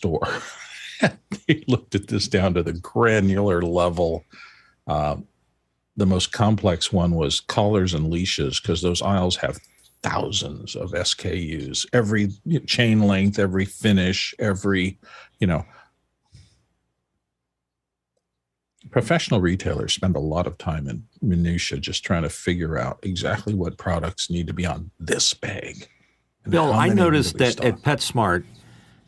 store. They looked at this down to the granular level. The most complex one was collars and leashes, because those aisles have thousands of SKUs, every chain length, every finish, every, professional retailers spend a lot of time in minutia just trying to figure out exactly what products need to be on this bag. Bill, I noticed that at PetSmart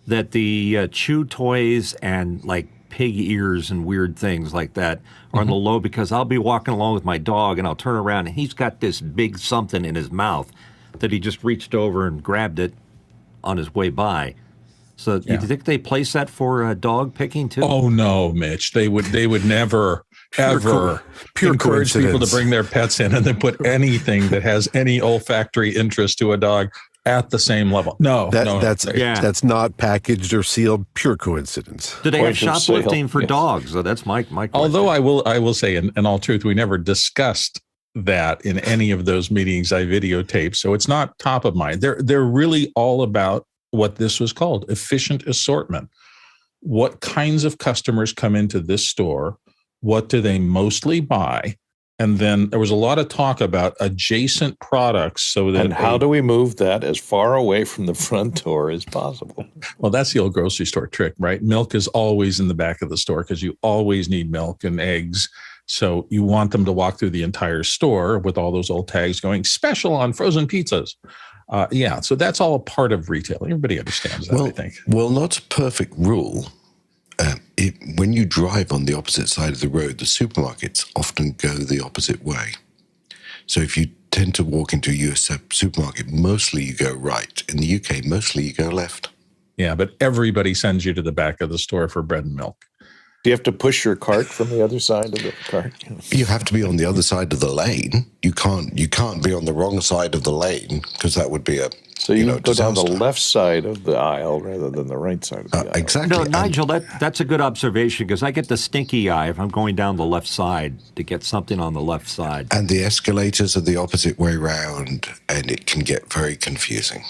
that the chew toys and like pig ears and weird things like that are on the low, because I'll be walking along with my dog and I'll turn around and he's got this big something in his mouth that he just reached over and grabbed it on his way by. So you think they place that for dog picking too? Oh no, Mitch. They would never ever encourage people to bring their pets in and then put anything that has any olfactory interest to a dog at the same level. That's not packaged or sealed. Pure coincidence. Do they have shoplifting for dogs? So that's my question. Although I will say, in all truth, we never discussed that in any of those meetings I videotaped. So it's not top of mind. They're really all about what this was called efficient assortment. What kinds of customers come into this store? What do they mostly buy? And then there was a lot of talk about adjacent products. So that how do we move that as far away from the front door as possible? Well, that's the old grocery store trick, right? Milk is always in the back of the store because you always need milk and eggs. So you want them to walk through the entire store with all those old tags going, special on frozen pizzas. So that's all a part of retail. Everybody understands that, I think. Well, not a perfect rule. When you drive on the opposite side of the road, the supermarkets often go the opposite way. So if you tend to walk into a US supermarket, mostly you go right. In the UK, mostly you go left. Yeah, but everybody sends you to the back of the store for bread and milk. Do you have to push your cart from the other side of the cart? You have to be on the other side of the lane. You can't be on the wrong side of the lane, because that would be a So you go down the left side of the aisle rather than the right side of the aisle. Exactly. No, Nigel, that's a good observation, because I get the stinky eye if I'm going down the left side to get something on the left side. And the escalators are the opposite way round, and it can get very confusing.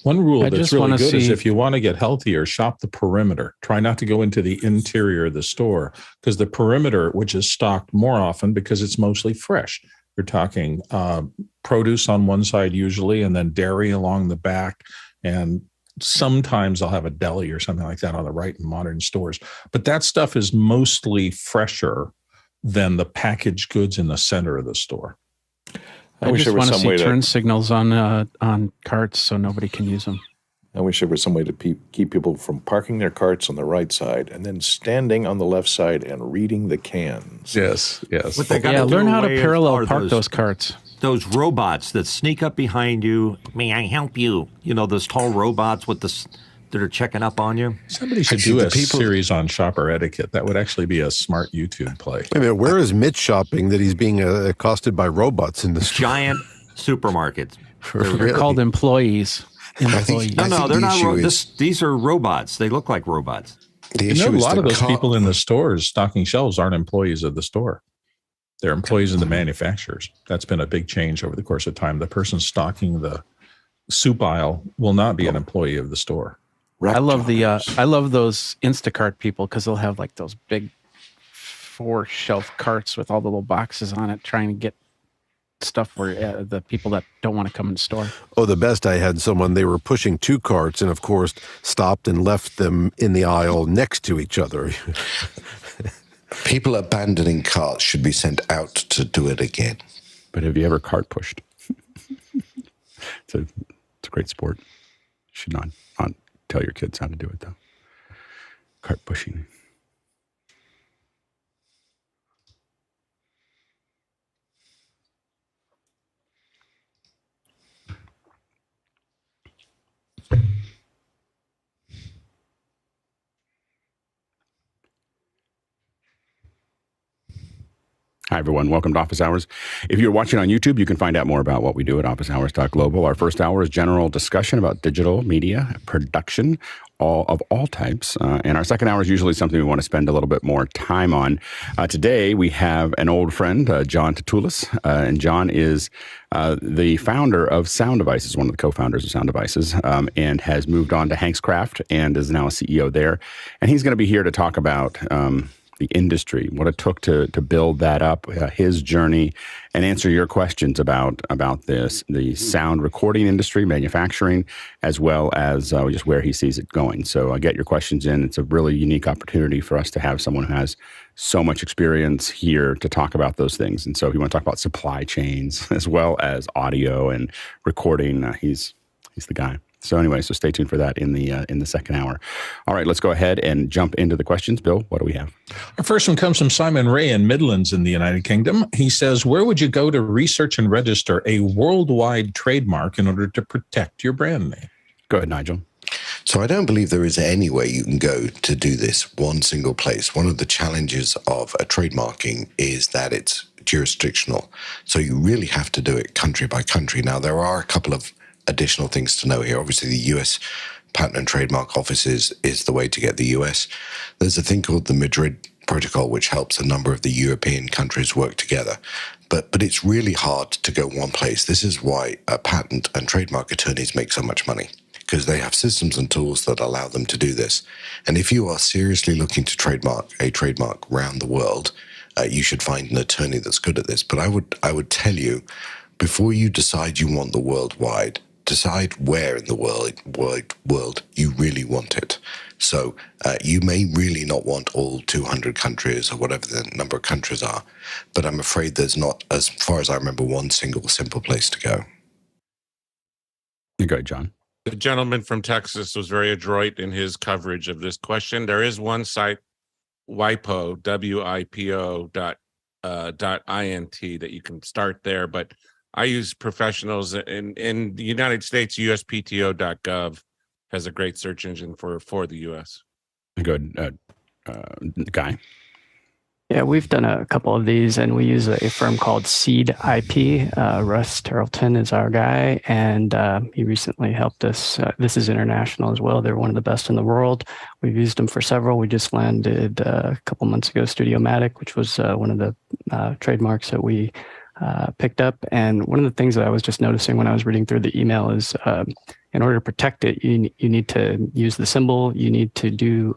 One rule that's really good is if you want to get healthier, shop the perimeter. Try not to go into the interior of the store, because the perimeter, which is stocked more often because it's mostly fresh. You're talking produce on one side usually, and then dairy along the back. And sometimes I'll have a deli or something like that on the right in modern stores. But that stuff is mostly fresher than the packaged goods in the center of the store. I just want to see turn signals on carts so nobody can use them. I wish there was some way to keep people from parking their carts on the right side and then standing on the left side and reading the cans. Yes. Learn how to parallel park those carts. Those robots that sneak up behind you. May I help you? Those tall robots that are checking up on you. Somebody should do a series on shopper etiquette. That would actually be a smart YouTube play. Wait a minute, where is Mitch shopping that he's being accosted by robots in the store? Giant supermarkets. They're called employees. No, they're not. These are robots. They look like robots. A lot of those people in the stores stocking shelves aren't employees of the store. They're employees of the manufacturers. That's been a big change over the course of time. The person stocking the soup aisle will not be an employee of the store. I love those Instacart people, because they'll have like those big 4-shelf carts with all the little boxes on it, trying to get stuff for the people that don't want to come in the store. Oh, the best, I had someone, they were pushing 2 carts and of course stopped and left them in the aisle next to each other. People abandoning carts should be sent out to do it again. But have you ever cart pushed? It's a great sport. You should not tell your kids how to do it, though. Cart pushing. Hi, everyone. Welcome to Office Hours. If you're watching on YouTube, you can find out more about what we do at officehours.global. Our first hour is general discussion about digital media production of all types. And our second hour is usually something we want to spend a little bit more time on. Today, we have an old friend, Jon Tatooles. And Jon is the founder of Sound Devices, one of the co-founders of Sound Devices, and has moved on to Hankscraft and is now a CEO there. And he's going to be here to talk about the industry, what it took to build that up, his journey, and answer your questions about this, the sound recording industry, manufacturing, as well as just where he sees it going. So get your questions in. It's a really unique opportunity for us to have someone who has so much experience here to talk about those things. And so if you want to talk about supply chains as well as audio and recording, he's the guy. So anyway, so stay tuned for that in the second hour. All right, let's go ahead and jump into the questions. Bill, what do we have? Our first one comes from Simon Ray in Midlands in the United Kingdom. He says, where would you go to research and register a worldwide trademark in order to protect your brand name? Go ahead, Nigel. So I don't believe there is any way you can go to do this one single place. One of the challenges of a trademarking is that it's jurisdictional. So you really have to do it country by country. Now, there are a couple of additional things to know here. Obviously, the US Patent and Trademark Office is the way to get the US. There's a thing called the Madrid Protocol, which helps a number of the European countries work together. But it's really hard to go one place. This is why patent and trademark attorneys make so much money, because they have systems and tools that allow them to do this. And if you are seriously looking to trademark a trademark around the world, you should find an attorney that's good at this. But I would tell you, before you decide you want the worldwide, decide where in the world you really want it. So you may really not want all 200 countries or whatever the number of countries are, but I'm afraid there's not, as far as I remember, one single simple place to go. You go, John. The gentleman from Texas was very adroit in his coverage of this question. There is one site, WIPO, WIPO .int, that you can start there, but I use professionals in the United States. USPTO.gov has a great search engine for the U.S. Good. Guy? Yeah, we've done a couple of these, and we use a firm called Seed IP. Russ Tarleton is our guy, and he recently helped us. This is international as well. They're one of the best in the world. We've used them for several. We just landed a couple months ago Studio-Matic, which was one of the trademarks that we picked up. And one of the things that I was just noticing when I was reading through the email is in order to protect it, you need to use the symbol. You need to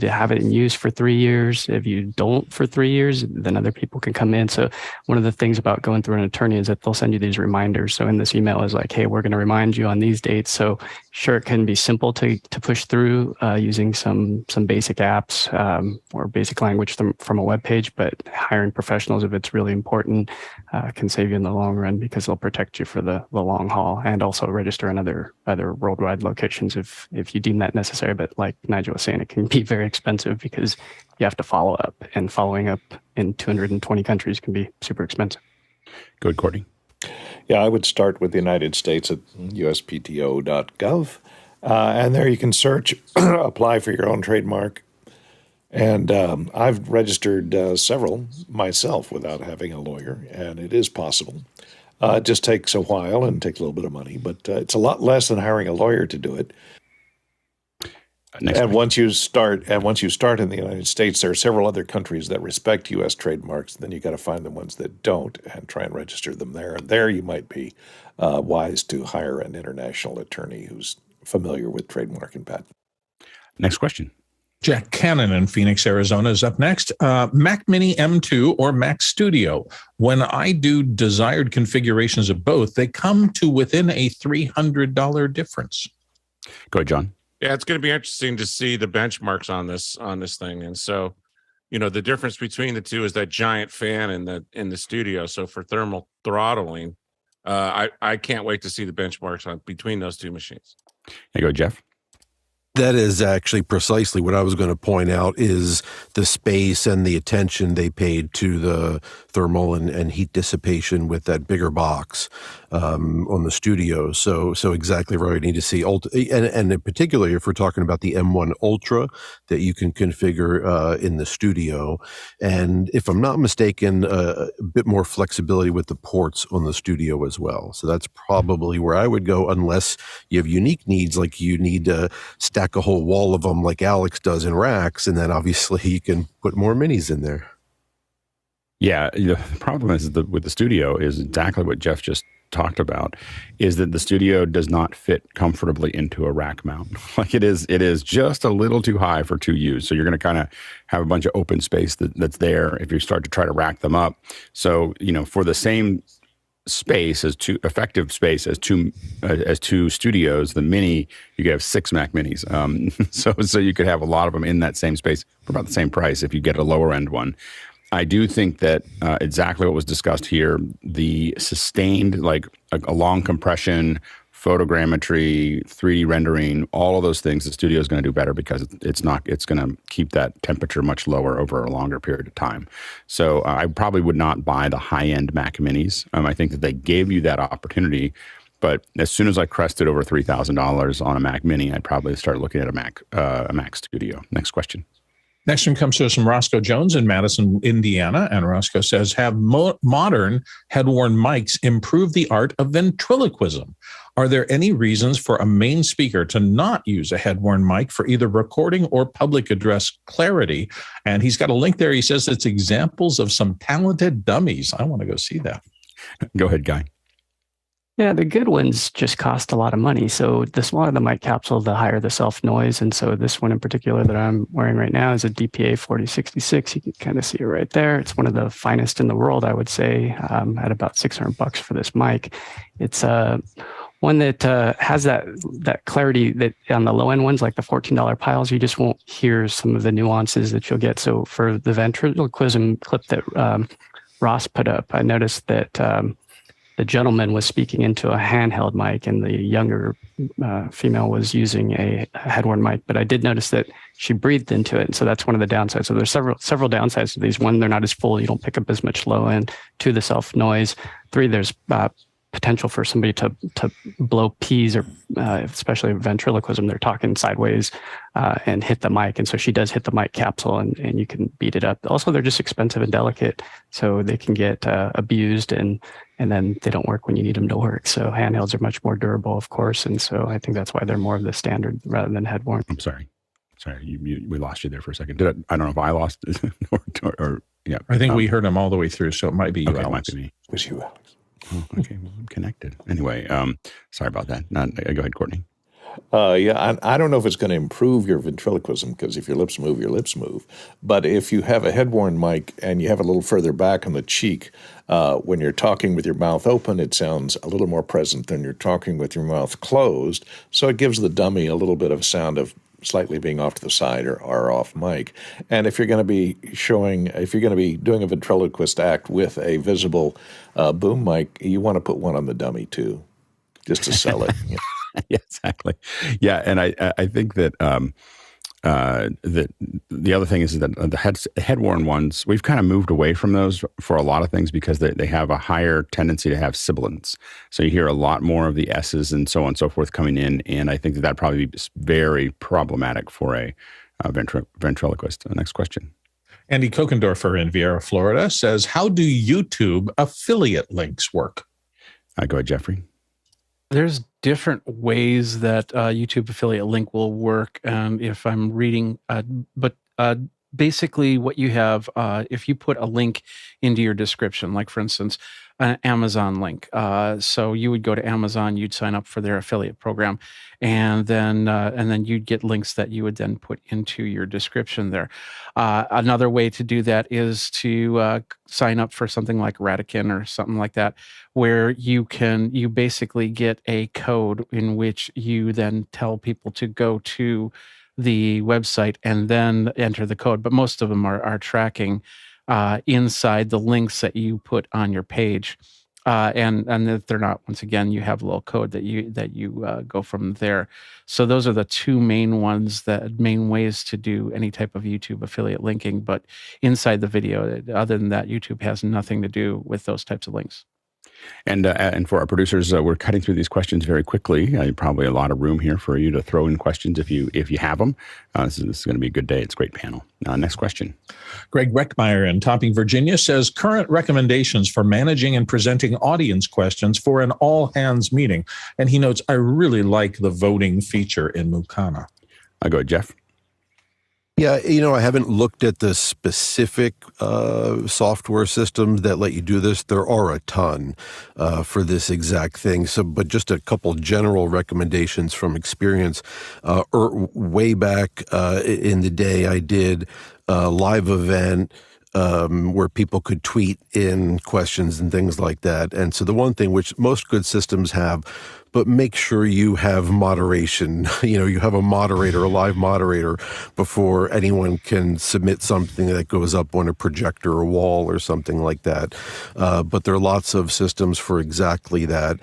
have it in use for 3 years. If you don't for 3 years, then other people can come in. So one of the things about going through an attorney is that they'll send you these reminders. So in this email is like, hey, we're going to remind you on these dates. So sure, it can be simple to push through using some basic apps or basic language from a web page, but hiring professionals, if it's really important, can save you in the long run because they'll protect you for the long haul, and also register in other worldwide locations if you deem that necessary. But like Nigel was saying, it can be very expensive because you have to follow up, and following up in 220 countries can be super expensive. Good, Courtney. Yeah, I would start with the United States at uspto.gov, and there you can search, apply for your own trademark. And I've registered several myself without having a lawyer, and it is possible. It just takes a while and takes a little bit of money, but it's a lot less than hiring a lawyer to do it. Once you start in the United States, there are several other countries that respect U.S. trademarks. Then you got to find the ones that don't and try and register them there. And there you might be wise to hire an international attorney who's familiar with trademark and patent. Next question. Jack Cannon in Phoenix, Arizona is up next. Mac Mini M2 or Mac Studio. When I do desired configurations of both, they come to within a $300 difference. Go ahead, John. Yeah, it's going to be interesting to see the benchmarks on this thing. And so, the difference between the two is that giant fan in the studio. So for thermal throttling, I can't wait to see the benchmarks between those two machines. There you go, Jeff. That is actually precisely what I was going to point out, is the space and the attention they paid to the thermal and heat dissipation with that bigger box on the studio. So exactly right. You need to see, and in particular, if we're talking about the M1 Ultra that you can configure in the studio. And if I'm not mistaken, a bit more flexibility with the ports on the studio as well. So that's probably where I would go, unless you have unique needs, like you need to stack a whole wall of them like Alex does in racks, and then obviously you can put more minis in there. Yeah, the problem is with the studio is exactly what Jeff just talked about, is that the studio does not fit comfortably into a rack mount. Like it is just a little too high for 2Us. So you're going to kind of have a bunch of open space that's there if you start to try to rack them up. So, for the same space as two studios, the mini, you could have 6 Mac Minis. So you could have a lot of them in that same space for about the same price if you get a lower end one. I do think that exactly what was discussed here, the sustained, like a long compression, photogrammetry, 3D rendering, all of those things, the studio is going to do better because it's going to keep that temperature much lower over a longer period of time. So I probably would not buy the high-end Mac Minis. I think that they gave you that opportunity, but as soon as I crested over $3,000 on a Mac Mini, I'd probably start looking at a Mac Studio. Next question. Next one comes to us from Roscoe Jones in Madison, Indiana. And Roscoe says, have modern head-worn mics improve the art of ventriloquism? Are there any reasons for a main speaker to not use a head-worn mic for either recording or public address clarity? And he's got a link there. He says it's examples of some talented dummies. I want to go see that. Go ahead, Guy. Yeah, the good ones just cost a lot of money. So the smaller the mic capsule, the higher the self noise. And so this one in particular that I'm wearing right now is a DPA 4066. You can kind of see it right there. It's one of the finest in the world, I would say, at about $600 for this mic. It's one that has that clarity that on the low end ones, like the $14 piles, you just won't hear some of the nuances that you'll get. So for the ventriloquism clip that Ross put up, I noticed that the gentleman was speaking into a handheld mic and the younger female was using a head-worn mic. But I did notice that she breathed into it. And so that's one of the downsides. So there's several downsides to these. One, they're not as full. You don't pick up as much low end. 2, the self noise. 3, there's potential for somebody to blow peas, or especially ventriloquism, they're talking sideways and hit the mic. And so she does hit the mic capsule and you can beat it up. Also, they're just expensive and delicate, so they can get abused and then they don't work when you need them to work. So handhelds are much more durable, of course. And so I think that's why they're more of the standard rather than head-worn. I'm sorry. We lost you there for a second. I don't know if I lost it or yeah. I think we heard him all the way through, so it might be you, okay, Alex. It might be me. It was you, Alex. Oh, okay, well, I'm connected. Anyway, sorry about that. Go ahead, Courtney. Yeah, I don't know if it's going to improve your ventriloquism, because if your lips move, your lips move. But if you have a head-worn mic and you have a little further back on the cheek, when you're talking with your mouth open, it sounds a little more present than you're talking with your mouth closed. So it gives the dummy a little bit of a sound of slightly being off to the side or off mic. And if you're going to be doing a ventriloquist act with a visible boom mic, you want to put one on the dummy too, just to sell it. Yeah. Yeah, exactly. Yeah, and I think that that the other thing is that the head-worn ones, we've kind of moved away from those for a lot of things because they have a higher tendency to have sibilants. So you hear a lot more of the S's and so on and so forth coming in, and I think that probably be very problematic for a ventriloquist. Next question. Andy Kokendorfer in Vieira, Florida says, how do YouTube affiliate links work? Go ahead, Jeffrey. There's different ways that YouTube affiliate link will work if I'm reading, but basically what you have, if you put a link into your description, like for instance, an Amazon link. So you would go to Amazon, you'd sign up for their affiliate program, and then you'd get links that you would then put into your description there. Another way to do that is to sign up for something like Radican or something like that, where you basically get a code in which you then tell people to go to the website and then enter the code. But most of them are tracking inside the links that you put on your page. and if they're not, once again, you have a little code that you go from there. So those are the two main ways to do any type of YouTube affiliate linking. But inside the video, other than that, YouTube has nothing to do with those types of links. And for our producers, we're cutting through these questions very quickly. Probably a lot of room here for you to throw in questions if you have them. This is going to be a good day. It's a great panel. Next question. Greg Reckmeyer in Topping, Virginia says, current recommendations for managing and presenting audience questions for an all-hands meeting. And he notes, I really like the voting feature in Mukana. I'll go, Jeff. Yeah, I haven't looked at the specific software systems that let you do this. There are a ton for this exact thing. But just a couple general recommendations from experience. Way back in the day, I did a live event where people could tweet in questions and things like that. And so the one thing which most good systems have, but make sure you have moderation. You have a moderator, a live moderator, before anyone can submit something that goes up on a projector or wall or something like that. But there are lots of systems for exactly that.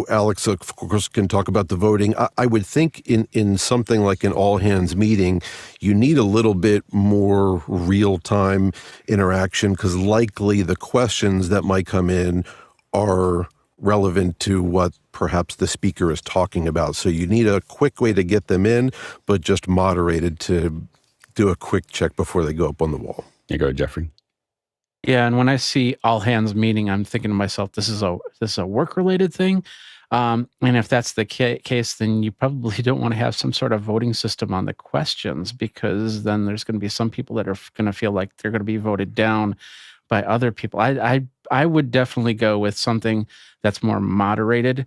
Alex, of course, can talk about the voting. I would think in something like an all-hands meeting, you need a little bit more real-time interaction, because likely the questions that might come in are relevant to what perhaps the speaker is talking about. So you need a quick way to get them in, but just moderated to do a quick check before they go up on the wall. You go, Jeffrey. Yeah, and when I see all hands meeting, I'm thinking to myself, this is a work-related thing. And if that's the case, then you probably don't want to have some sort of voting system on the questions, because then there's going to be some people that are going to feel like they're going to be voted down by other people. I would definitely go with something that's more moderated.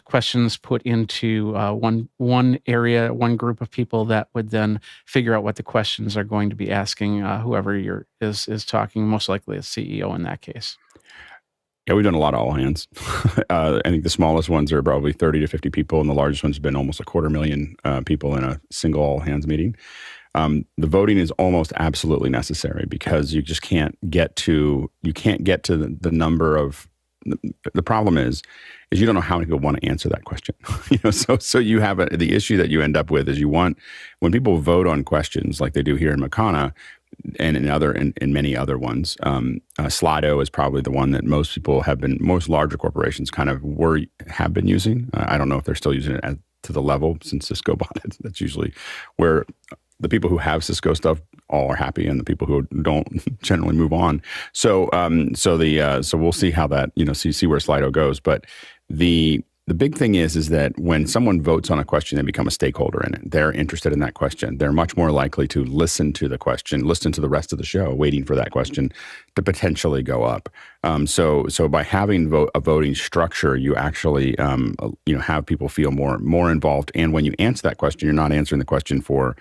Questions put into one area, one group of people that would then figure out what the questions are going to be asking whoever is talking, most likely a CEO in that case. Yeah, we've done a lot of all hands. I think the smallest ones are probably 30 to 50 people, and the largest ones have been almost 250,000 people in a single all hands meeting. The voting is almost absolutely necessary, because you just can't get to the number of. The problem is you don't know how many people want to answer that question. So you have the issue that you end up with is when people vote on questions like they do here in Makana and in many other ones. Slido is probably the one that most people most larger corporations have been using. I don't know if they're still using it to the level since Cisco bought it. That's usually where the people who have Cisco stuff all are happy, and the people who don't generally move on. So we'll see how that, see where Slido goes. But the big thing is that when someone votes on a question, they become a stakeholder in it. They're interested in that question. They're much more likely to listen to the question, listen to the rest of the show, waiting for that question to potentially go up. So by having a voting structure, you actually have people feel more involved. And when you answer that question, you're not answering the question for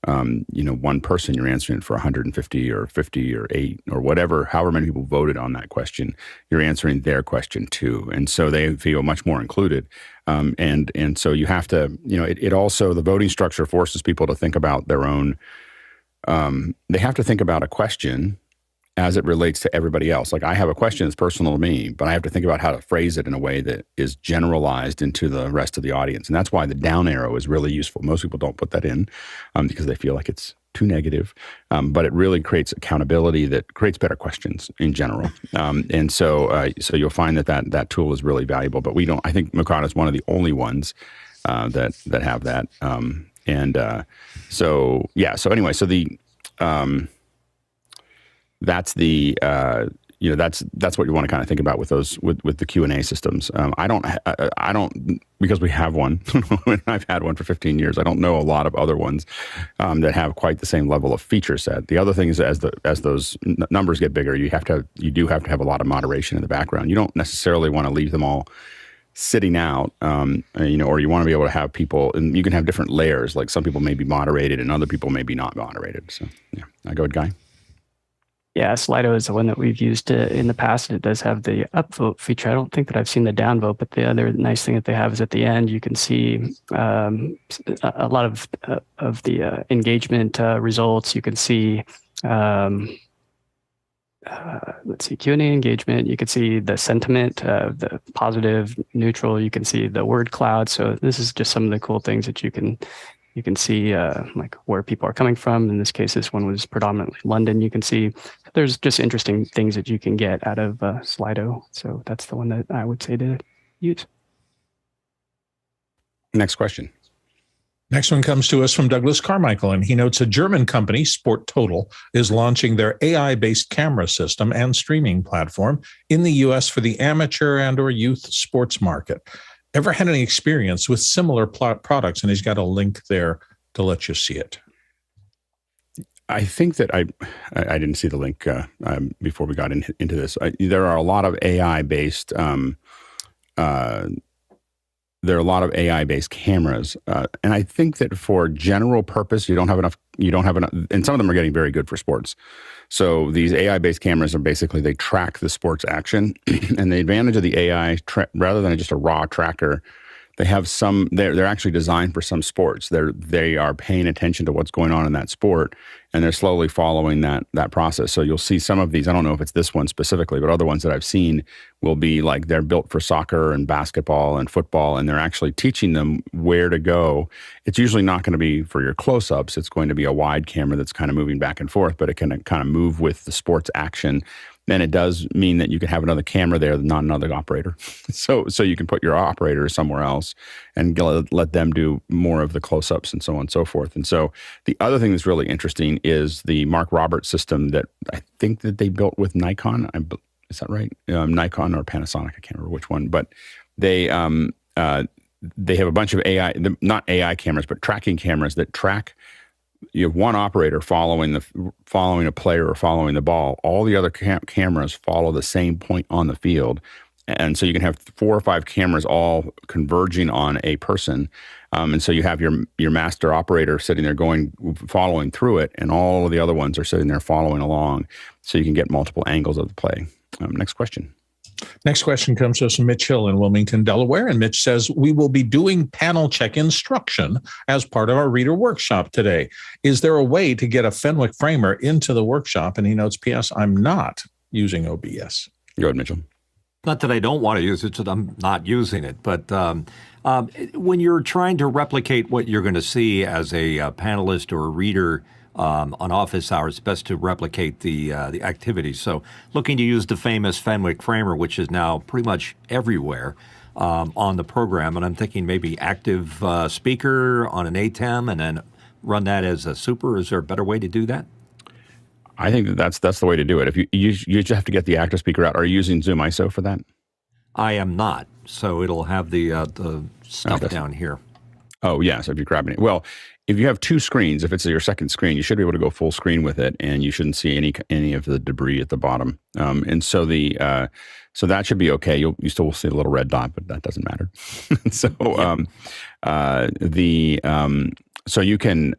one person, you're answering it for 150 or 50 or 8 or whatever, however many people voted on that question, you're answering their question too. And so they feel much more included. And so you have to, it also, the voting structure forces people to think about their own, they have to think about a question as it relates to everybody else. Like, I have a question that's personal to me, but I have to think about how to phrase it in a way that is generalized into the rest of the audience. And that's why the down arrow is really useful. Most people don't put that in because they feel like it's too negative. But it really creates accountability that creates better questions in general. And so you'll find that tool is really valuable. But I think Makana is one of the only ones that have that. That's the that's what you want to kind of think about with those with the Q&A systems. I don't because we have one. I've had one for 15 years. I don't know a lot of other ones that have quite the same level of feature set. The other thing is as those numbers get bigger, you do have to have a lot of moderation in the background. You don't necessarily want to leave them all sitting out, or you want to be able to have people, and you can have different layers. Like, some people may be moderated and other people may be not moderated. So yeah, I go with Guy. Yeah, Slido is the one that we've used in the past. It does have the upvote feature. I don't think that I've seen the downvote, but the other nice thing that they have is at the end, you can see a lot of the engagement results. You can see let's see, Q&A engagement. You can see the sentiment, the positive, neutral. You can see the word cloud. So this is just some of the cool things that you can see, like where people are coming from. In this case, this one was predominantly London. You can see there's just interesting things that you can get out of Slido. So that's the one that I would say to use. Next question. Next one comes to us from Douglas Carmichael, and he notes a German company, Sport Total, is launching their AI-based camera system and streaming platform in the U.S. for the amateur and or youth sports market. Ever had any experience with similar products? And he's got a link there to let you see it. I think that I didn't see the link before we got into this. There are a lot of AI-based cameras, and I think that for general purpose, you don't have enough, and some of them are getting very good for sports. So these AI-based cameras are basically, they track the sports action, and the advantage of the AI, rather than just a raw tracker, they have they're actually designed for some sports. They are paying attention to what's going on in that sport, and they're slowly following that process. So you'll see some of these, I don't know if it's this one specifically, but other ones that I've seen will be like they're built for soccer and basketball and football, and they're actually teaching them where to go. It's usually not going to be for your close-ups. It's going to be a wide camera that's kind of moving back and forth, but it can kind of move with the sports action. And it does mean that you can have another camera there, not another operator. So you can put your operator somewhere else and let them do more of the close-ups and so on and so forth. And so the other thing that's really interesting is the Mark Roberts system that I think that they built with Nikon. Is that right? Nikon or Panasonic? I can't remember which one. But they have a bunch of AI, not AI cameras, but tracking cameras that track. You have one operator following a player or following the ball. All the other cameras follow the same point on the field. And so you can have 4 or 5 cameras all converging on a person. And so you have your master operator sitting there following through it, and all of the other ones are sitting there following along. So you can get multiple angles of the play. Next question. Next question comes to us from Mitch Hill in Wilmington, Delaware. And Mitch says, we will be doing panel check instruction as part of our reader workshop today. Is there a way to get a Fenwick framer into the workshop? And he notes, P.S., I'm not using OBS. Go ahead, Mitchell. Not that I don't want to use it, so I'm not using it. But when you're trying to replicate what you're going to see as a panelist or a reader on office hours, it's best to replicate the activities. So looking to use the famous Fenwick framer, which is now pretty much everywhere on the program. And I'm thinking maybe active speaker on an ATEM and then run that as a super. Is there a better way to do that? I think that's the way to do it. If you just have to get the active speaker out. Are you using Zoom ISO for that? I am not. So it'll have the stuff down here. Oh, yeah. So if you're grabbing it. Well, if you have 2 screens, if it's your second screen, you should be able to go full screen with it, and you shouldn't see any of the debris at the bottom. And so so that should be okay. You still will see a little red dot, but that doesn't matter. So you can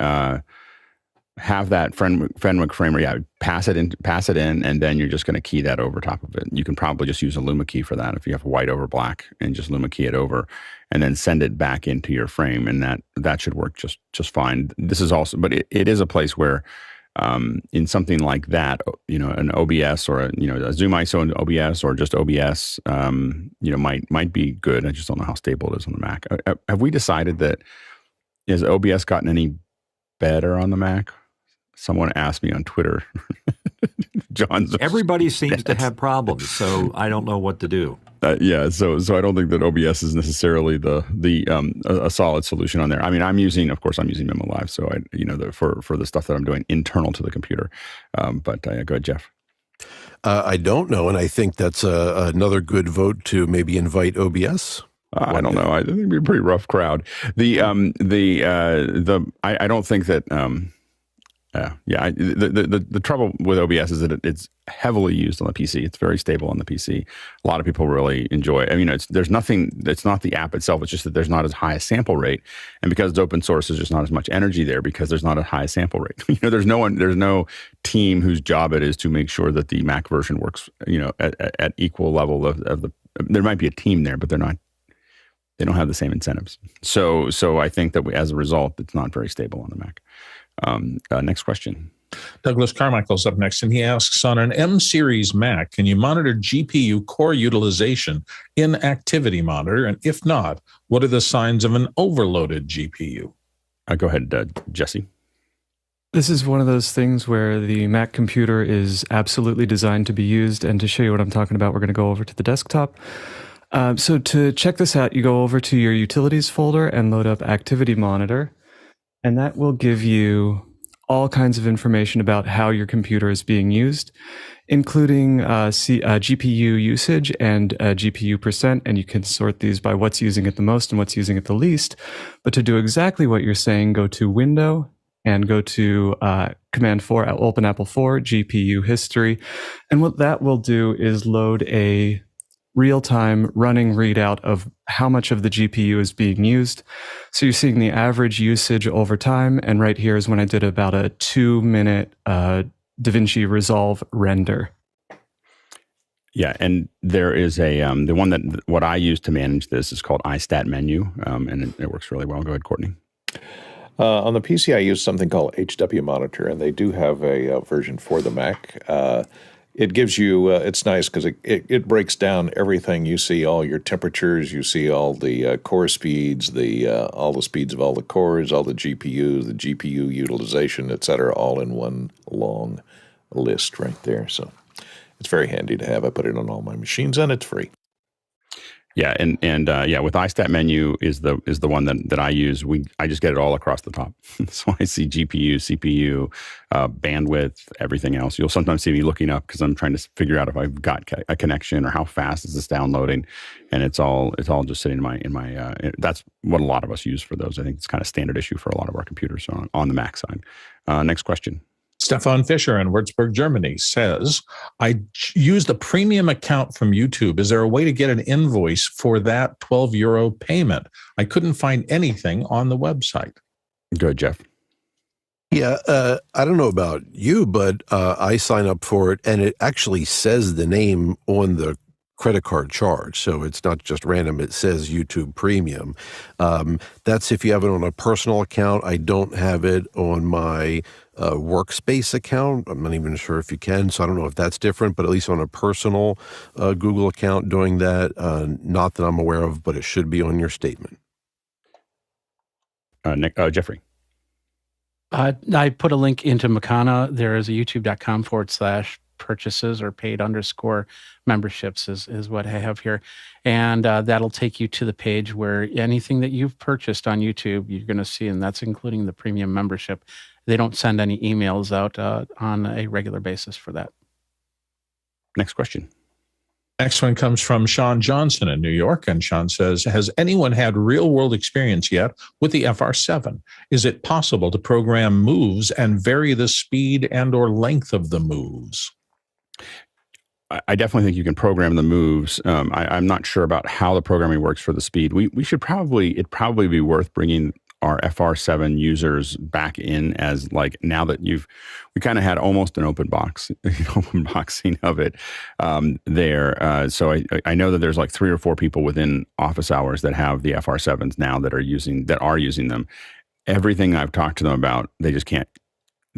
have that Fenwick framer, pass it in, and then you're just going to key that over top of it. You can probably just use a Luma key for that if you have white over black, and just Luma key it over, and then send it back into your frame, and that should work just fine. This is also, but it is a place where in something like that, an OBS or a Zoom ISO and OBS, or just OBS, might be good. I just don't know how stable it is on the Mac. Have we decided that has OBS gotten any better on the Mac? Someone asked me on Twitter. Everybody seems to have problems, so I don't know what to do. So I don't think that OBS is necessarily a solid solution on there. I mean, I'm using Memo Live, so for the stuff that I'm doing internal to the computer. But go ahead, Jeff. I don't know, and I think that's another good vote to maybe invite OBS. I don't know. I think it'd be a pretty rough crowd. I don't think that. The trouble with OBS is that it's heavily used on the PC. It's very stable on the PC. A lot of people really enjoy it. I mean, there's nothing. It's not the app itself. It's just that there's not as high a sample rate, and because it's open source, there's just not as much energy there because there's not a high sample rate. There's no team whose job it is to make sure that the Mac version works. At equal level of the. There might be a team there, but they're not. They don't have the same incentives. So I think that as a result, it's not very stable on the Mac. Next question. Douglas Carmichael's up next, and he asks, on an M series Mac, can you monitor GPU core utilization in Activity Monitor? And if not, what are the signs of an overloaded GPU? Go ahead, Jesse. This is one of those things where the Mac computer is absolutely designed to be used. And to show you what I'm talking about, we're going to go over to the desktop. So to check this out, you go over to your Utilities folder and load up Activity Monitor. And that will give you all kinds of information about how your computer is being used, including GPU usage and GPU percent. And you can sort these by what's using it the most and what's using it the least. But to do exactly what you're saying, go to Window and go to Command 4, open Apple 4, GPU history. And what that will do is load a real-time running readout of how much of the GPU is being used. So you're seeing the average usage over time. And right here is when I did about a 2-minute DaVinci Resolve render. Yeah, and there is a the one that what I use to manage this is called iStat Menu, and it works really well. Go ahead, Courtney. On the PC, I use something called HW Monitor, and they do have a version for the Mac. It gives you, it's nice because it breaks down everything. You see all your temperatures, you see all the core speeds, all the speeds of all the cores, all the GPU utilization, et cetera, all in one long list right there. So it's very handy to have. I put it on all my machines, and it's free. Yeah, and with iStat Menu is the one that I use. I just get it all across the top. So I see GPU, CPU, bandwidth, everything else. You'll sometimes see me looking up because I'm trying to figure out if I've got a connection or how fast is this downloading, and it's all just sitting in my. That's what a lot of us use for those. I think it's kind of standard issue for a lot of our computers on the Mac side. Next question. Stefan Fischer in Würzburg, Germany says, I used a premium account from YouTube. Is there a way to get an invoice for that €12 payment? I couldn't find anything on the website. Good, Jeff. Yeah, I don't know about you, but I sign up for it, and it actually says the name on the credit card charge. So it's not just random. It says YouTube Premium. That's if you have it on a personal account. I don't have it on my Workspace account. I'm not even sure if you can, so I don't know if that's different, but at least on a personal Google account doing that, not that I'm aware of, but it should be on your statement. Jeffrey. I put a link into Makana. There is a youtube.com/purchases or paid_memberships is what I have here. And that'll take you to the page where anything that you've purchased on YouTube, you're going to see, and that's including the premium membership. They don't send any emails out on a regular basis for that. Next question. Next one comes from Sean Johnson in New York. And Sean says, has anyone had real-world experience yet with the FR7? Is it possible to program moves and vary the speed and or length of the moves? I definitely think you can program the moves. I'm not sure about how the programming works for the speed. It'd probably be worth bringing our FR7 users back in as like, now that we kind of had almost an open boxing of it there. So I know that there's like 3 or 4 people within office hours that have the FR7s now that are using them. Everything I've talked to them about, they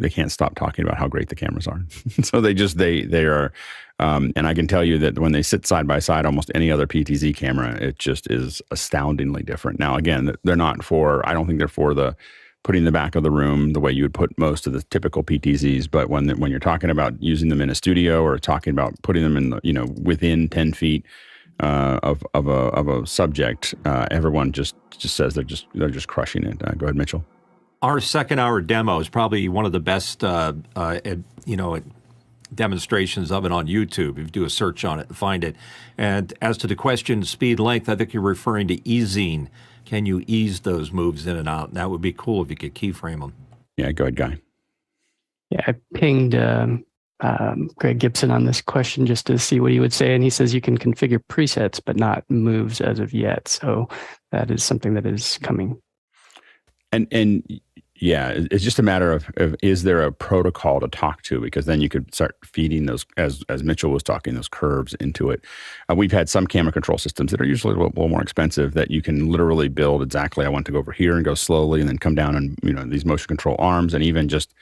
can't stop talking about how great the cameras are. So they are, and I can tell you that when they sit side by side, almost any other PTZ camera, it just is astoundingly different. Now, again, they're not I don't think they're for the putting in the back of the room the way you would put most of the typical PTZs. But when you're talking about using them in a studio or talking about putting them in within 10 feet of a subject, everyone just says they're just crushing it. Go ahead, Mitchell. Our second hour demo is probably one of the best, demonstrations of it on YouTube. If you do a search on it and find it. And as to the question, speed, length, I think you're referring to easing. Can you ease those moves in and out? And that would be cool if you could keyframe them. Yeah, go ahead, Guy. Yeah, I pinged Greg Gibson on this question just to see what he would say. And he says you can configure presets, but not moves as of yet. So that is something that is coming. And yeah, it's just a matter of is there a protocol to talk to, because then you could start feeding those, as Mitchell was talking, those curves into it. We've had some camera control systems that are usually a little more expensive that you can literally build exactly. I want to go over here and go slowly and then come down and these motion control arms, and even just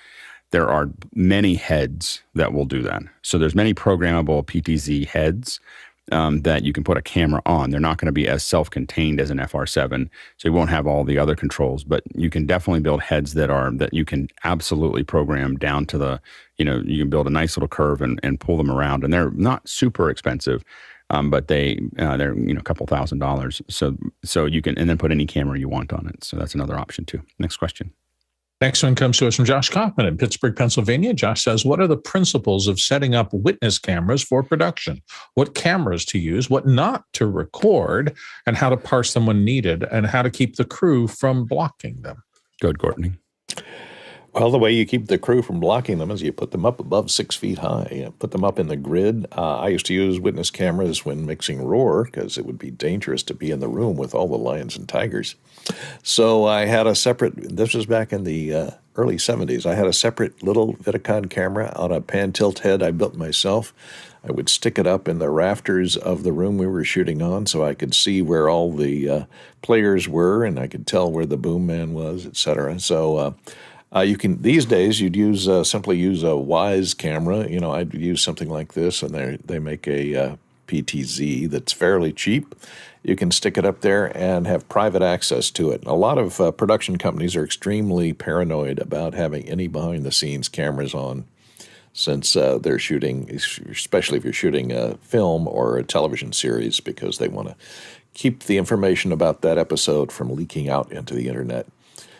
there are many heads that will do that. So there's many programmable PTZ heads that you can put a camera on. They're not going to be as self-contained as an FR7, so you won't have all the other controls, but you can definitely build heads that you can absolutely program down to the, you can build a nice little curve and pull them around, and they're not super expensive, but they're a couple $1,000. So you can, and then put any camera you want on it. So that's another option too. Next question. Next one comes to us from Josh Kaufman in Pittsburgh, Pennsylvania. Josh says, what are the principles of setting up witness cameras for production? What cameras to use, what not to record, and how to parse them when needed, and how to keep the crew from blocking them? Go ahead, Courtney. Well, the way you keep the crew from blocking them is you put them up above 6 feet high. You put them up in the grid. I used to use witness cameras when mixing roar because it would be dangerous to be in the room with all the lions and tigers. So I had a separate, this was back in the early 70s, I had a separate little Vidicon camera on a pan tilt head I built myself. I would stick it up in the rafters of the room we were shooting on so I could see where all the players were, and I could tell where the boom man was, etc. So you can, these days, you'd use simply use a Wise camera. I'd use something like this, and they make a PTZ that's fairly cheap. You can stick it up there and have private access to it. A lot of production companies are extremely paranoid about having any behind-the-scenes cameras on, since they're shooting, especially if you're shooting a film or a television series, because they want to keep the information about that episode from leaking out into the internet.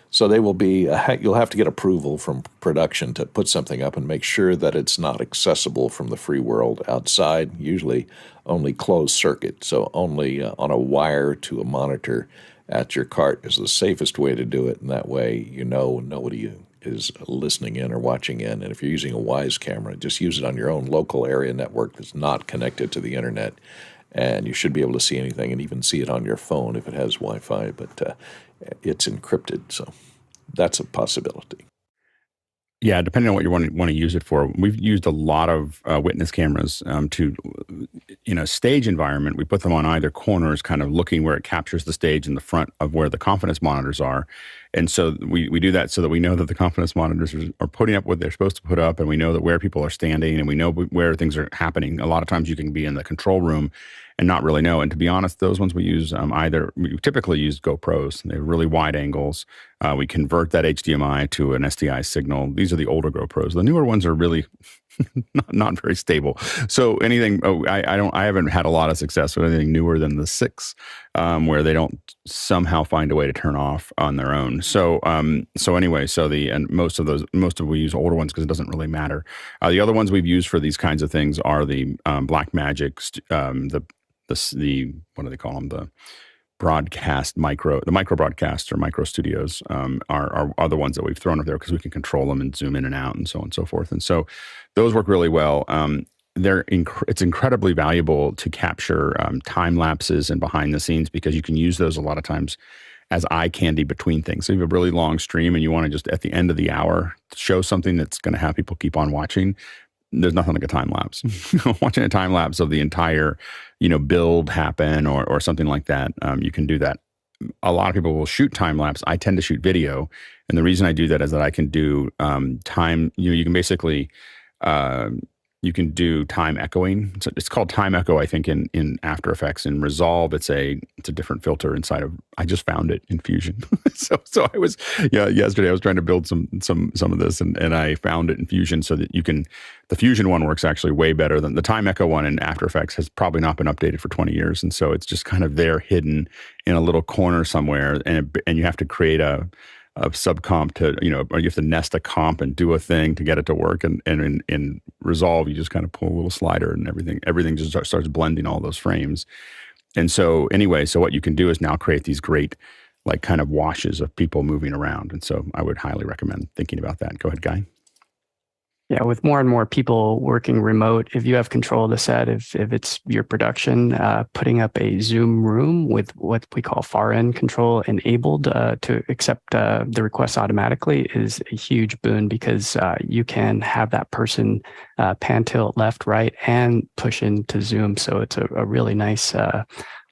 So they will be, you'll have to get approval from production to put something up and make sure that it's not accessible from the free world outside, usually only closed circuit. So only on a wire to a monitor at your cart is the safest way to do it. And that way, nobody is listening in or watching in. And if you're using a Wise camera, just use it on your own local area network that's not connected to the internet. And you should be able to see anything and even see it on your phone if it has Wi-Fi. But it's encrypted, so that's a possibility. Yeah, depending on what you want to use it for. We've used a lot of witness cameras to, in a stage environment. We put them on either corners, kind of looking where it captures the stage in the front of where the confidence monitors are. And so we do that so that we know that the confidence monitors are putting up what they're supposed to put up, and we know that where people are standing, and we know where things are happening. A lot of times you can be in the control room and not really know. And to be honest, those ones we use we typically use GoPros. They have really wide angles. We convert that HDMI to an SDI signal. These are the older GoPros. The newer ones are really not very stable. So anything, I haven't had a lot of success with anything newer than the 6, where they don't somehow find a way to turn off on their own. So anyway, most of we use older ones because it doesn't really matter. The other ones we've used for these kinds of things are the Blackmagic, the what do they call them? The micro broadcasts or micro studios are the ones that we've thrown up there because we can control them and zoom in and out and so on and so forth. And so those work really well. It's incredibly valuable to capture time lapses and behind the scenes because you can use those a lot of times as eye candy between things. So you have a really long stream and you want to just at the end of the hour show something that's going to have people keep on watching. There's nothing like a time lapse. Watching a time lapse of the entire, build happen or something like that. You can do that. A lot of people will shoot time lapse. I tend to shoot video, and the reason I do that is that I can do time. You can basically you can do time echoing. It's called time echo, I think, in After Effects. In Resolve, it's a different filter inside of. I just found it in Fusion. so I was yesterday I was trying to build some of this, and I found it in Fusion so that you can. The Fusion one works actually way better than the time echo one in After Effects has probably not been updated for 20 years, and so it's just kind of there hidden in a little corner somewhere, and you have to create a subcomp to, or you have to nest a comp and do a thing to get it to work. And in Resolve, you just kind of pull a little slider and everything just starts blending all those frames. And so anyway, so what you can do is now create these great, like kind of washes of people moving around. And so I would highly recommend thinking about that. Go ahead, Guy. Yeah, with more and more people working remote, if you have control of the set, if it's your production, putting up a Zoom room with what we call far-end control enabled to accept the requests automatically is a huge boon because you can have that person pan tilt left, right, and push into Zoom. So it's a really nice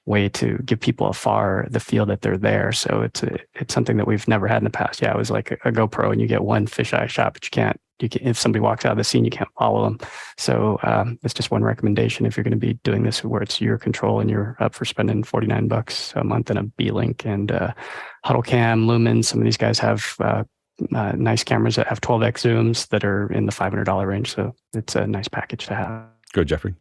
way to give people afar the feel that they're there. So it's something that we've never had in the past. Yeah, it was like a GoPro and you get one fisheye shot, but you can't if somebody walks out of the scene, you can't follow them. So that's just one recommendation if you're going to be doing this where it's your control and you're up for spending $49 a month in a B-Link and HuddleCam, Lumen. Some of these guys have nice cameras that have 12x zooms that are in the $500 range. So it's a nice package to have. Good, Jeffrey.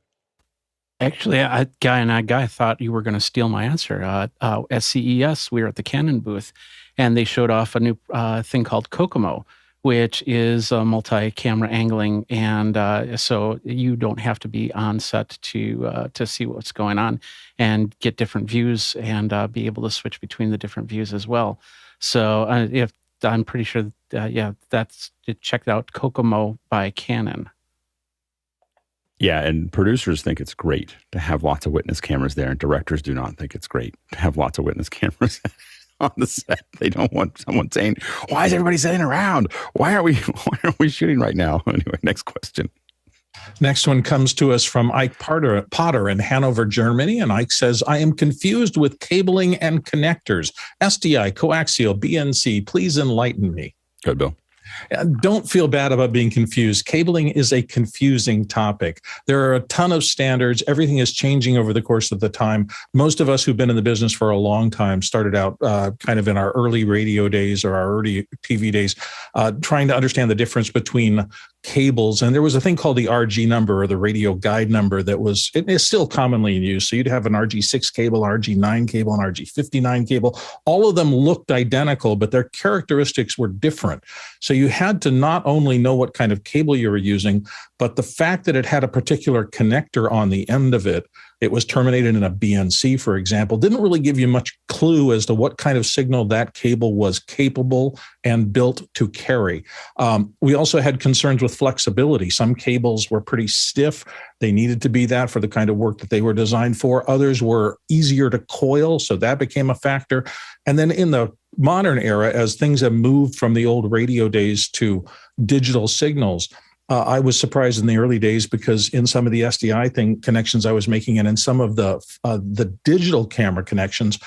Actually, Guy thought you were going to steal my answer. At CES, we were at the Canon booth, and they showed off a new thing called Kokomo, which is multi-camera angling, and so you don't have to be on set to see what's going on and get different views and be able to switch between the different views as well. So I'm pretty sure, check out Kokomo by Canon. Yeah, and producers think it's great to have lots of witness cameras there, and directors do not think it's great to have lots of witness cameras on the set. They don't want someone saying, "Why is everybody sitting around? Why aren't we shooting right now?" Anyway, next question. Next one comes to us from Ike Potter in Hanover, Germany. And Ike says, I am confused with cabling and connectors. SDI, coaxial, BNC, please enlighten me. Good, Bill. Don't feel bad about being confused. Cabling is a confusing topic. There are a ton of standards. Everything is changing over the course of the time. Most of us who've been in the business for a long time started out kind of in our early radio days or our early TV days, trying to understand the difference between cables. And there was a thing called the RG number or the radio guide number it is still commonly in use. So you'd have an RG6 cable, RG9 cable, and RG59 cable. All of them looked identical, but their characteristics were different. So you had to not only know what kind of cable you were using, but the fact that it had a particular connector on the end of it, it was terminated in a BNC, for example, didn't really give you much clue as to what kind of signal that cable was capable and built to carry. We also had concerns with flexibility. Some cables were pretty stiff. They needed to be that for the kind of work that they were designed for. Others were easier to coil, so that became a factor. And then in the modern era, as things have moved from the old radio days to digital signals, I was surprised in the early days because in some of the SDI connections I was making and in some of the digital camera connections,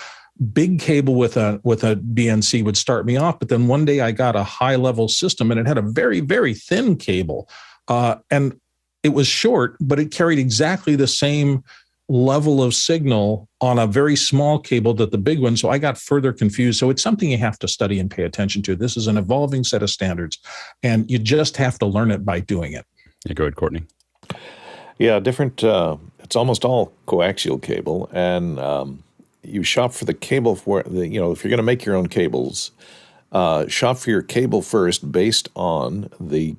big cable with a BNC would start me off. But then one day I got a high level system and it had a very, very thin cable. And it was short, but it carried exactly the same level of signal on a very small cable that the big one. So I got further confused. So it's something you have to study and pay attention to. This is an evolving set of standards, and you just have to learn it by doing it. Yeah, go ahead, Courtney. Yeah, different. It's almost all coaxial cable, and you shop for the cable for if you're going to make your own cables, shop for your cable first based on the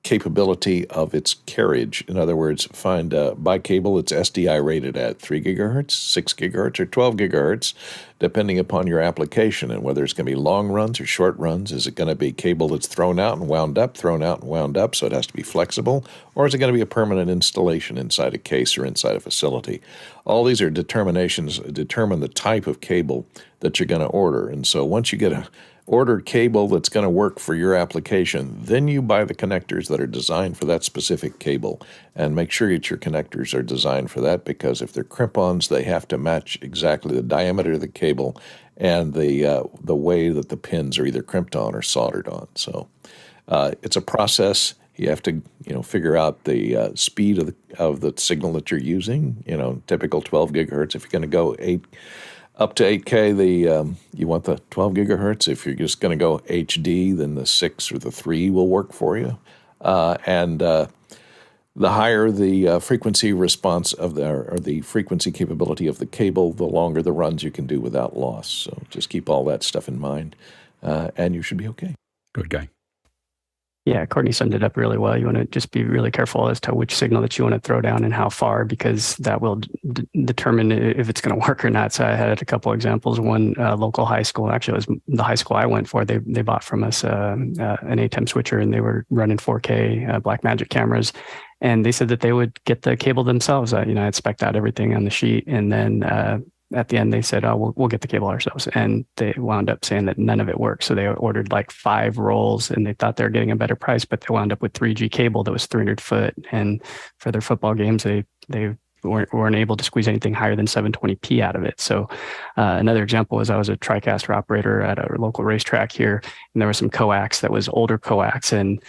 capability of its carriage. In other words, find by cable it's SDI rated at 3 gigahertz, 6 gigahertz, or 12 gigahertz, depending upon your application and whether it's going to be long runs or short runs. Is it going to be cable that's thrown out and wound up, so it has to be flexible, or is it going to be a permanent installation inside a case or inside a facility? All these are determinations determine the type of cable that you're going to order. And so once you get a ordered cable that's going to work for your application, then you buy the connectors that are designed for that specific cable, and make sure that your connectors are designed for that, because if they're crimp-ons, they have to match exactly the diameter of the cable and the way that the pins are either crimped on or soldered on. So it's a process. You have to figure out the speed of the signal that you're using. Typical 12 gigahertz. If you're going to go up to 8K, you want the 12 gigahertz. If you're just going to go HD, then the 6 or the 3 will work for you. And the higher the frequency response or the frequency capability of the cable, the longer the runs you can do without loss. So just keep all that stuff in mind, and you should be okay. Good guy. Yeah, Courtney summed it up really well. You want to just be really careful as to which signal that you want to throw down and how far, because that will determine if it's going to work or not. So I had a couple examples. One local high school, actually it was the high school I went for. They bought from us an ATEM switcher, and they were running 4K Blackmagic cameras. And they said that they would get the cable themselves. I had spec'd out everything on the sheet, and then at the end, they said, "Oh, we'll get the cable ourselves." And they wound up saying that none of it worked. So they ordered like 5 rolls, and they thought they were getting a better price, but they wound up with 3G cable that was 300 foot. And for their football games, they weren't able to squeeze anything higher than 720p out of it. So another example was I was a TriCaster operator at a local racetrack here, and there was some coax that was older coax, and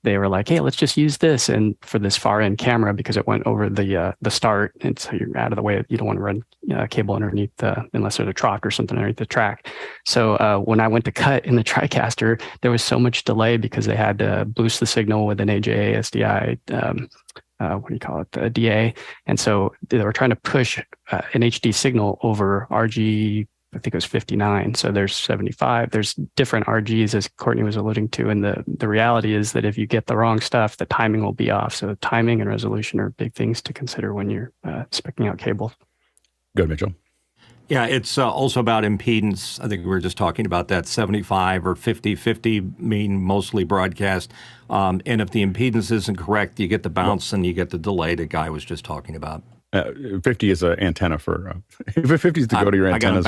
they were like, hey, let's just use this and for this far end camera because it went over the start, and so you're out of the way. You don't want to run cable underneath unless there's a truck or something underneath the track. So when I went to cut in the TriCaster, there was so much delay because they had to boost the signal with an AJA SDI. What do you call it? The DA. And so they were trying to push an HD signal over RG, I think it was 59. So there's 75. There's different RGs, as Courtney was alluding to. And the reality is that if you get the wrong stuff, the timing will be off. So timing and resolution are big things to consider when you're speccing out cables. Good, Mitchell. Yeah, it's also about impedance. I think we were just talking about that 75 or 50 mean mostly broadcast. And if the impedance isn't correct, you get the bounce and you get the delay that Guy was just talking about. 50 is an antenna for 50 is to go to your antennas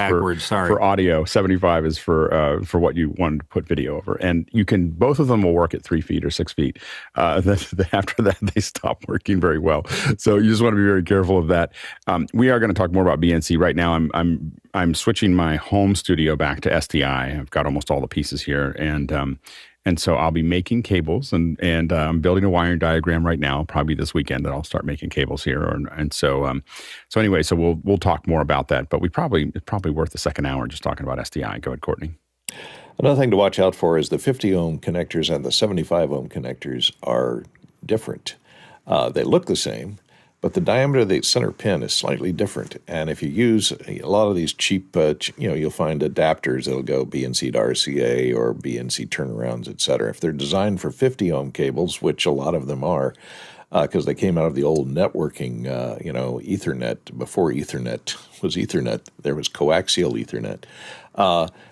for audio. 75 is for what you want to put video over, and you can both of them will work at 3 feet or 6 feet. After that, they stop working very well. So you just want to be very careful of that. We are going to talk more about BNC right now. I'm switching my home studio back to SDI. I've got almost all the pieces here, and so I'll be making cables, and I'm building a wiring diagram right now. Probably this weekend that I'll start making cables here. So anyway, we'll talk more about that. But it's probably worth the second hour just talking about SDI. Go ahead, Courtney. Another thing to watch out for is the 50 ohm connectors and the 75 ohm connectors are different. They look the same, but the diameter of the center pin is slightly different. And if you use a lot of these cheap, you'll find adapters that'll go BNC to RCA or BNC turnarounds, et cetera. If they're designed for 50 ohm cables, which a lot of them are, because they came out of the old networking, Ethernet. Before Ethernet was Ethernet, there was coaxial Ethernet.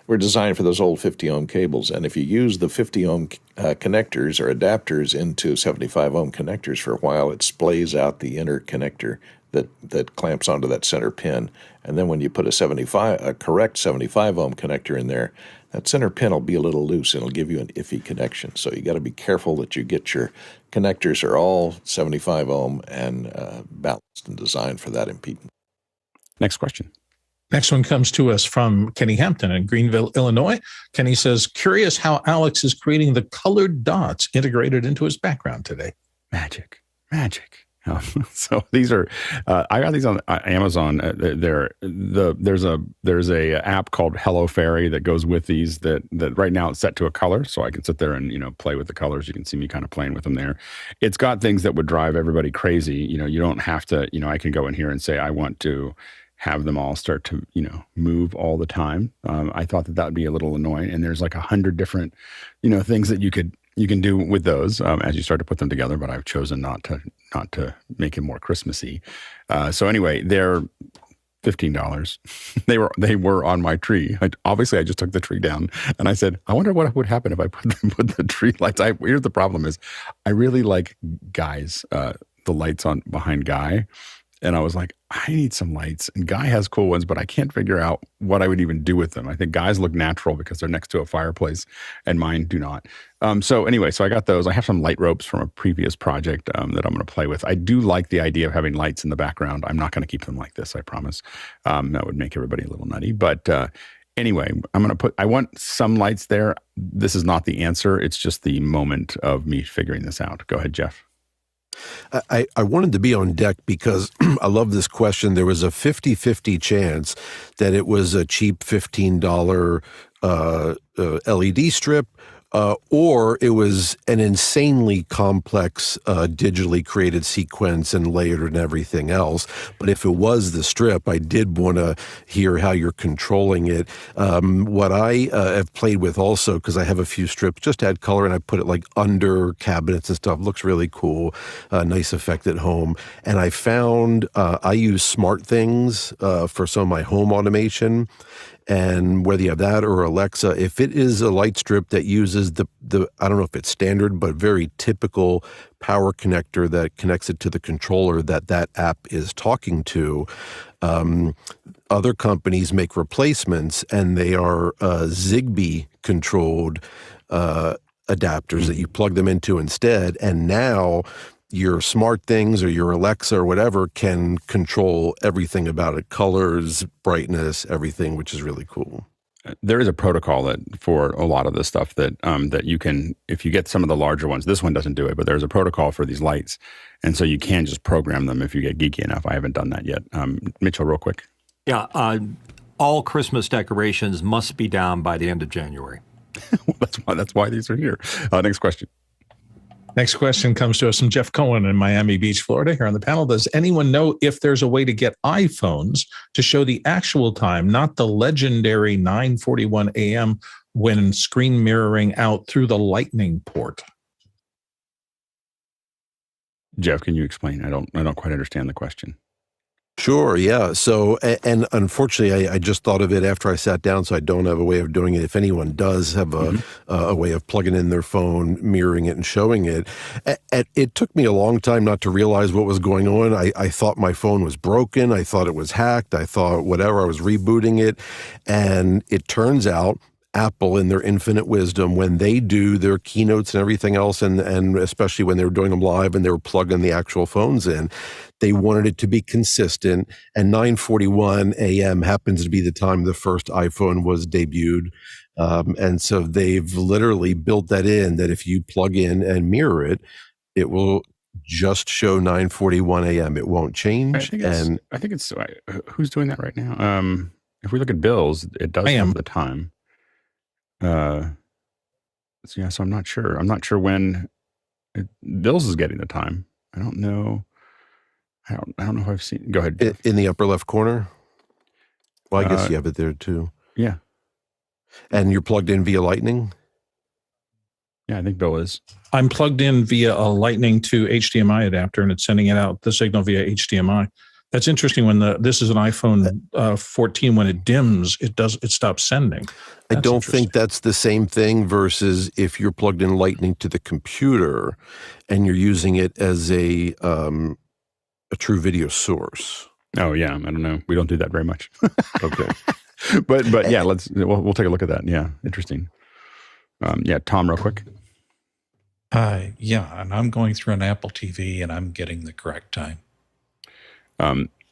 Were designed for those old 50 ohm cables. And if you use the 50 ohm connectors or adapters into 75 ohm connectors for a while, it splays out the inner connector that clamps onto that center pin. And then when you put a correct 75 ohm connector in there, that center pin will be a little loose and it'll give you an iffy connection. So you got to be careful that you get your connectors are all 75 ohm and balanced and designed for that impedance. Next question. Next one comes to us from Kenny Hampton in Greenville, Illinois. Kenny says, curious how Alex is creating the colored dots integrated into his background today. Magic. So these are, I got these on Amazon. There's a app called Hello Fairy that goes with these that right now it's set to a color. So I can sit there and, play with the colors. You can see me kind of playing with them there. It's got things that would drive everybody crazy. You don't have to, I can go in here and say, I want to have them all start to, move all the time. I thought that would be a little annoying. And there's like 100 different, things that you can do with those as you start to put them together. But I've chosen not to make it more Christmassy. So anyway, they're $15. They were on my tree. Obviously, I just took the tree down and I said, I wonder what would happen if I put the tree lights. Here's the problem is I really like Guy's, the lights on behind Guy. And I was like, I need some lights. And Guy has cool ones, but I can't figure out what I would even do with them. I think Guy's look natural because they're next to a fireplace and mine do not. So anyway, I got those. I have some light ropes from a previous project that I'm going to play with. I do like the idea of having lights in the background. I'm not going to keep them like this, I promise. That would make everybody a little nutty. But anyway, I want some lights there. This is not the answer. It's just the moment of me figuring this out. Go ahead, Jeff. I wanted to be on deck because I love this question. There was a 50-50 chance that it was a cheap $15 LED strip, or it was an insanely complex digitally created sequence and layered and everything else. But if it was the strip, I did want to hear how you're controlling it. What I have played with also, because I have a few strips, just add color and I put it like under cabinets and stuff. Looks really cool. Nice effect at home. And I found I use SmartThings for some of my home automation. And whether you have that or Alexa, if it is a light strip that uses the I don't know if it's standard, but very typical power connector that connects it to the controller that app is talking to, other companies make replacements and they are Zigbee controlled adapters that you plug them into instead. And now your SmartThings or your Alexa or whatever can control everything about it, colors, brightness, everything, which is really cool. there is a protocol that for a lot of this stuff that that you can, if you get some of the larger ones, this one doesn't do it, but there's a protocol for these lights, and so you can just program them if you get geeky enough. I haven't done that yet. Mitchell, real quick. Yeah, all Christmas decorations must be down by the end of January. That's why these are here. Next question. Next question comes to us from Jeff Cohen in Miami Beach, Florida, here on the panel. Does anyone know if there's a way to get iPhones to show the actual time, not the legendary 9:41 a.m. when screen mirroring out through the lightning port? Jeff, can you explain? I don't quite understand the question. Sure, yeah. So, and unfortunately, I just thought of it after I sat down, so I don't have a way of doing it. If anyone does have a way of plugging in their phone, mirroring it, and showing it, it took me a long time not to realize what was going on. I thought my phone was broken. I thought it was hacked. I thought whatever, I was rebooting it. And it turns out Apple, in their infinite wisdom, when they do their keynotes and everything else, and especially when they were doing them live and they were plugging the actual phones in, they wanted it to be consistent. And 9:41 a.m. happens to be the time the first iPhone was debuted. And so they've literally built that in, that if you plug in and mirror it, it will just show 9:41 a.m. It won't change. I think it's who's doing that right now? If we look at Bill's, it does have the time. So I'm not sure. I'm not sure when Bill's is getting the time. I don't know. I don't know if I've seen. Go ahead. In the upper left corner. Well, I guess you have it there too. Yeah. And you're plugged in via Lightning? Yeah, I think Bill is. I'm plugged in via a Lightning to HDMI adapter, and it's sending it out the signal via HDMI. That's interesting. When this is an iPhone 14, when it dims, it stops sending. I don't think that's the same thing versus if you're plugged in Lightning to the computer and you're using it as a true video source. Oh yeah, I don't know. We don't do that very much. Okay, but yeah, we'll take a look at that. Yeah, interesting. Yeah, Tom, real quick. Yeah, and I'm going through an Apple TV and I'm getting the correct time.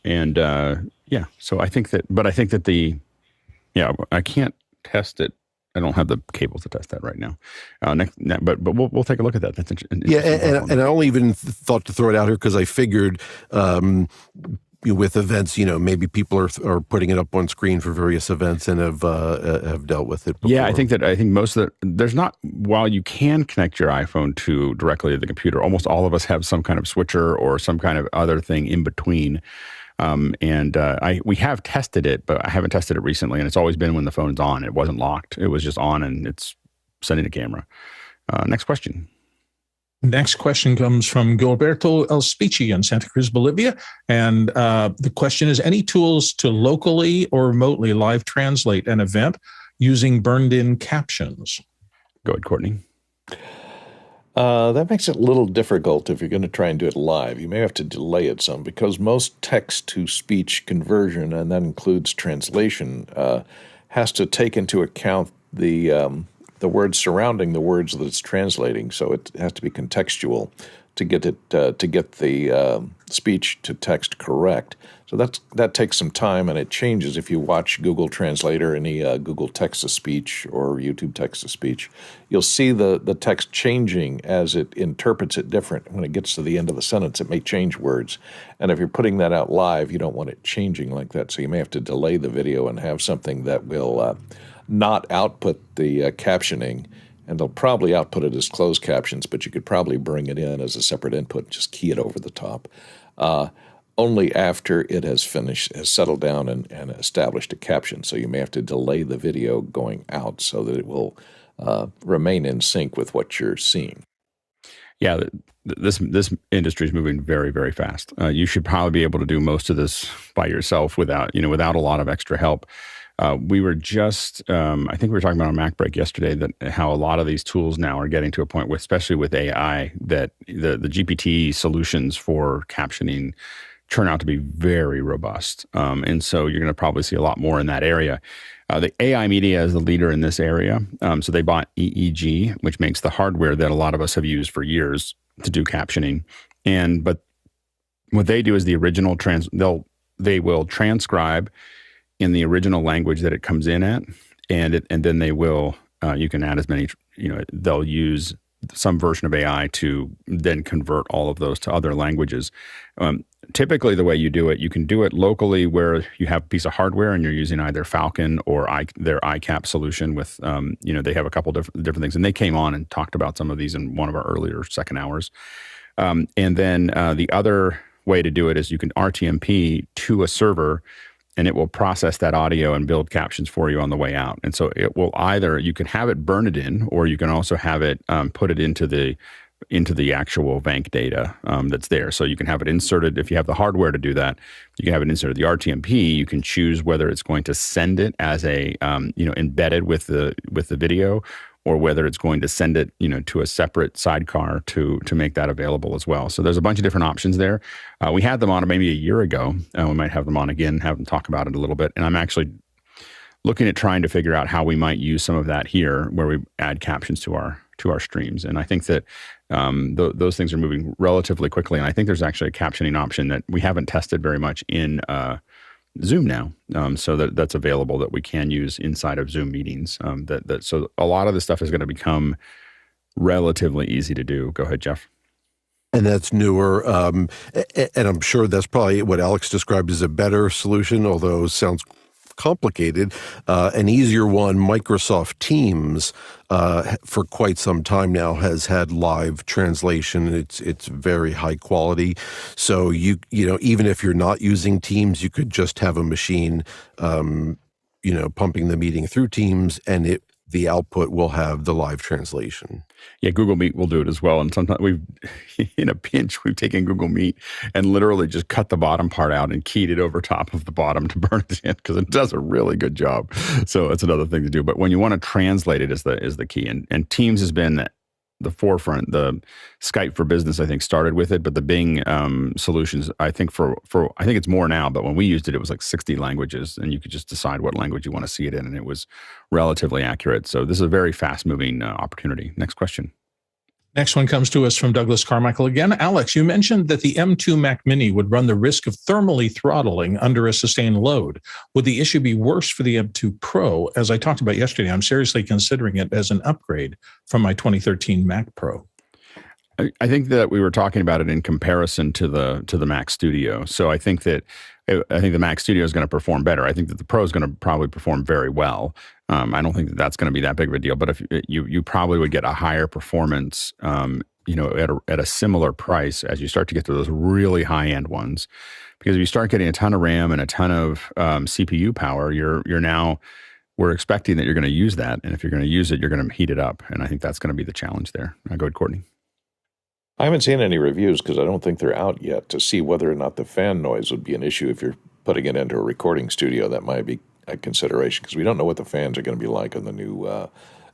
Yeah, so I think that I can't test it. I don't have the cable to test that right now. But we'll take a look at that. That's interesting. Yeah, and I only even thought to throw it out here because I figured with events, maybe people are putting it up on screen for various events and have dealt with it before. Yeah, I think most of there's not, while you can connect your iPhone directly to the computer, almost all of us have some kind of switcher or some kind of other thing in between. We have tested it, but I haven't tested it recently, and it's always been when the phone's on. It wasn't locked. It was just on, and it's sending a camera. Next question. Next question comes from Gilberto El Spici in Santa Cruz, Bolivia. And the question is, any tools to locally or remotely live translate an event using burned-in captions? Go ahead, Courtney. That makes it a little difficult if you're going to try and do it live. You may have to delay it some because most text-to-speech conversion, and that includes translation, has to take into account the words surrounding the words that it's translating. So it has to be contextual to get it to get the speech to text correct. So that takes some time, and it changes if you watch Google Translate or any Google Text-to-Speech or YouTube Text-to-Speech. You'll see the text changing as it interprets it different. When it gets to the end of the sentence, it may change words. And if you're putting that out live, you don't want it changing like that. So you may have to delay the video and have something that will not output the captioning, and they'll probably output it as closed captions, but you could probably bring it in as a separate input, just key it over the top. Only after it has settled down and established a caption. So you may have to delay the video going out so that it will remain in sync with what you're seeing. Yeah, this industry is moving very, very fast. You should probably be able to do most of this by yourself without a lot of extra help. We were just, I think we were talking about on Mac Break yesterday, that how a lot of these tools now are getting to a point, especially with AI, that the GPT solutions for captioning turn out to be very robust. And so you're going to probably see a lot more in that area. The AI Media is the leader in this area. So they bought EEG, which makes the hardware that a lot of us have used for years to do captioning. But what they do is the original they will transcribe in the original language that it comes in at, and then they will. You can add as many. They'll use some version of AI to then convert all of those to other languages. Typically, the way you do it, you can do it locally where you have a piece of hardware and you're using either Falcon or their iCap solution with, they have a couple different things. And they came on and talked about some of these in one of our earlier second hours. And then the other way to do it is you can RTMP to a server and it will process that audio and build captions for you on the way out. And so it will you can have it burn it in, or you can also have it put it into the actual VANC data that's there. So you can have it inserted. If you have the hardware to do that, you can have it inserted. The RTMP, you can choose whether it's going to send it as a embedded with the video, or whether it's going to send it to a separate sidecar to make that available as well. So there's a bunch of different options there. We had them on maybe a year ago. We might have them on again, have them talk about it a little bit. And I'm actually looking at trying to figure out how we might use some of that here, where we add captions to our streams. And I think that those things are moving relatively quickly. And I think there's actually a captioning option that we haven't tested very much in Zoom now, so that's available that we can use inside of Zoom meetings. So a lot of this stuff is going to become relatively easy to do. Go ahead, Jeff. And that's newer, and I'm sure that's probably what Alex described as a better solution, although it sounds complicated. An easier one, Microsoft Teams, for quite some time now has had live translation. It's very high quality. So even if you're not using Teams, you could just have a machine, pumping the meeting through Teams, and the output will have the live translation. Yeah, Google Meet will do it as well. And sometimes in a pinch, we've taken Google Meet and literally just cut the bottom part out and keyed it over top of the bottom to burn it in, because it does a really good job. So that's another thing to do. But when you want to translate it is the key. And Teams has been the forefront. The Skype for Business, I think, started with it, but the Bing solutions, I think I think it's more now, but when we used it, it was like 60 languages, and you could just decide what language you want to see it in, and it was relatively accurate. So this is a very fast-moving opportunity. Next question. Next one comes to us from Douglas Carmichael again. Alex, you mentioned that the M2 Mac Mini would run the risk of thermally throttling under a sustained load. Would the issue be worse for the M2 Pro? As I talked about yesterday, I'm seriously considering it as an upgrade from my 2013 Mac Pro. I think that we were talking about it in comparison to the Mac Studio. So I think the Mac Studio is going to perform better. I think that the Pro is going to probably perform very well. I don't think that that's going to be that big of a deal. But if you probably would get a higher performance, at a similar price as you start to get to those really high end ones. Because if you start getting a ton of RAM and a ton of CPU power, we're expecting that you're going to use that, and if you're going to use it, you're going to heat it up. And I think that's going to be the challenge there. Go ahead, Courtney. I haven't seen any reviews because I don't think they're out yet to see whether or not the fan noise would be an issue if you're putting it into a recording studio. That might be a consideration because we don't know what the fans are going to be like on the new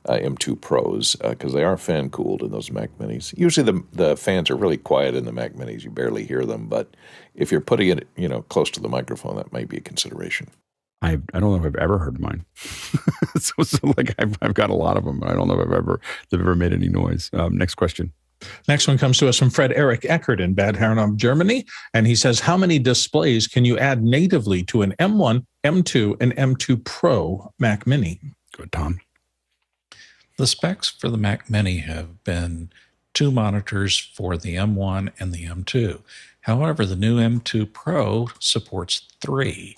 M2 Pros because they are fan cooled in those Mac Minis. Usually the fans are really quiet in the Mac Minis; you barely hear them. But if you're putting it, close to the microphone, that might be a consideration. I don't know if I've ever heard mine. so like I've got a lot of them, but I don't know if they've ever made any noise. Next question. Next one comes to us from Fred Eric Eckert in Bad Herrenau, Germany. And he says, how many displays can you add natively to an M1, M2, and M2 Pro Mac Mini? Good, Tom. The specs for the Mac Mini have been 2 monitors for the M1 and the M2. However, the new M2 Pro supports 3,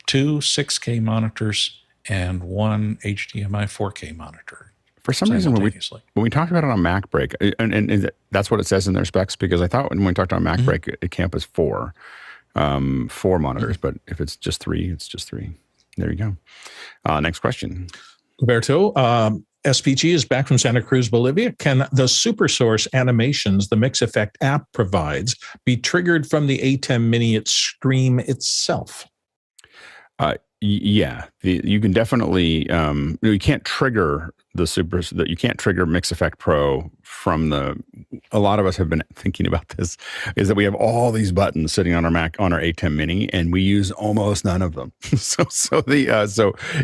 2 6K monitors and 1 HDMI 4K monitor. For some reason, when we talked about it on Mac Break, and that's what it says in their specs, because I thought when we talked on Mac Break, it campus 4 monitors, but if it's just 3, it's just 3. There you go. Next question. Roberto, SPG is back from Santa Cruz, Bolivia. Can the SuperSource animations the Mix Effect app provides be triggered from the A10 Mini stream itself? Yeah, you can definitely. You can't trigger you can't trigger Mix Effect Pro from a lot of us have been thinking about this, is that we have all these buttons sitting on our Mac, on our A10 Mini, and we use almost none of them. So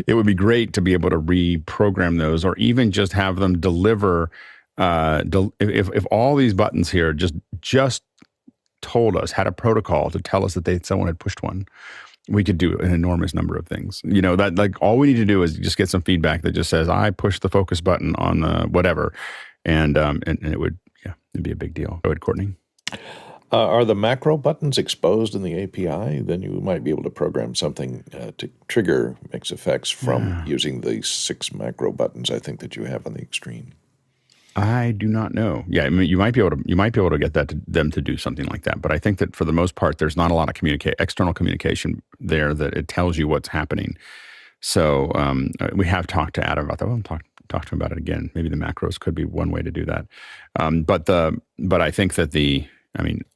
it would be great to be able to reprogram those, or even just have them deliver. If all these buttons here just told us, had a protocol to tell us that someone had pushed one, we could do an enormous number of things. That like all we need to do is just get some feedback that just says, I push the focus button on whatever. And it would, it'd be a big deal. Go ahead, Courtney. Are the macro buttons exposed in the API? Then you might be able to program something to trigger mix effects from using the 6 macro buttons I think that you have on the Extreme. I do not know. Yeah, I mean, you might be able to get them to do something like that. But I think that for the most part, there's not a lot of external communication there that it tells you what's happening. So we have talked to Adam about that. We'll talk to him about it again. Maybe the macros could be one way to do that. But I think that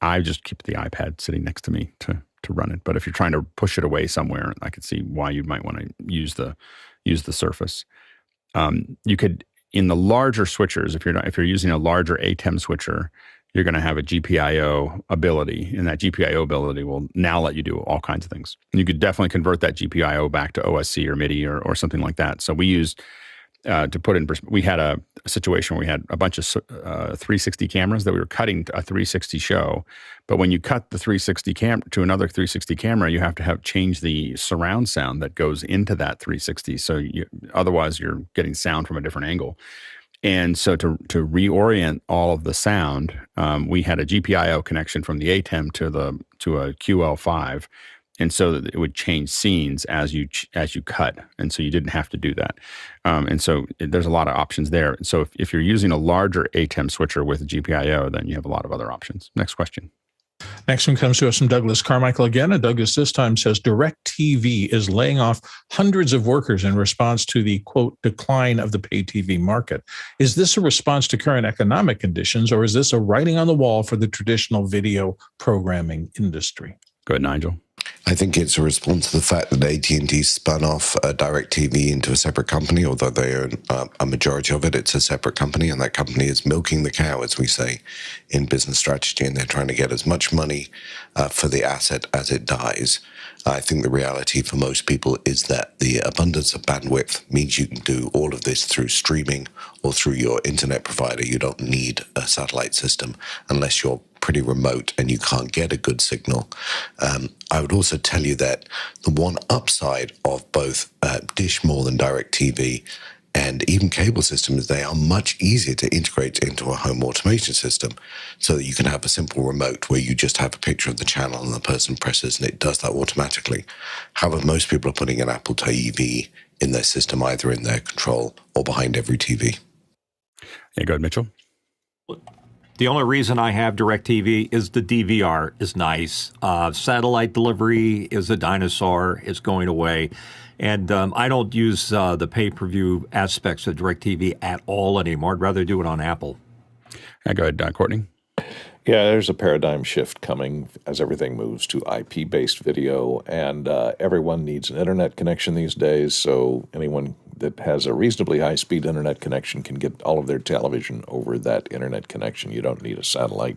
I just keep the iPad sitting next to me to run it. But if you're trying to push it away somewhere, I could see why you might want to use the Surface. You could. In the larger switchers, if you're using a larger ATEM switcher, you're going to have a GPIO ability, and that GPIO ability will now let you do all kinds of things. And you could definitely convert that GPIO back to OSC or MIDI or something like that. So we used we had a situation where we had a bunch of 360 cameras that we were cutting a 360 show, but when you cut the 360 to another 360 camera, you have to change the surround sound that goes into that 360. So otherwise you're getting sound from a different angle. And so to reorient all of the sound, we had a GPIO connection from the ATEM to a QL5. And so that it would change scenes as you cut, and so you didn't have to do that. And so there's a lot of options there. So if you're using a larger ATEM switcher with a GPIO, then you have a lot of other options. Next question. Next one comes to us from Douglas Carmichael again. And Douglas this time says, DirecTV is laying off hundreds of workers in response to the, quote, decline of the pay TV market. Is this a response to current economic conditions, or is this a writing on the wall for the traditional video programming industry? Go ahead, Nigel. I think it's a response to the fact that AT&T spun off DirecTV into a separate company, although they own a majority of it. It's a separate company, and that company is milking the cow, as we say, in business strategy, and they're trying to get as much money for the asset as it dies. I think the reality for most people is that the abundance of bandwidth means you can do all of this through streaming or through your internet provider. You don't need a satellite system unless you're pretty remote and you can't get a good signal. I would also tell you that the one upside of both Dish more than DirecTV and even cable systems, they are much easier to integrate into a home automation system so that you can have a simple remote where you just have a picture of the channel and the person presses and it does that automatically. However, most people are putting an Apple TV in their system, either in their control or behind every TV. Yeah, go ahead, Mitchell. The only reason I have DirecTV is the DVR is nice. Satellite delivery is a dinosaur. It's going away. And I don't use the pay-per-view aspects of DirecTV at all anymore. I'd rather do it on Apple. Go ahead, Courtney. Yeah, there's a paradigm shift coming as everything moves to IP-based video, and everyone needs an internet connection these days, so anyone that has a reasonably high-speed internet connection can get all of their television over that internet connection. You don't need a satellite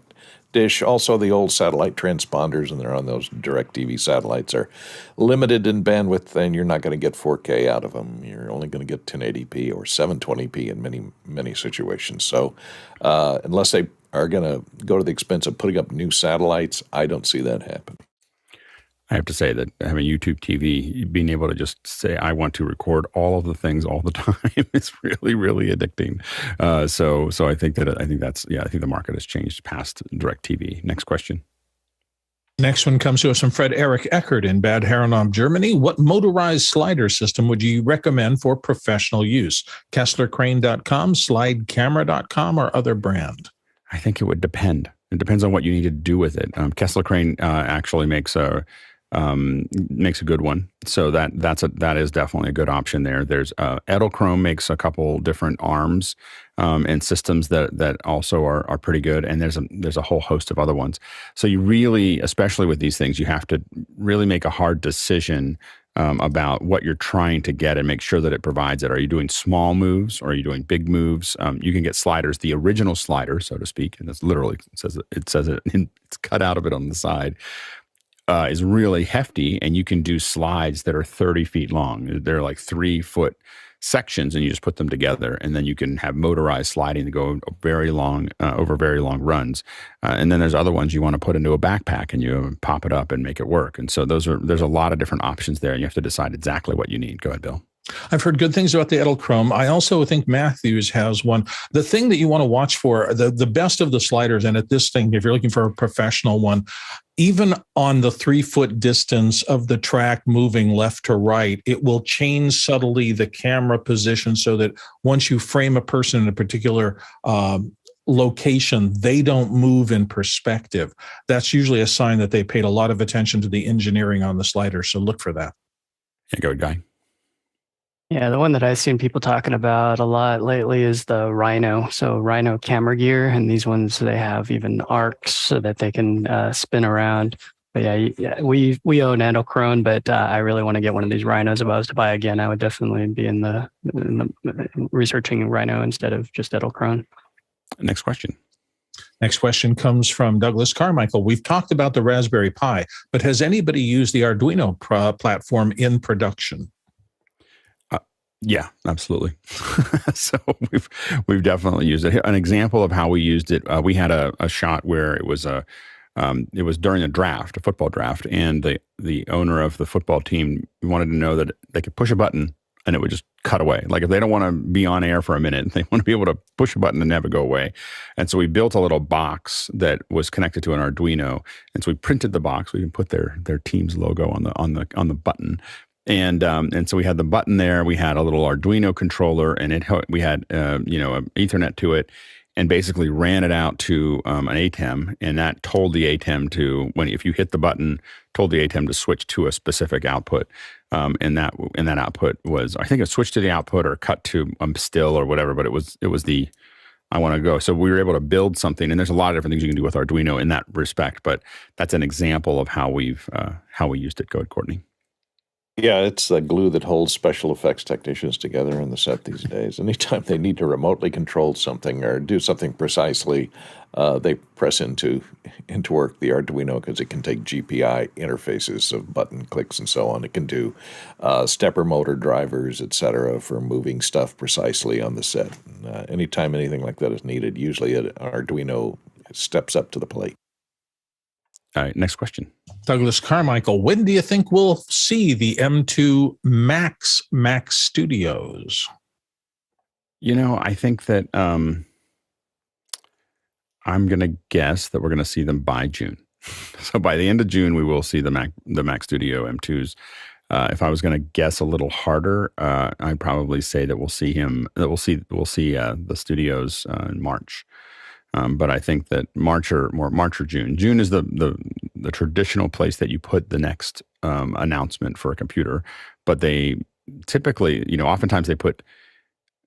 dish. Also, the old satellite transponders, and they're on those DirecTV satellites, are limited in bandwidth, and you're not going to get 4K out of them. You're only going to get 1080p or 720p in many, many situations. So unless they are going to go to the expense of putting up new satellites, I don't see that happen. I have to say that having YouTube TV, being able to just say, I want to record all of the things all the time is really, really addicting. So I think the market has changed past DirecTV. Next question. Next one comes to us from Fred Eric Eckert in Bad Herrenau, Germany. What motorized slider system would you recommend for professional use? KesslerCrane.com, SlideCamera.com, or other brand? I think it would depend. It depends on what you need to do with it. Kessler Crane actually makes a good one, so that is definitely a good option there. There's Edelchrome makes a couple different arms and systems that also are pretty good, and there's a whole host of other ones. So you really, especially with these things, you have to really make a hard decision about what you're trying to get and make sure that it provides it. Are you doing small moves or are you doing big moves? You can get sliders, the original slider, so to speak, and that's literally it says it it's cut out of it on the side. Is really hefty, and you can do slides that are 30 feet long. They're like 3 foot sections and you just put them together, and then you can have motorized sliding to go very long over very long runs. And then there's other ones you want to put into a backpack and you pop it up and make it work. And so there's a lot of different options there, and you have to decide exactly what you need. Go ahead, Bill. I've heard good things about the Edelchrome. I also think Matthews has one. The thing that you want to watch for, the best of the sliders, and at this thing, if you're looking for a professional one, even on the 3-foot distance of the track moving left to right, it will change subtly the camera position so that once you frame a person in a particular location, they don't move in perspective. That's usually a sign that they paid a lot of attention to the engineering on the slider. So look for that. Yeah, go ahead, Guy. Yeah, the one that I've seen people talking about a lot lately is the Rhino. So Rhino camera gear, and these ones, they have even arcs so that they can spin around. But yeah, we own Edelchrome, but I really want to get one of these Rhinos. If I was to buy again, I would definitely be in the researching Rhino instead of just Edelchrome. Next question. Next question comes from Douglas Carmichael. We've talked about the Raspberry Pi, but has anybody used the Arduino platform in production? Yeah, absolutely. So we've definitely used it. An example of how we used it, we had a shot where it was during a draft, a football draft, and the owner of the football team wanted to know that they could push a button and it would just cut away. Like if they don't want to be on air for a minute, they want to be able to push a button and have it go away. And so we built a little box that was connected to an Arduino, and so we printed the box. We can put their team's logo on the button. And so we had the button there. We had a little Arduino controller, and we had an Ethernet to it, and basically ran it out to an ATEM, and that told the ATEM if you hit the button, told the ATEM to switch to a specific output. And that output was, I think it switched to the output or cut to still or whatever, but it was the I want to go. So we were able to build something, and there's a lot of different things you can do with Arduino in that respect, but that's an example of how we used it. Go ahead, Courtney. Yeah, it's the glue that holds special effects technicians together in the set these days. Anytime they need to remotely control something or do something precisely, they press into work the Arduino because it can take GPI interfaces of button clicks and so on. It can do stepper motor drivers, etc., for moving stuff precisely on the set. Anytime anything like that is needed, usually an Arduino steps up to the plate. All right, next question. Douglas Carmichael, when do you think we'll see the M2 Mac Studios? I think that I'm going to guess that we're going to see them by June. So by the end of June, we will see the Mac Studio M2s. If I was going to guess a little harder, I'd probably say that we'll see the studios in March. But I think that March or June. June is the traditional place that you put the next announcement for a computer. But they typically, oftentimes they put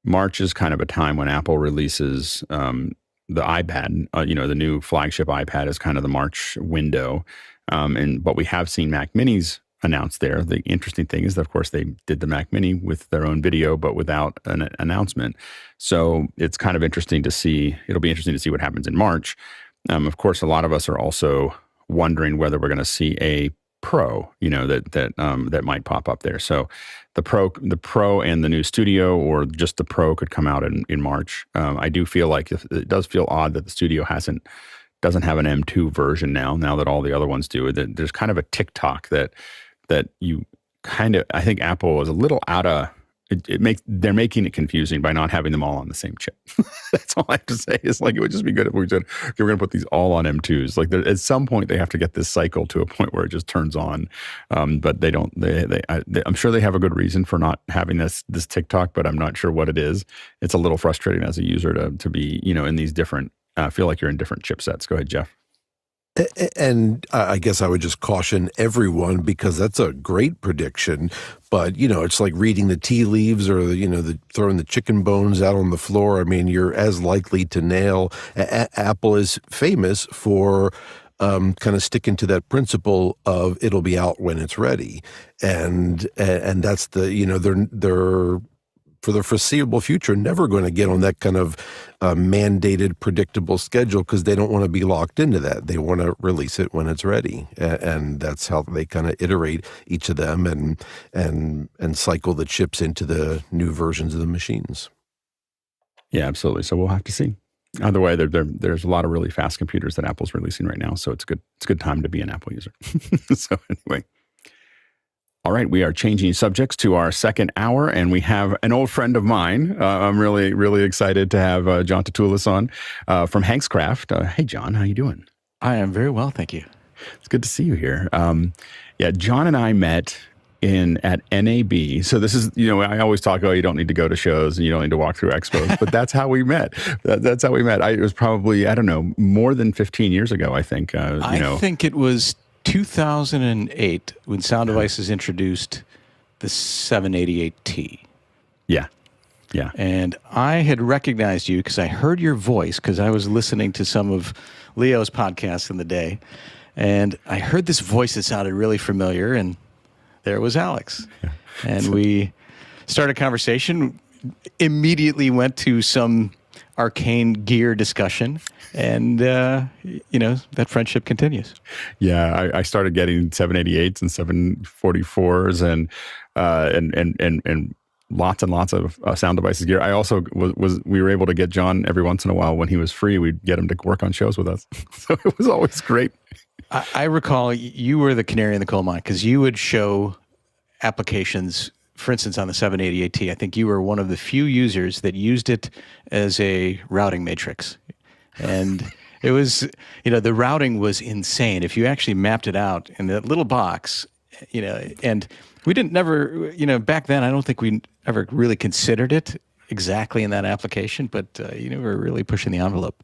March is kind of a time when Apple releases the iPad. The new flagship iPad is kind of the March window. But we have seen Mac Minis announced there. The interesting thing is that, of course, they did the Mac Mini with their own video, but without an announcement. So it's kind of interesting to see. It'll be interesting to see what happens in March. Of course, a lot of us are also wondering whether we're going to see a Pro, that might pop up there. So the Pro and the new Studio, or just the Pro, could come out in March. I do feel like it does feel odd that the Studio doesn't have an M2 version now that all the other ones do. There's kind of a TikTok that you kind of, I think Apple is a little out of they're making it confusing by not having them all on the same chip. That's all I have to say. It's like, it would just be good if we said, okay, we're going to put these all on M2s. Like at some point they have to get this cycle to a point where it just turns on. But they don't, I'm sure they have a good reason for not having this TikTok, but I'm not sure what it is. It's a little frustrating as a user to be, in these different, feel like you're in different chipsets. Go ahead, Jeff. And I guess I would just caution everyone, because that's a great prediction, but it's like reading the tea leaves, or throwing the chicken bones out on the floor. I mean, you're as likely to nail. Apple is famous for kind of sticking to that principle of it'll be out when it's ready, and that's the they're for the foreseeable future, never going to get on that kind of mandated, predictable schedule because they don't want to be locked into that. They want to release it when it's ready, and that's how they kind of iterate each of them and cycle the chips into the new versions of the machines. Yeah, absolutely. So we'll have to see. Either way, there's a lot of really fast computers that Apple's releasing right now, so it's a good time to be an Apple user. So anyway. All right, we are changing subjects to our second hour, and we have an old friend of mine. I'm really, really excited to have Jon Tatooles on from Hankscraft. Hey, Jon, how you doing? I am very well, thank you. It's good to see you here. Yeah, Jon and I met at NAB. So this is, I always talk, you don't need to go to shows and you don't need to walk through expos, but that's how we met. That's how we met. It was probably, I don't know, more than 15 years ago, I think. I think it was 2008 when Sound Devices introduced the 788T. Yeah. And I had recognized you because I heard your voice because I was listening to some of Leo's podcasts in the day. And I heard this voice that sounded really familiar, and there was Alex. Yeah. And we started a conversation, immediately went to some arcane gear discussion, and that friendship continues. Yeah, I started getting 788s and 744s and lots and lots of Sound Devices gear. I also we were able to get Jon every once in a while when he was free. We'd get him to work on shows with us, so it was always great. I recall you were the canary in the coal mine because you would show applications. For instance, on the 788T, I think you were one of the few users that used it as a routing matrix. And it was, the routing was insane. If you actually mapped it out in that little box, and we never, back then, I don't think we ever really considered it exactly in that application, but, we were really pushing the envelope.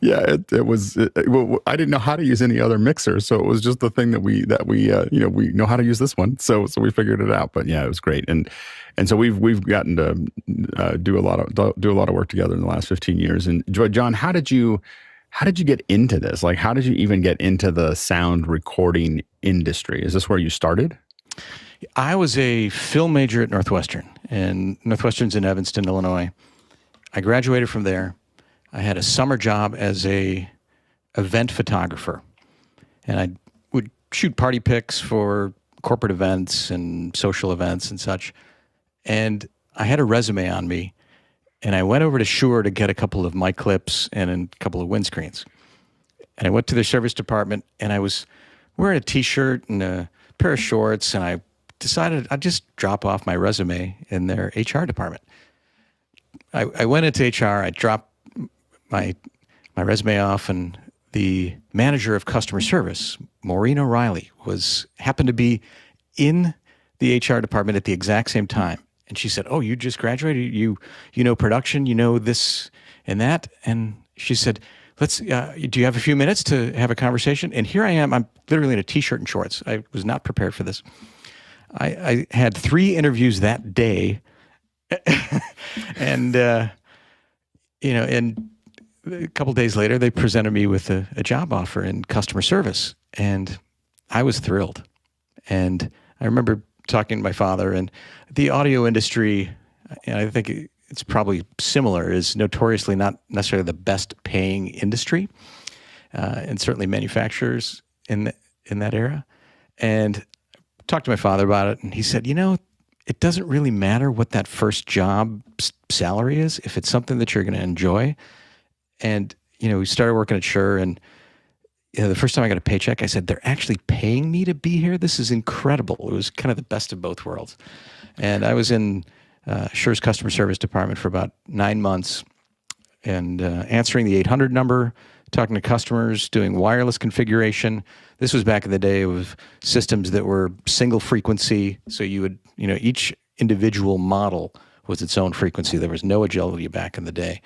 Yeah, it was. Well, I didn't know how to use any other mixer, so it was just the thing that we we know how to use this one. So we figured it out. But yeah, it was great, and so we've gotten to do a lot of work together in the last 15 years. And Jon, how did you get into this? Like, how did you even get into the sound recording industry? Is this where you started? I was a film major at Northwestern, and Northwestern's in Evanston, Illinois. I graduated from there. I had a summer job as a event photographer, and I would shoot party pics for corporate events and social events and such. And I had a resume on me, and I went over to Shure to get a couple of mic clips and a couple of windscreens. And I went to their service department, and I was wearing a T-shirt and a pair of shorts, and I decided I'd just drop off my resume in their HR department. I went into HR, I dropped my resume off, and the manager of customer service, Maureen O'Reilly, happened to be in the HR department at the exact same time. And she said, "Oh, you just graduated. You know production. You know this and that." And she said, "Do you have a few minutes to have a conversation?" And here I am. I'm literally in a T-shirt and shorts. I was not prepared for this. I had 3 interviews that day, and and a couple of days later, they presented me with a job offer in customer service, and I was thrilled. And I remember talking to my father, and the audio industry, and I think it's probably similar, is notoriously not necessarily the best paying industry, and certainly manufacturers in that era. And I talked to my father about it, and he said, it doesn't really matter what that first job salary is if it's something that you're going to enjoy. And, we started working at Shure, and the first time I got a paycheck, I said, they're actually paying me to be here? This is incredible. It was kind of the best of both worlds. And I was in Shure's customer service department for about 9 months, and answering the 800 number, talking to customers, doing wireless configuration. This was back in the day of systems that were single frequency. So you would, each individual model was its own frequency. There was no agility back in the day.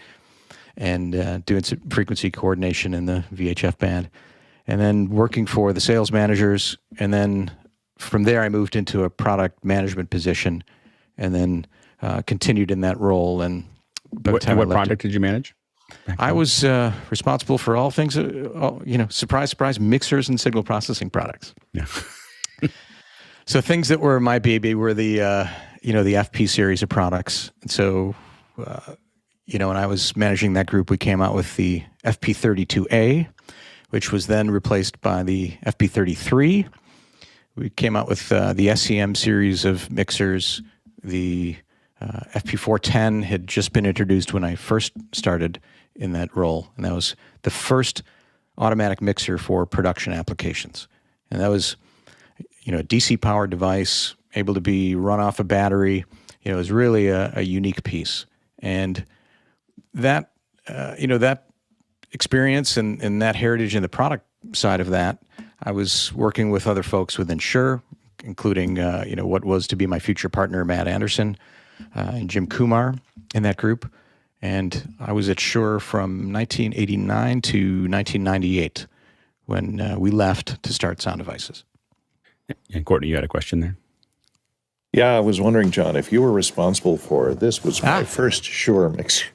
And doing some frequency coordination in the VHF band. And then working for the sales managers. And then from there, I moved into a product management position, and then continued in that role. And what product did you manage? I was responsible for all things, surprise, surprise, mixers and signal processing products. Yeah. So things that were my baby were the the FP series of products. And so, when I was managing that group, we came out with the FP32A, which was then replaced by the FP33. We came out with the SEM series of mixers. The FP410 had just been introduced when I first started in that role, and that was the first automatic mixer for production applications. And that was, a DC-powered device, able to be run off a battery. It was really a unique piece. And that, that experience and that heritage and the product side of that, I was working with other folks within Shure, including, what was to be my future partner, Matt Anderson, and Jim Kumar in that group. And I was at Shure from 1989 to 1998 when we left to start Sound Devices. And Courtney, you had a question there? Yeah, I was wondering, John, if you were responsible for this was my first Shure mixer.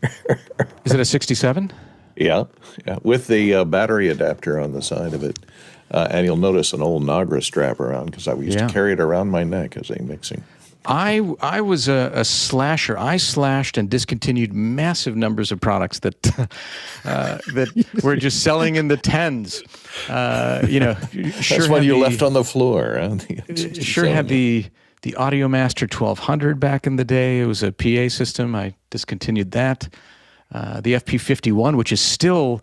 Is it a 67? Yeah, with the battery adapter on the side of it. And you'll notice an old Nagra strap around because I used to carry it around my neck as a mixing. I was a slasher. I slashed and discontinued massive numbers of products that that were just selling in the tens. That's what you left on the floor. Sure had the Audio Master 1200 back in the day. It was a PA system. I discontinued that. The FP51, which is still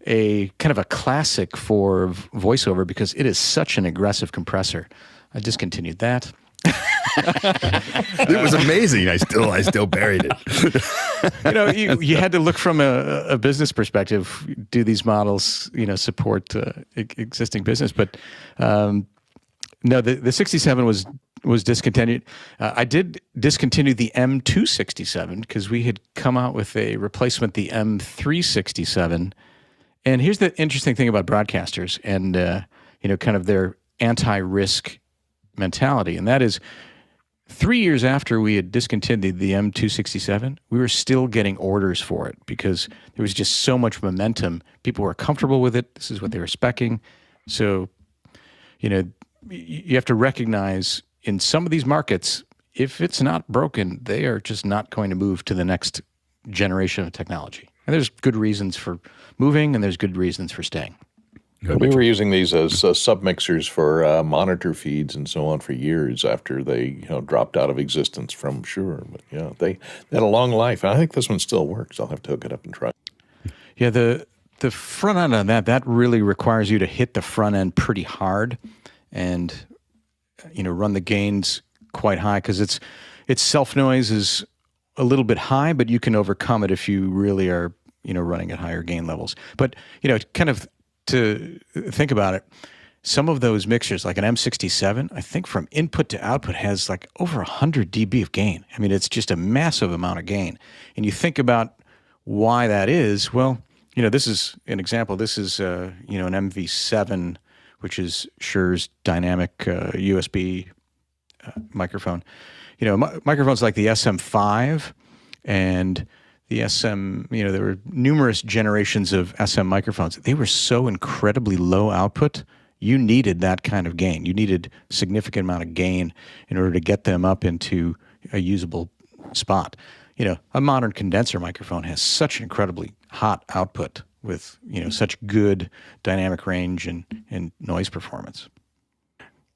a kind of a classic for voiceover because it is such an aggressive compressor. I discontinued that. It was amazing. I still buried it. You had to look from a business perspective. Do these models, support existing business? But no, the 67 was discontinued. I did discontinue the M267 because we had come out with a replacement, the M367. And here's the interesting thing about broadcasters and kind of their anti-risk mentality, and that is 3 years after we had discontinued the M267, we were still getting orders for it because there was just so much momentum. People were comfortable with it. This is what they were speccing. So, you have to recognize in some of these markets, if it's not broken, they are just not going to move to the next generation of technology. And there's good reasons for moving, and there's good reasons for staying. We were using these as submixers for monitor feeds and so on for years after they dropped out of existence from Shure. But they had a long life. And I think this one still works. I'll have to hook it up and try. Yeah, the front end on that really requires you to hit the front end pretty hard and run the gains quite high because its self noise is a little bit high, but you can overcome it if you really are running at higher gain levels. But kind of to think about it, some of those mixers, like an M67, I think from input to output has like over 100 dB of gain. I mean, it's just a massive amount of gain. And you think about why that is, well, this is an example. This is, an MV7, which is Shure's dynamic USB microphone. Microphones like the SM5 and the SM, there were numerous generations of SM microphones. They were so incredibly low output, you needed that kind of gain. You needed a significant amount of gain in order to get them up into a usable spot. A modern condenser microphone has such an incredibly hot output with, such good dynamic range and noise performance.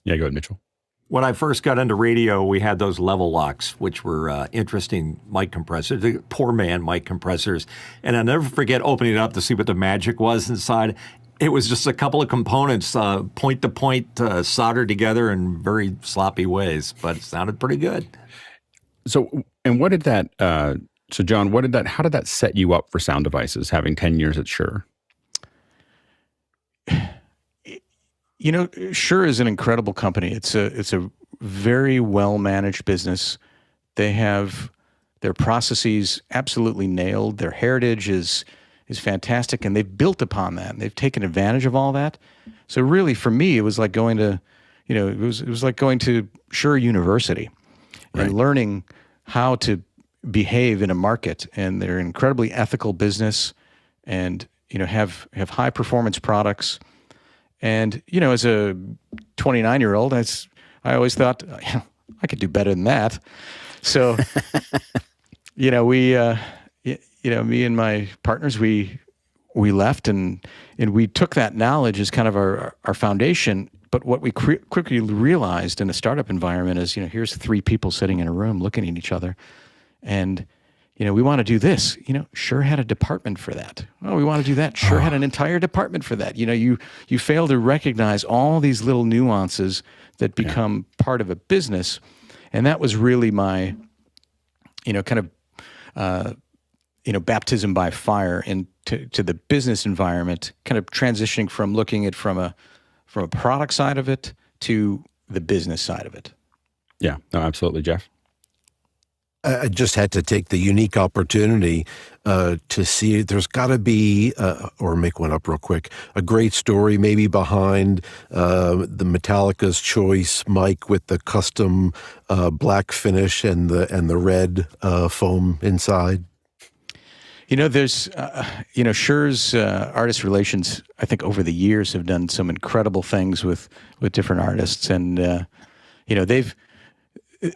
Yeah, go ahead, Mitchell. When I first got into radio, we had those level locks, which were interesting mic compressors, the poor man mic compressors. And I'll never forget opening it up to see what the magic was inside. It was just a couple of components, point-to-point, soldered together in very sloppy ways, but it sounded pretty good. So, and what did that, John, how did that set you up for Sound Devices, having 10 years at Shure? Shure is an incredible company. It's a very well-managed business. They have their processes absolutely nailed. Their heritage is fantastic, and they've built upon that. And they've taken advantage of all that. So really, for me, it was like going to, it was like going to Shure University and learning how to behave in a market. And they're an incredibly ethical business, and have high performance products. And, as a 29-year-old, I always thought, I could do better than that. So, me and my partners, we left and we took that knowledge as kind of our foundation. But what we quickly realized in a startup environment is, here's 3 people sitting in a room looking at each other, and we want to do this. Shure had a department for that. Oh, we want to do that. Shure had an entire department for that. You fail to recognize all these little nuances that become part of a business, and that was really my, baptism by fire into the business environment, kind of transitioning from looking at from a product side of it to the business side of it. Yeah, no, absolutely, Jeff. I just had to take the unique opportunity to see there's got to be, or make one up real quick, a great story maybe behind the Metallica's choice mic with the custom black finish and the red foam inside. There's, Shure's artist relations, I think over the years have done some incredible things with different artists. And,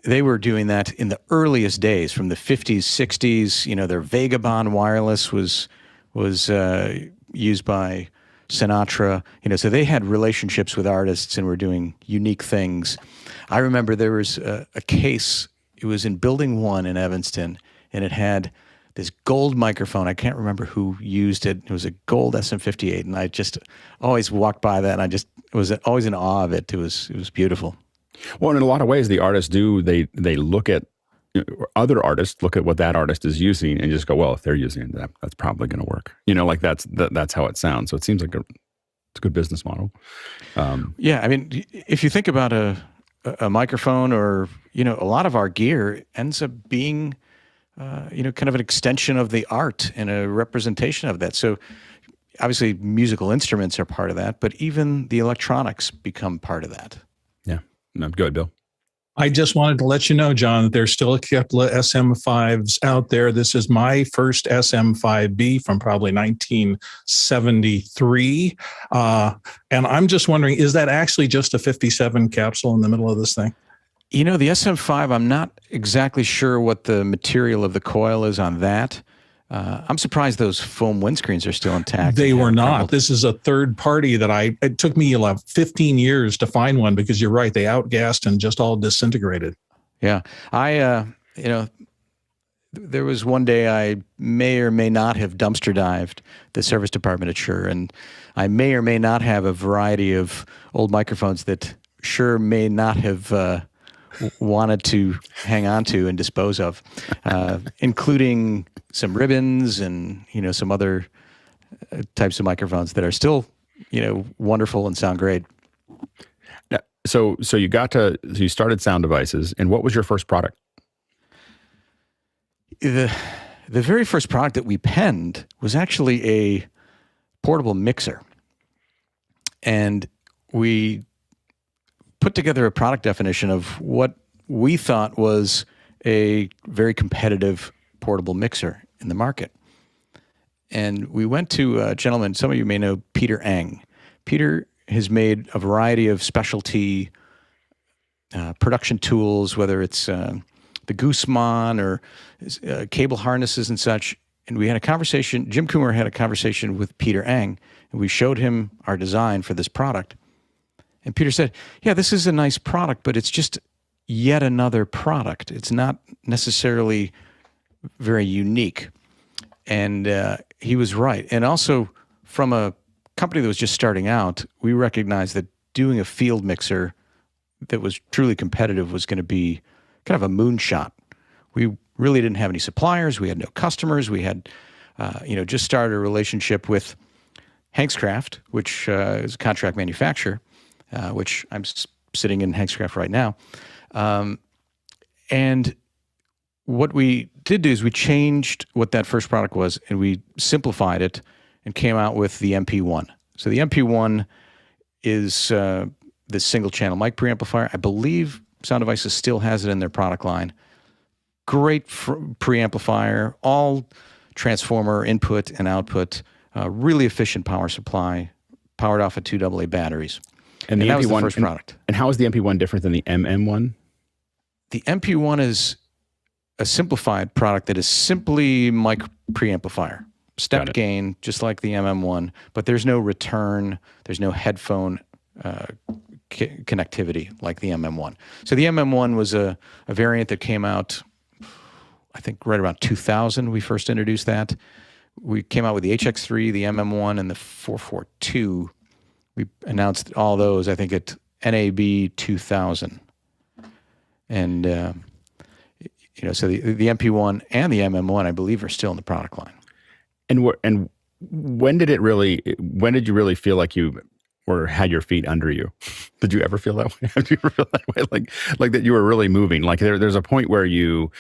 they were doing that in the earliest days from the 50s, 60s. Their Vagabond wireless was used by Sinatra. So they had relationships with artists and were doing unique things. I remember there was a case, it was in Building 1 in Evanston, and it had this gold microphone. I can't remember who used it. It was a gold SM58, and I just always walked by that, and I just was always in awe of it. It was beautiful. Well, and in a lot of ways, the artists do. They look at other artists, look at what that artist is using, and just go, well, if they're using that, that's probably going to work. That's how it sounds. So it seems like it's a good business model. Yeah, I mean, if you think about a microphone, or a lot of our gear ends up being kind of an extension of the art and a representation of that. So obviously musical instruments are part of that, but even the electronics become part of that. Yeah. No, go ahead, Bill. I just wanted to let you know, John, that there's still a couple of SM5s out there. This is my first SM5B from probably 1973. And I'm just wondering, is that actually just a 57 capsule in the middle of this thing? The SM5, I'm not exactly sure what the material of the coil is on that. I'm surprised those foam windscreens are still intact. They were not. Crumbled. This is a third party that it took me 15 years to find one, because you're right, they outgassed and just all disintegrated. Yeah. There was one day I may or may not have dumpster dived the service department at Shure, and I may or may not have a variety of old microphones that Shure may not have wanted to hang on to and dispose of, including some ribbons and, some other types of microphones that are still, wonderful and sound great. So you started Sound Devices, and what was your first product? The very first product that we penned was actually a portable mixer. And we put together a product definition of what we thought was a very competitive portable mixer in the market. And we went to a gentleman, some of you may know Peter Eng. Peter has made a variety of specialty production tools, whether it's the Goosemon or cable harnesses and such. And we had a conversation, Jim Coomer had a conversation with Peter Eng, and we showed him our design for this product. And Peter said, yeah, this is a nice product, but it's just yet another product. It's not necessarily very unique. And he was right. And also, from a company that was just starting out, we recognized that doing a field mixer that was truly competitive was going to be kind of a moonshot. We really didn't have any suppliers. We had no customers. We had, just started a relationship with Hankscraft, which is a contract manufacturer, which I'm sitting in Hankscraft right now. And what we did do is we changed what that first product was, and we simplified it and came out with the MP1. So the MP1 is the single-channel mic preamplifier. I believe Sound Devices still has it in their product line. Great preamplifier, all transformer input and output, really efficient power supply, powered off of 2 AA batteries. And that was the first product. And how is the MP1 different than the MM1? The MP1 is a simplified product that is simply mic preamplifier, stepped gain, just like the MM1, but there's no return, there's no headphone connectivity like the MM1. So the MM1 was a variant that came out, I think, right around 2000. We first introduced that. We came out with the HX3, the MM1, and the 442. We announced all those, I think, at NAB 2000. And so the MP1 and the MM1, I believe, are still in the product line. And when did you really feel like you or had your feet under you? Did you ever feel that way? Did you ever feel that way? Like that you were really moving? Like there's a point where you're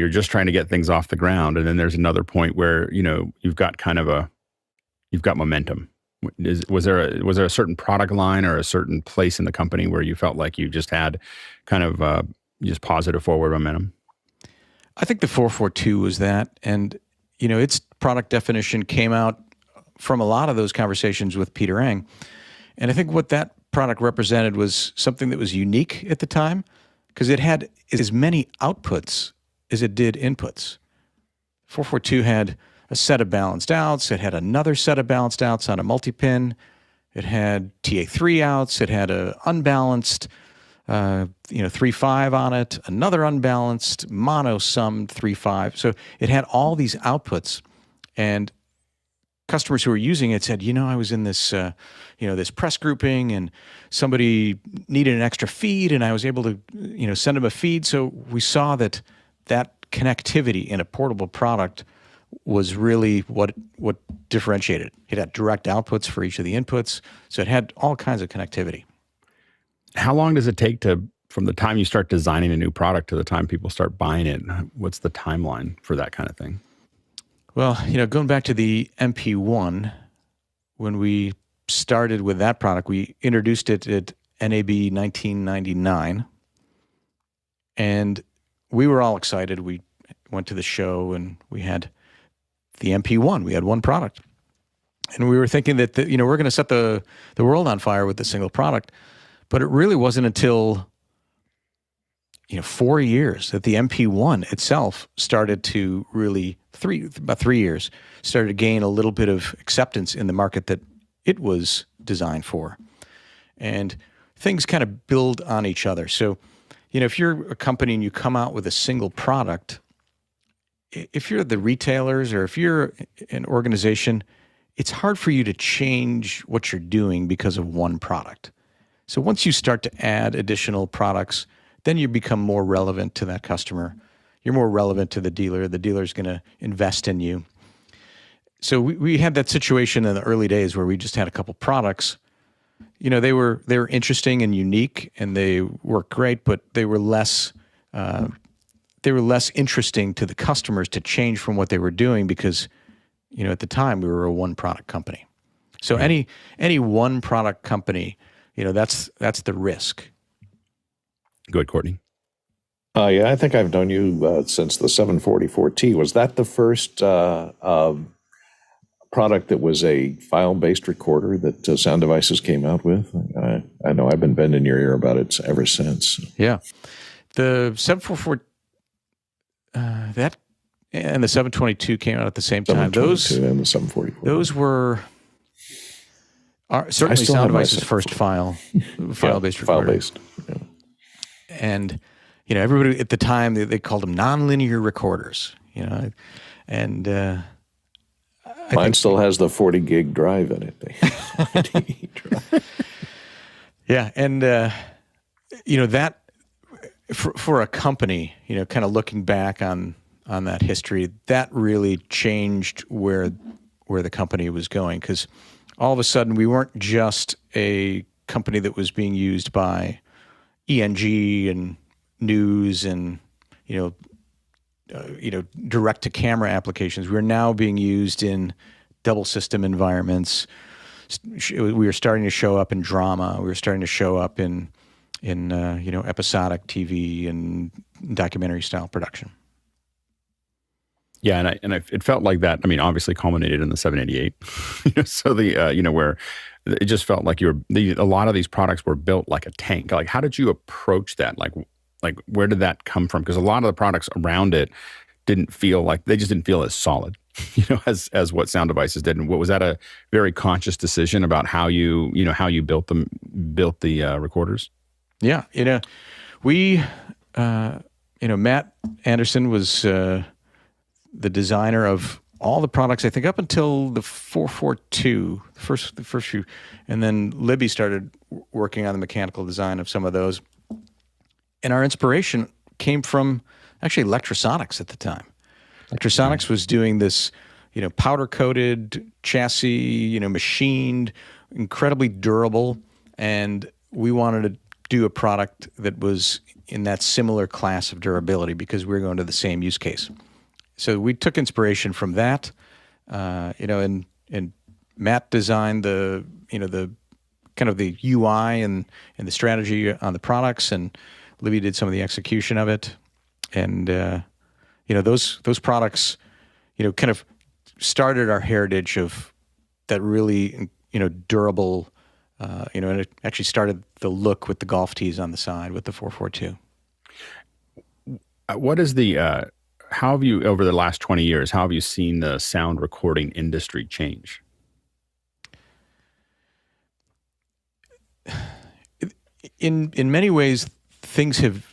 just trying to get things off the ground, and then there's another point where you've got momentum. Was there a certain product line or a certain place in the company where you felt like you just had kind of just positive forward momentum? I think the 442 was that, and its product definition came out from a lot of those conversations with Peter Eng, and I think what that product represented was something that was unique at the time because it had as many outputs as it did inputs. 442 had a set of balanced outs. It had another set of balanced outs on a multi-pin. It had TA3 outs. It had a unbalanced 3.5 on it, another unbalanced mono summed 3.5. So it had all these outputs, and customers who were using it said, I was in this, this press grouping, and somebody needed an extra feed, and I was able to, send them a feed. So we saw that connectivity in a portable product was really what differentiated it. It had direct outputs for each of the inputs, so it had all kinds of connectivity. How long does it take from the time you start designing a new product to the time people start buying it? What's the timeline for that kind of thing? Well, going back to the MP1, when we started with that product, we introduced it at NAB 1999, and we were all excited. We went to the show, and we had the MP1. We had one product, and we were thinking that we're going to set the world on fire with a single product. But it really wasn't until 4 years that the MP1 itself started to really about 3 years started to gain a little bit of acceptance in the market that it was designed for, and things kind of build on each other. So, if you're a company and you come out with a single product, if you're the retailers or if you're an organization, it's hard for you to change what you're doing because of one product. So once you start to add additional products, then you become more relevant to that customer. You're more relevant to the dealer. The dealer's going to invest in you. So we had that situation in the early days where we just had a couple products. They were interesting and unique, and they worked great, but they were less interesting to the customers to change from what they were doing because, at the time we were a one product company. So any one product company, that's the risk. Go ahead, Courtney. Yeah, I think I've known you since the 744T. Was that the first product that was a file-based recorder that Sound Devices came out with? I know I've been bending your ear about it ever since. Yeah. The 744, that and the 722 came out at the same time. Those and the 744. Those were certainly Sound Devices' first file-based recorder. File-based. Yeah. And everybody at the time they called them nonlinear recorders. And mine still has the 40 gig drive in it. Yeah, and that for a company, kind of looking back on that history, that really changed where the company was going, because all of a sudden we weren't just a company that was being used by ENG and news and direct to camera applications. We're now being used in double system environments. We were starting to show up in drama. We were starting to show up in episodic TV and documentary style production. Yeah, and it felt like that. I mean, obviously culminated in the 788. So where it just felt like a lot of these products were built like a tank. Like, how did you approach that? Like, Like, where did that come from? Because a lot of the products around it didn't feel as solid, as what Sound Devices did. And was that a very conscious decision about how you built the recorders? Yeah, we, Matt Anderson was the designer of all the products, I think, up until the 442, the first few, and then Libby started working on the mechanical design of some of those. And our inspiration came from actually Electrosonics at the time. Electrosonics was doing this, powder-coated chassis, machined, incredibly durable, and we wanted to do a product that was in that similar class of durability because we were going to the same use case. So we took inspiration from that, and Matt designed the kind of the UI and the strategy on the products, and Libby did some of the execution of it. And, those products, kind of started our heritage of that really, durable, and it actually started the look with the golf tees on the side with the 442. What is how have you, over the last 20 years, how have you seen the sound recording industry change? In many ways, things have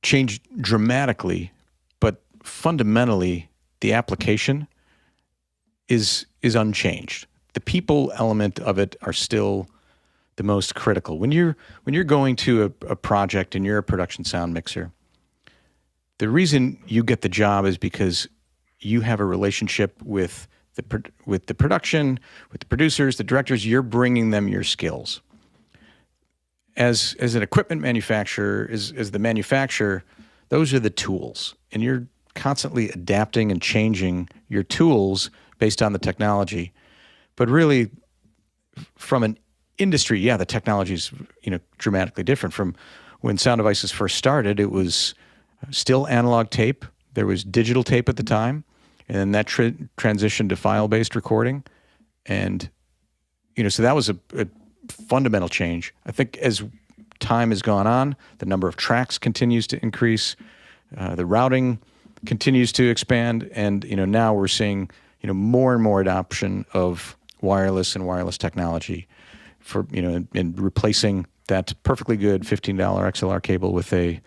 changed dramatically, but fundamentally, the application is unchanged. The people element of it are still the most critical. When you're going to a project and you're a production sound mixer, the reason you get the job is because you have a relationship with the production, with the producers, the directors. You're bringing them your skills. As an equipment manufacturer, as the manufacturer, those are the tools, and you're constantly adapting and changing your tools based on the technology. But really, from an industry, the technology is dramatically different. From when Sound Devices first started, it was still analog tape. There was digital tape at the time, and then that transitioned to file-based recording, and so that was a fundamental change. I think as time has gone on, the number of tracks continues to increase, the routing continues to expand, and now we're seeing more and more adoption of wireless and wireless technology for and replacing that perfectly good $15 XLR cable with a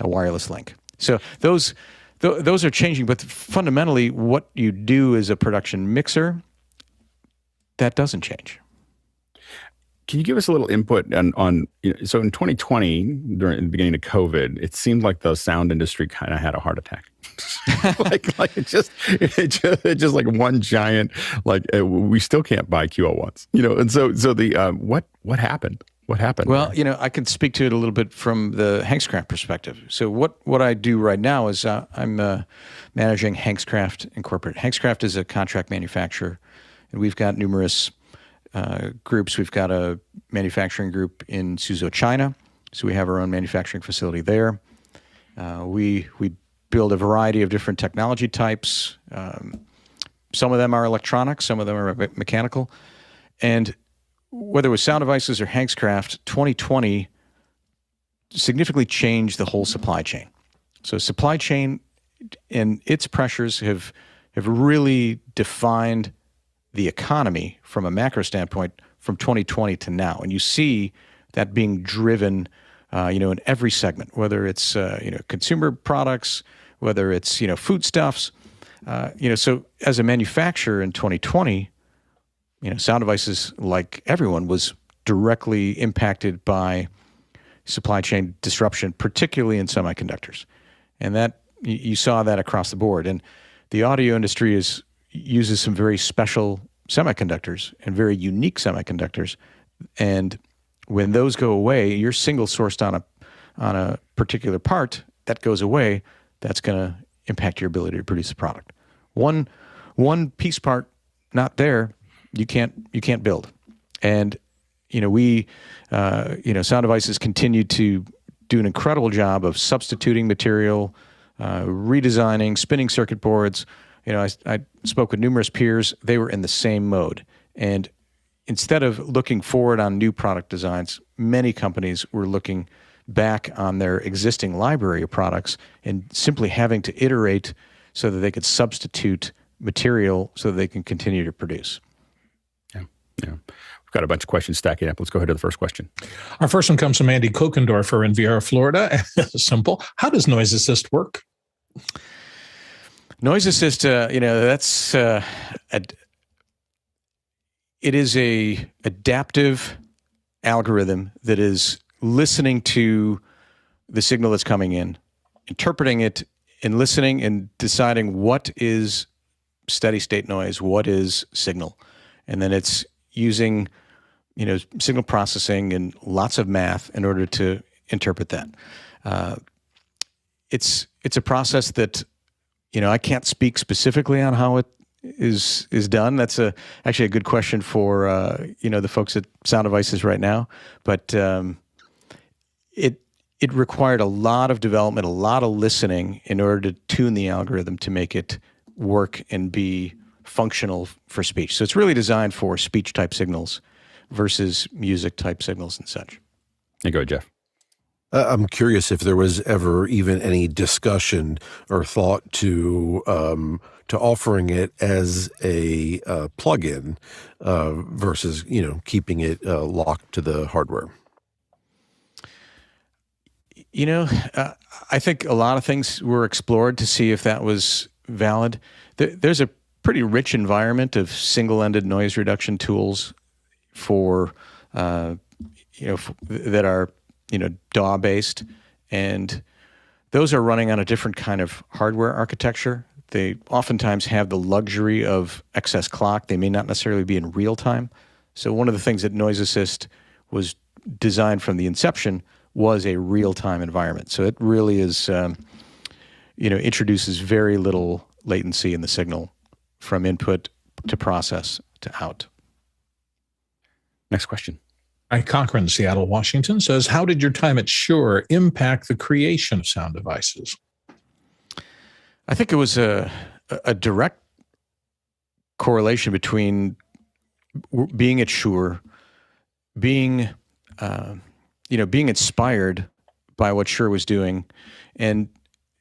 wireless link. So those are changing, but fundamentally, what you do as a production mixer, that doesn't change. Can you give us a little input on so in 2020, during the beginning of COVID, it seemed like the sound industry kind of had a heart attack. like it just like one giant, we still can't buy QL1s, and so the what happened? What happened? Well, I can speak to it a little bit from the Hankscraft perspective. So what I do right now is I'm managing Hankscraft Incorporated. Hankscraft is a contract manufacturer, and we've got numerous groups. We've got a manufacturing group in Suzhou, China. So we have our own manufacturing facility there. We build a variety of different technology types. Some of them are electronic, some of them are mechanical. And whether it was Sound Devices or Hankscraft, 2020 significantly changed the whole supply chain. So supply chain and its pressures have really defined the economy from a macro standpoint from 2020 to now. And you see that being driven, in every segment, whether it's, consumer products, whether it's, foodstuffs. So as a manufacturer in 2020, Sound Devices, like everyone, was directly impacted by supply chain disruption, particularly in semiconductors. And that you saw that across the board. And the audio industry uses some very special semiconductors and very unique semiconductors. And when those go away, you're single sourced on a particular part that goes away. That's going to impact your ability to produce a product. One piece part not there, you can't build. And Sound Devices continue to do an incredible job of substituting material, redesigning, spinning circuit boards. I spoke with numerous peers. They were in the same mode. And instead of looking forward on new product designs, many companies were looking back on their existing library of products and simply having to iterate so that they could substitute material so that they can continue to produce. Yeah. We've got a bunch of questions stacking up. Let's go ahead to the first question. Our first one comes from Andy Kokendorfer in Viera, Florida. Simple. How does noise assist work? Noise assist, that's it is a adaptive algorithm that is listening to the signal that's coming in, interpreting it, and listening and deciding what is steady state noise, what is signal, and then it's using signal processing and lots of math in order to interpret that. It's a process that I can't speak specifically on how it is done. That's actually a good question for the folks at Sound Devices right now. But it required a lot of development, a lot of listening in order to tune the algorithm to make it work and be functional for speech. So it's really designed for speech type signals versus music type signals and such. There you go, Jeff. I'm curious if there was ever even any discussion or thought to offering it as a plug-in versus keeping it locked to the hardware. I think a lot of things were explored to see if that was valid. There's a pretty rich environment of single-ended noise reduction tools for that are DAW based, and those are running on a different kind of hardware architecture. They oftentimes have the luxury of excess clock. They may not necessarily be in real time. So one of the things that Noise Assist was designed from the inception was a real-time environment. So it really is, introduces very little latency in the signal from input to process to out. Next question. Mike Cochran, Seattle, Washington, says, how did your time at Shure impact the creation of Sound Devices? I think it was a direct correlation between being at Shure, being inspired by what Shure was doing, and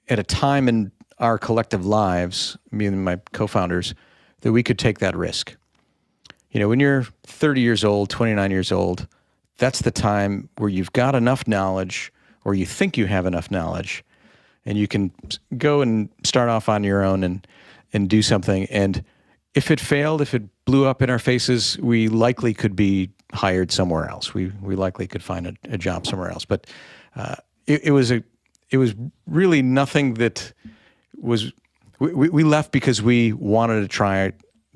at a time in our collective lives, me and my co-founders, that we could take that risk. When you're 30 years old, 29 years old, that's the time where you've got enough knowledge, or you think you have enough knowledge, and you can go and start off on your own and do something. And if it failed, if it blew up in our faces, we likely could be hired somewhere else. We likely could find a job somewhere else. But it was really nothing that was. We left because we wanted to try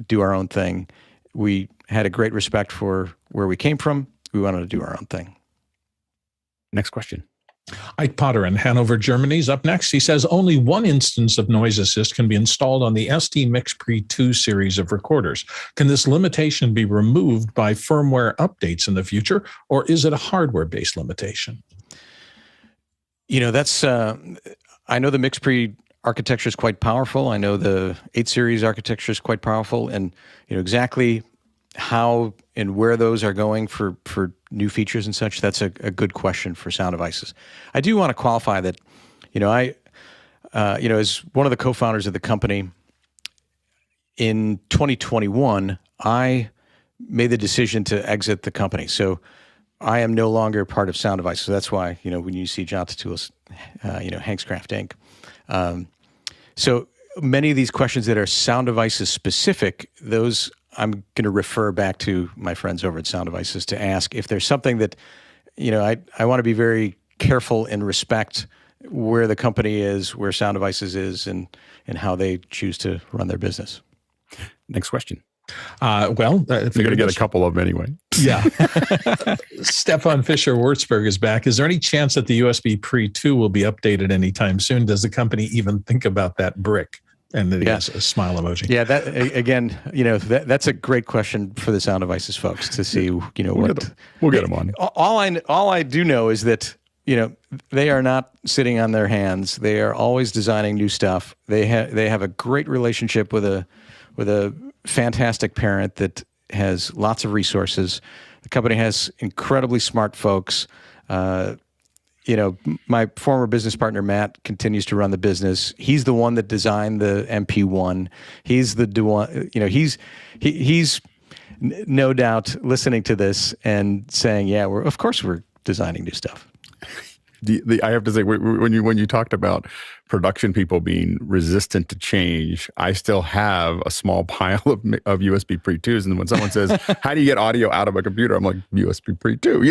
do our own thing. We had a great respect for where we came from. We wanted to do our own thing. Next question. Ike Potter in Hanover, Germany is up next. He says only one instance of Noise Assist can be installed on the SD MixPre II-series of recorders. Can this limitation be removed by firmware updates in the future, or is it a hardware-based limitation? That's I know the MixPre architecture is quite powerful. I know the 8-series architecture is quite powerful, and exactly how and where those are going for new features and such, that's a good question for Sound Devices. I do want to qualify that, as one of the co-founders of the company, in 2021, I made the decision to exit the company. So I am no longer part of Sound Devices. So that's why, when you see Jon Tatooles, Hankscraft Inc. So many of these questions that are Sound Devices specific, those I'm going to refer back to my friends over at Sound Devices to ask if there's something that, I want to be very careful and respect where the company is, where Sound Devices is, and how they choose to run their business. Next question. You're going to get a couple of them anyway. Yeah. Stefan Fischer-Würzburg is back. Is there any chance that the USBPre II will be updated anytime soon? Does the company even think about that brick? And then a smile emoji. Yeah, that again, that's a great question for the Sound Devices folks to see. We'll get them on. All I do know is that they are not sitting on their hands. They are always designing new stuff. They have a great relationship with a fantastic parent that has lots of resources. The company has incredibly smart folks. my former business partner, Matt, continues to run the business. He's the one that designed the MP1. He's the one, he's no doubt listening to this and saying, yeah, of course we're designing new stuff. I have to say, when you talked about production people being resistant to change, I still have a small pile of USBPre IIs, and when someone says, "How do you get audio out of a computer?" I'm like, USBPre II.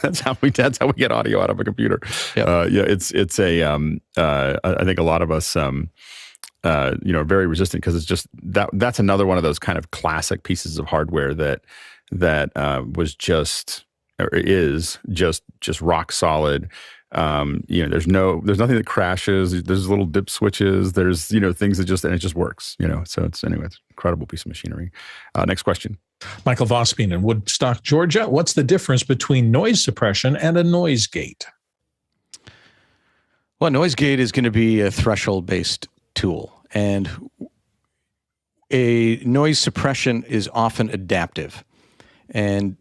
That's how we get audio out of a computer. Yep. It's a I think a lot of us are very resistant because it's just that's another one of those kind of classic pieces of hardware that was just. Or is just rock solid. There's nothing that crashes. There's little dip switches. There's things that and it just works. So it's an incredible piece of machinery. Next question. Michael Vospin in Woodstock, Georgia. What's the difference between noise suppression and a noise gate? Well, a noise gate is going to be a threshold-based tool, and a noise suppression is often adaptive, and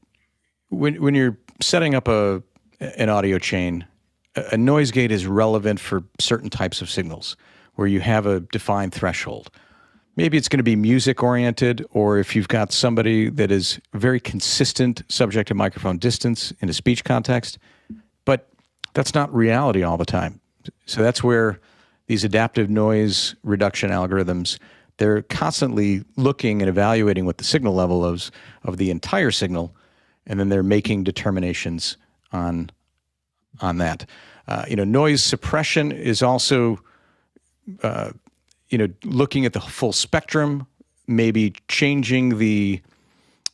when you're setting up an audio chain, a noise gate is relevant for certain types of signals where you have a defined threshold. Maybe it's going to be music oriented, or if you've got somebody that is very consistent subject to microphone distance in a speech context, but that's not reality all the time. So that's where these adaptive noise reduction algorithms, they're constantly looking and evaluating what the signal level is of the entire signal, and then they're making determinations on that. Noise suppression is also, looking at the full spectrum, maybe changing the,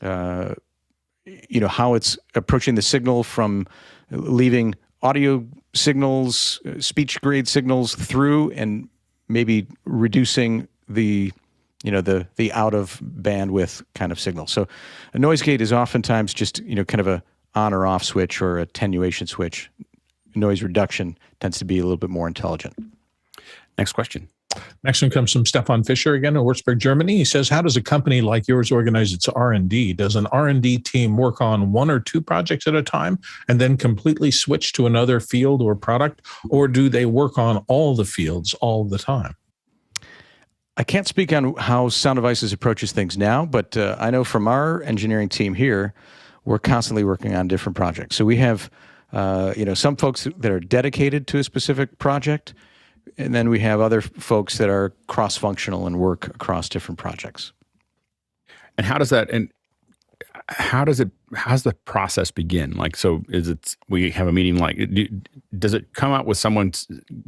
how it's approaching the signal from leaving audio signals, speech grade signals through, and maybe reducing the out of bandwidth kind of signal. So a noise gate is oftentimes just, kind of a on or off switch or attenuation switch. Noise reduction tends to be a little bit more intelligent. Next question. Next one comes from Stefan Fischer again in Würzburg, Germany. He says, how does a company like yours organize its R&D? Does an R&D team work on one or two projects at a time and then completely switch to another field or product? Or do they work on all the fields all the time? I can't speak on how Sound Devices approaches things now, but I know from our engineering team here, we're constantly working on different projects. So we have, some folks that are dedicated to a specific project, and then we have other folks that are cross-functional and work across different projects. And how does the process begin? Like, so we have a meeting, does it come out with someone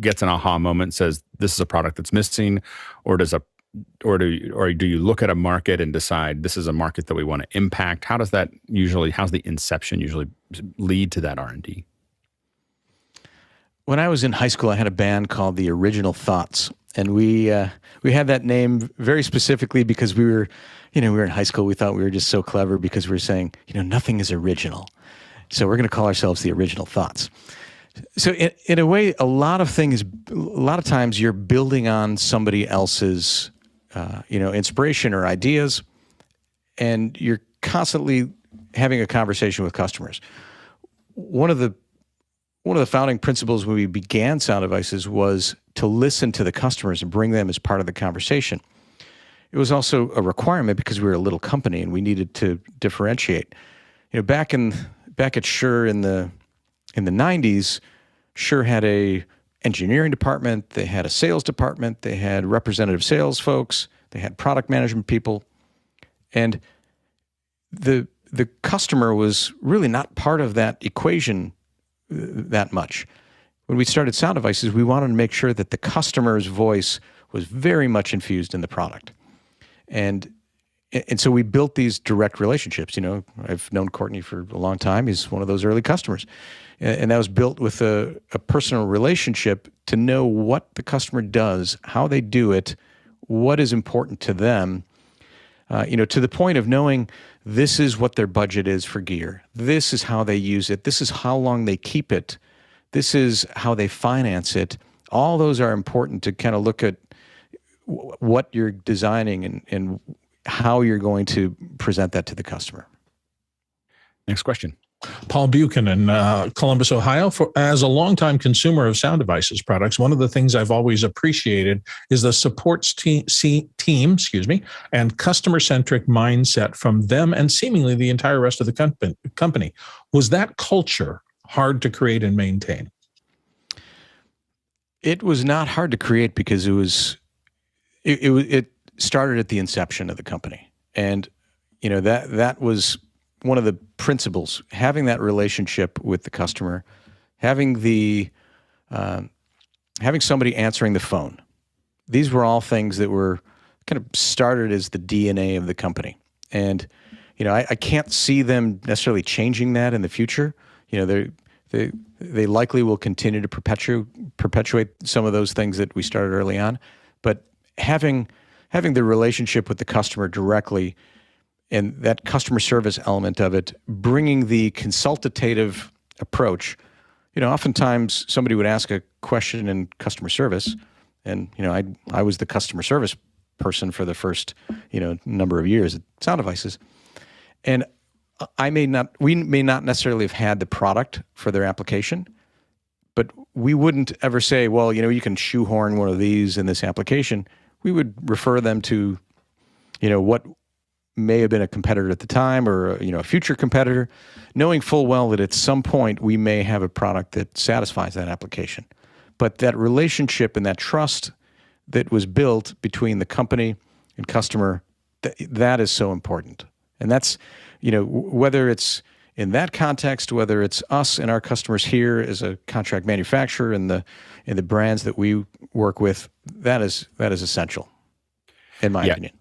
gets an aha moment, says this is a product that's missing, or do you look at a market and decide this is a market that we want to impact? How's the inception usually lead to that R&D? When I was in high school, I had a band called the Original Thoughts, and we had that name very specifically because we were in high school. We thought we were just so clever because we were saying, nothing is original. So we're going to call ourselves the Original Thoughts. So in a way, a lot of times you're building on somebody else's, inspiration or ideas, and you're constantly having a conversation with customers. One of the founding principles when we began Sound Devices was to listen to the customers and bring them as part of the conversation. It was also a requirement because we were a little company and we needed to differentiate. Back at Shure in the 90s, Shure had a engineering department, they had a sales department, they had representative sales folks, they had product management people, and the customer was really not part of that equation that much. When we started Sound Devices, we wanted to make sure that the customer's voice was very much infused in the product. And so we built these direct relationships. I've known Courtney for a long time. He's one of those early customers. And that was built with a personal relationship to know what the customer does, how they do it, what is important to them, to the point of knowing this is what their budget is for gear. This is how they use it. This is how long they keep it. This is how they finance it. All those are important to kind of look at what you're designing and how you're going to present that to the customer. Next question. Paul Buchanan, Columbus, Ohio. As a longtime consumer of Sound Devices products, one of the things I've always appreciated is the supports team, and customer-centric mindset from them and seemingly the entire rest of the company. Was that culture hard to create and maintain? It was not hard to create because it started at the inception of the company, and that was one of the principles, having that relationship with the customer, having somebody answering the phone. These were all things that were kind of started as the DNA of the company. And, I can't see them necessarily changing that in the future. They likely will continue to perpetuate some of those things that we started early on. But having the relationship with the customer directly, and that customer service element of it, bringing the consultative approach. Oftentimes somebody would ask a question in customer service, and I was the customer service person for the first number of years at Sound Devices, and we may not necessarily have had the product for their application, but we wouldn't ever say, well, you can shoehorn one of these in this application. We would refer them to what may have been a competitor at the time, or a future competitor, knowing full well that at some point we may have a product that satisfies that application. But that relationship and that trust that was built between the company and customer, that is so important. And that's, whether it's in that context, whether it's us and our customers here as a contract manufacturer and the brands that we work with, that is essential, in my opinion.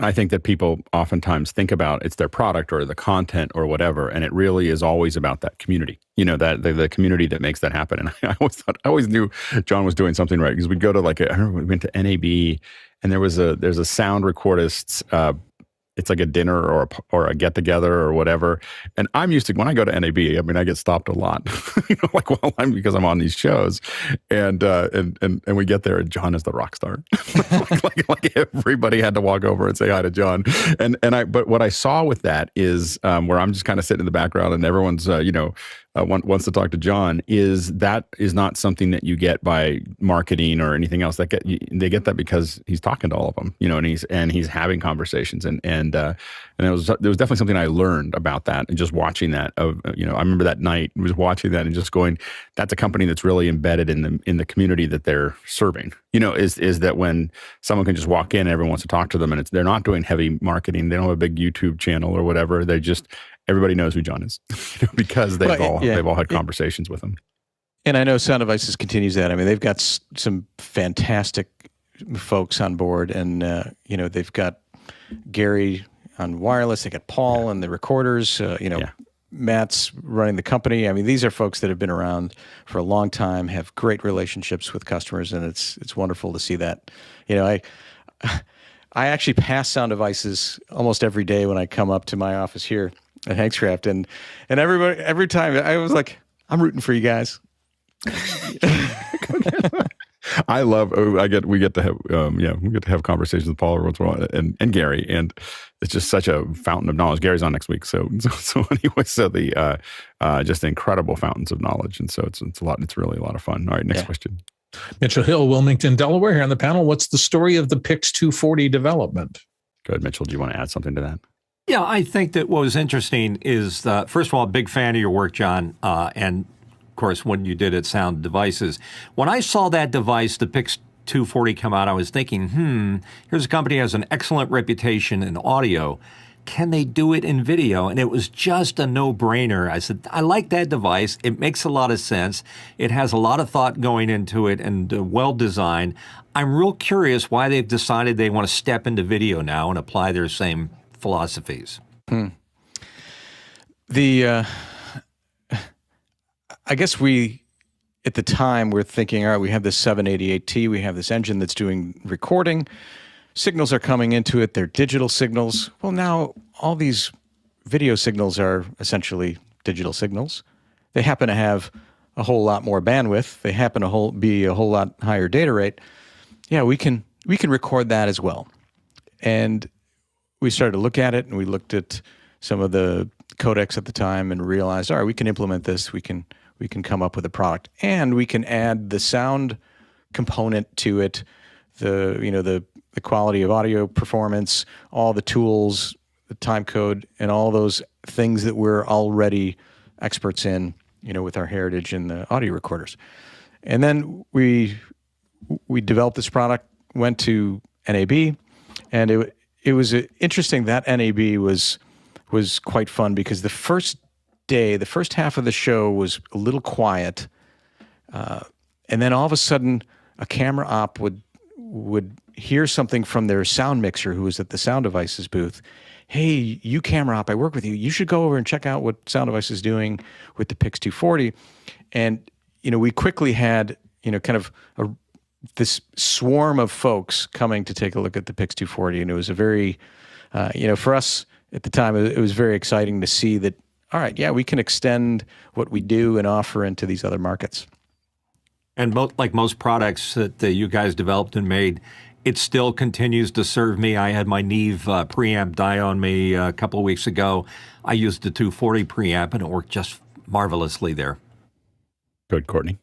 I think that people oftentimes think about it's their product or the content or whatever, and it really is always about that community. That the community that makes that happen. And I always knew John was doing something right, because we'd go to I remember we went to NAB, and there's a sound recordists. It's like a dinner or a get together or whatever. And I'm used to, when I go to NAB, I get stopped a lot, because I'm on these shows, and we get there and John is the rock star. like everybody had to walk over and say hi to John. But what I saw with that is where I'm just kind of sitting in the background and everyone's wants to talk to John, is not something that you get by marketing or anything else. They get that because he's talking to all of them, and he's having conversations, and there was definitely something I learned about that, and just watching that. I remember that night was watching that and just going, that's a company that's really embedded in the community that they're serving. Is that when someone can just walk in and everyone wants to talk to them, and they're not doing heavy marketing, they don't have a big YouTube channel or whatever. Everybody knows who John is because they've all had conversations with him. And I know Sound Devices continues that. They've got some fantastic folks on board, and they've got Gary on wireless. They got Paul and the recorders. Matt's running the company. These are folks that have been around for a long time, have great relationships with customers, and it's wonderful to see that. I actually pass Sound Devices almost every day when I come up to my office here at Hankscraft, and everybody, every time I was like, I'm rooting for you guys. I love. We get to have conversations with Paul every once in a while, and Gary, and it's just such a fountain of knowledge. Gary's on next week, so anyway, the just incredible fountains of knowledge, and so it's a lot. It's really a lot of fun. All right, next question. Mitchell Hill, Wilmington, Delaware, here on the panel. What's the story of the PIX 240 development? Good, Mitchell. Do you want to add something to that? Yeah, I think that what was interesting is, first of all, big fan of your work, John, and of course, when you did at Sound Devices. When I saw that device, the PIX 240, come out, I was thinking, here's a company that has an excellent reputation in audio. Can they do it in video? And it was just a no-brainer. I said, I like that device. It makes a lot of sense. It has a lot of thought going into it and well-designed. I'm real curious why they've decided they want to step into video now and apply their same philosophies. I guess at the time, we're thinking, all right, we have this 788T, we have this engine that's doing recording, signals are coming into it, they're digital signals. Well, now all these video signals are essentially digital signals. They happen to have a whole lot more bandwidth. They happen to be a whole lot higher data rate. Yeah, we can record that as well. And we started to look at it, and we looked at some of the codecs at the time and realized, all right, we can implement this. We can come up with a product, and we can add the sound component to it, the quality of audio performance, all the tools, the time code, and all those things that we're already experts in, with our heritage in the audio recorders. And then we developed this product, went to NAB, and it was interesting. That NAB was quite fun because the first half of the show was a little quiet, and then all of a sudden a camera op would hear something from their sound mixer who was at the Sound Devices booth. Hey, you camera op, I work with you. You should go over and check out what Sound Devices is doing with the PIX 240. And, we quickly had, kind of this swarm of folks coming to take a look at the PIX 240. And it was a very, for us at the time, it was very exciting to see that, all right, yeah, we can extend what we do and offer into these other markets. And like most products that you guys developed and made, it still continues to serve me. I had my Neve preamp die on me a couple of weeks ago. I used the 240 preamp, and it worked just marvelously there. Good, Courtney.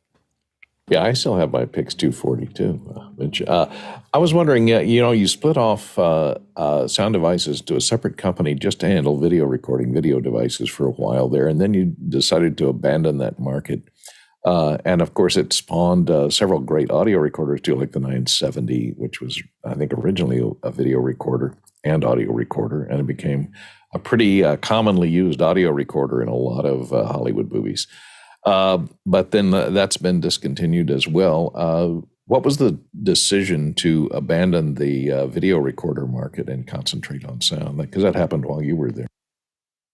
Yeah, I still have my PIX 240 too. Mitch. I was wondering, you split off Sound Devices to a separate company just to handle video recording, video devices for a while there, and then you decided to abandon that market. And of course, it spawned several great audio recorders too, like the 970, which was, I think, originally a video recorder and audio recorder, and it became a pretty commonly used audio recorder in a lot of Hollywood movies. But then that's been discontinued as well. What was the decision to abandon the video recorder market and concentrate on sound? Because that happened while you were there.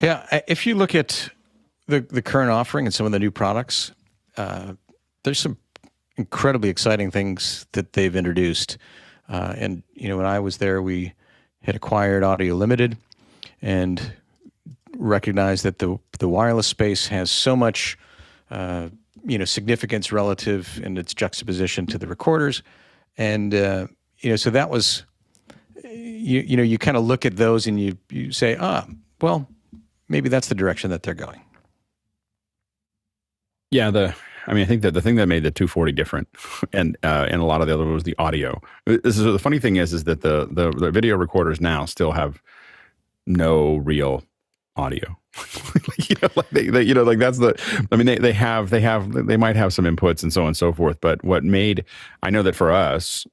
Yeah, if you look at the current offering and some of the new products, there's some incredibly exciting things that they've introduced. And, when I was there, we had acquired Audio Limited and recognized that the wireless space has so much, significance relative in its juxtaposition to the recorders. And, so that was, you kind of look at those and you say, well, maybe that's the direction that they're going. Yeah, I think that the thing that made the 240 different, and a lot of the other was the audio. The funny thing is that the video recorders now still have no real audio. They might have some inputs and so on and so forth. But I know that for us,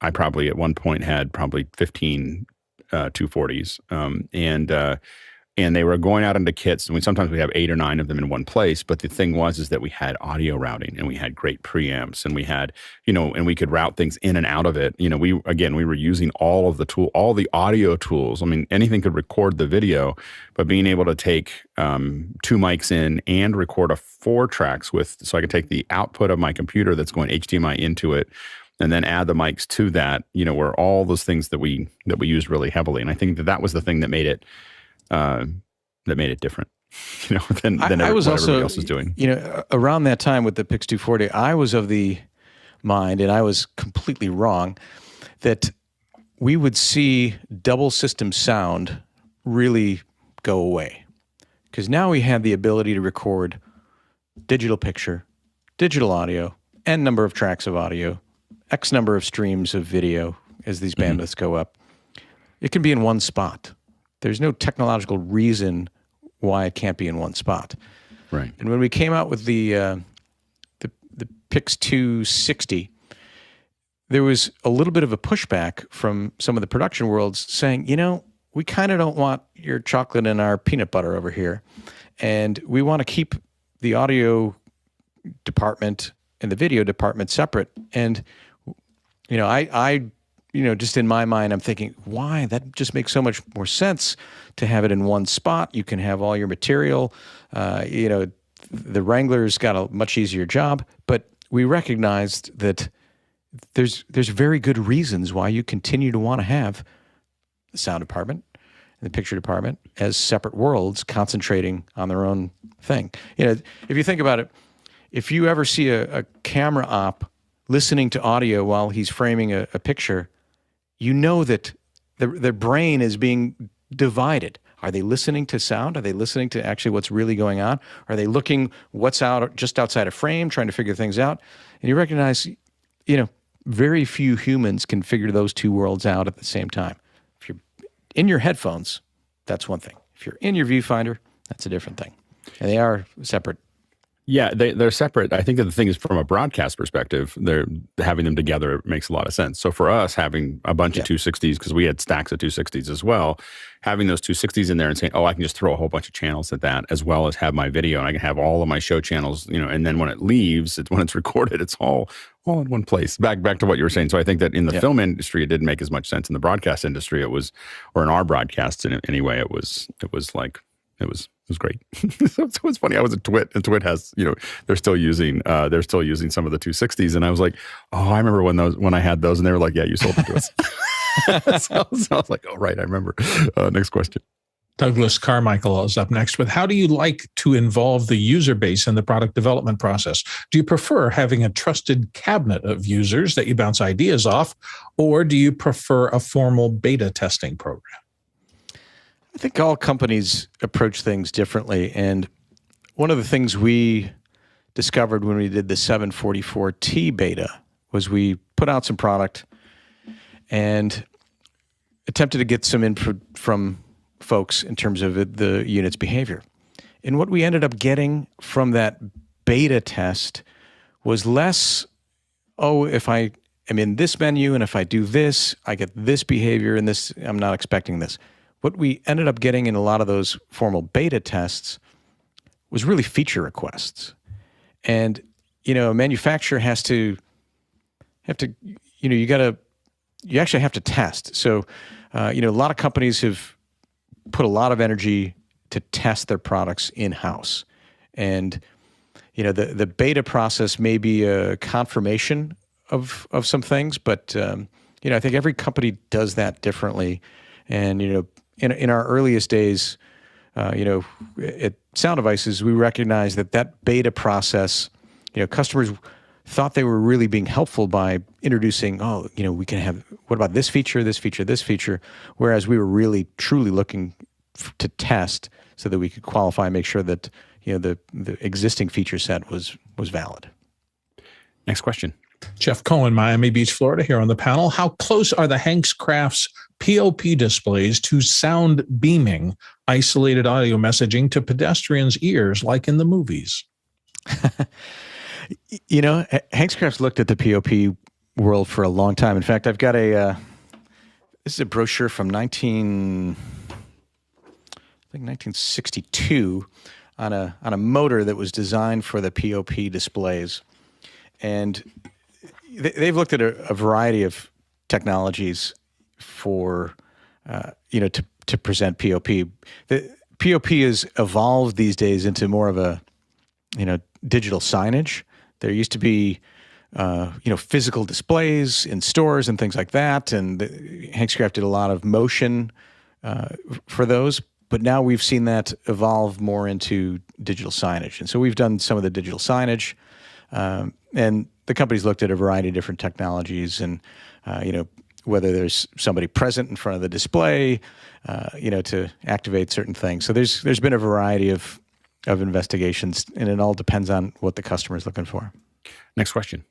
I probably at one point had probably 15 240s, and they were going out into kits, and sometimes we have 8 or 9 of them in one place. But the thing is that we had audio routing, and we had great preamps, and we had, and we could route things in and out of it. We were using all of the audio tools. I mean, anything could record the video, but being able to take 2 mics in and record 4 tracks so I could take the output of my computer that's going HDMI into it, and then add the mics to that, were all those things that we used really heavily. And I think that was the thing that made it different, than what everybody else is doing. Around that time with the PIX 240, I was of the mind, and I was completely wrong, that we would see double system sound really go away. Because now we had the ability to record digital picture, digital audio, N number of tracks of audio, X number of streams of video as these bandwidths go up. It can be in one spot. There's no technological reason why it can't be in one spot. Right. And when we came out with the PIX 260, there was a little bit of a pushback from some of the production worlds saying, we kind of don't want your chocolate and our peanut butter over here. And we want to keep the audio department and the video department separate. And, I just in my mind, I'm thinking, why? That just makes so much more sense to have it in one spot. You can have all your material. The Wrangler's got a much easier job. But we recognized that there's very good reasons why you continue to want to have the sound department and the picture department as separate worlds concentrating on their own thing. If you think about it, if you ever see a camera op listening to audio while he's framing a picture, that their brain is being divided. Are they listening to sound? Are they listening to actually what's really going on? Are they looking what's out just outside a frame, trying to figure things out? And you recognize, very few humans can figure those two worlds out at the same time. If you're in your headphones, that's one thing. If you're in your viewfinder, that's a different thing. And they are separate. Yeah, they're separate. I think that the thing is, from a broadcast perspective, they're having them together makes a lot of sense. So for us, having a bunch of 260s, because we had stacks of 260s as well, having those 260s in there and saying, oh, I can just throw a whole bunch of channels at that, as well as have my video, and I can have all of my show channels, and then when it leaves, when it's recorded, it's all in one place. Back to what you were saying. So I think that in the film industry, it didn't make as much sense. In the broadcast industry, or in our broadcasts anyway, it was great. So it was funny. I was at TWiT, and TWiT has, they're still using some of the 260s, and I was like, oh, I remember when I had those, and they were like, yeah, you sold them to us. so I was like, oh, right, I remember. Next question. Douglas Carmichael is up next with, how do you like to involve the user base in the product development process? Do you prefer having a trusted cabinet of users that you bounce ideas off, or do you prefer a formal beta testing program? I think all companies approach things differently. And one of the things we discovered when we did the 744T beta was we put out some product and attempted to get some input from folks in terms of the unit's behavior. And what we ended up getting from that beta test was less, if I am in this menu and if I do this, I get this behavior, and this, I'm not expecting this. What we ended up getting in a lot of those formal beta tests was really feature requests. And, a manufacturer you actually have to test. So, a lot of companies have put a lot of energy to test their products in-house. And, the beta process may be a confirmation of some things, but, I think every company does that differently. And, in our earliest days, at Sound Devices, we recognized that beta process, customers thought they were really being helpful by introducing, we can have, what about this feature, this feature, this feature, whereas we were really, truly looking to test so that we could qualify and make sure that, the existing feature set was valid. Next question. Jeff Cohen, Miami Beach, Florida, here on the panel. How close are the Hankscraft's P.O.P displays to sound beaming isolated audio messaging to pedestrians' ears like in the movies? Hankscraft's looked at the P.O.P world for a long time. In fact, I've got this is a brochure from 1962 on a motor that was designed for the P.O.P displays. And they've looked at a variety of technologies for, to present P.O.P. The P.O.P has evolved these days into more of a, digital signage. There used to be, physical displays in stores and things like that. And Hankscraft did a lot of motion for those. But now we've seen that evolve more into digital signage. And so we've done some of the digital signage. And the company's looked at a variety of different technologies and, whether there's somebody present in front of the display, to activate certain things. So there's been a variety of investigations, and it all depends on what the customer is looking for. Next question.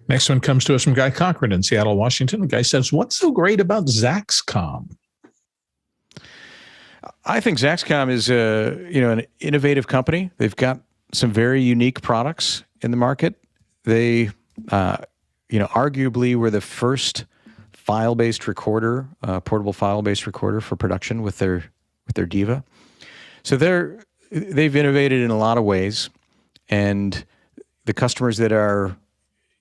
Next one comes to us from Guy Cochran in Seattle, Washington. The guy says, what's so great about Zaxcom? I think Zaxcom is an innovative company. They've got some very unique products in the market. They, arguably were the first file-based recorder, portable file-based recorder for production with their Diva. So they've innovated in a lot of ways, and the customers that are,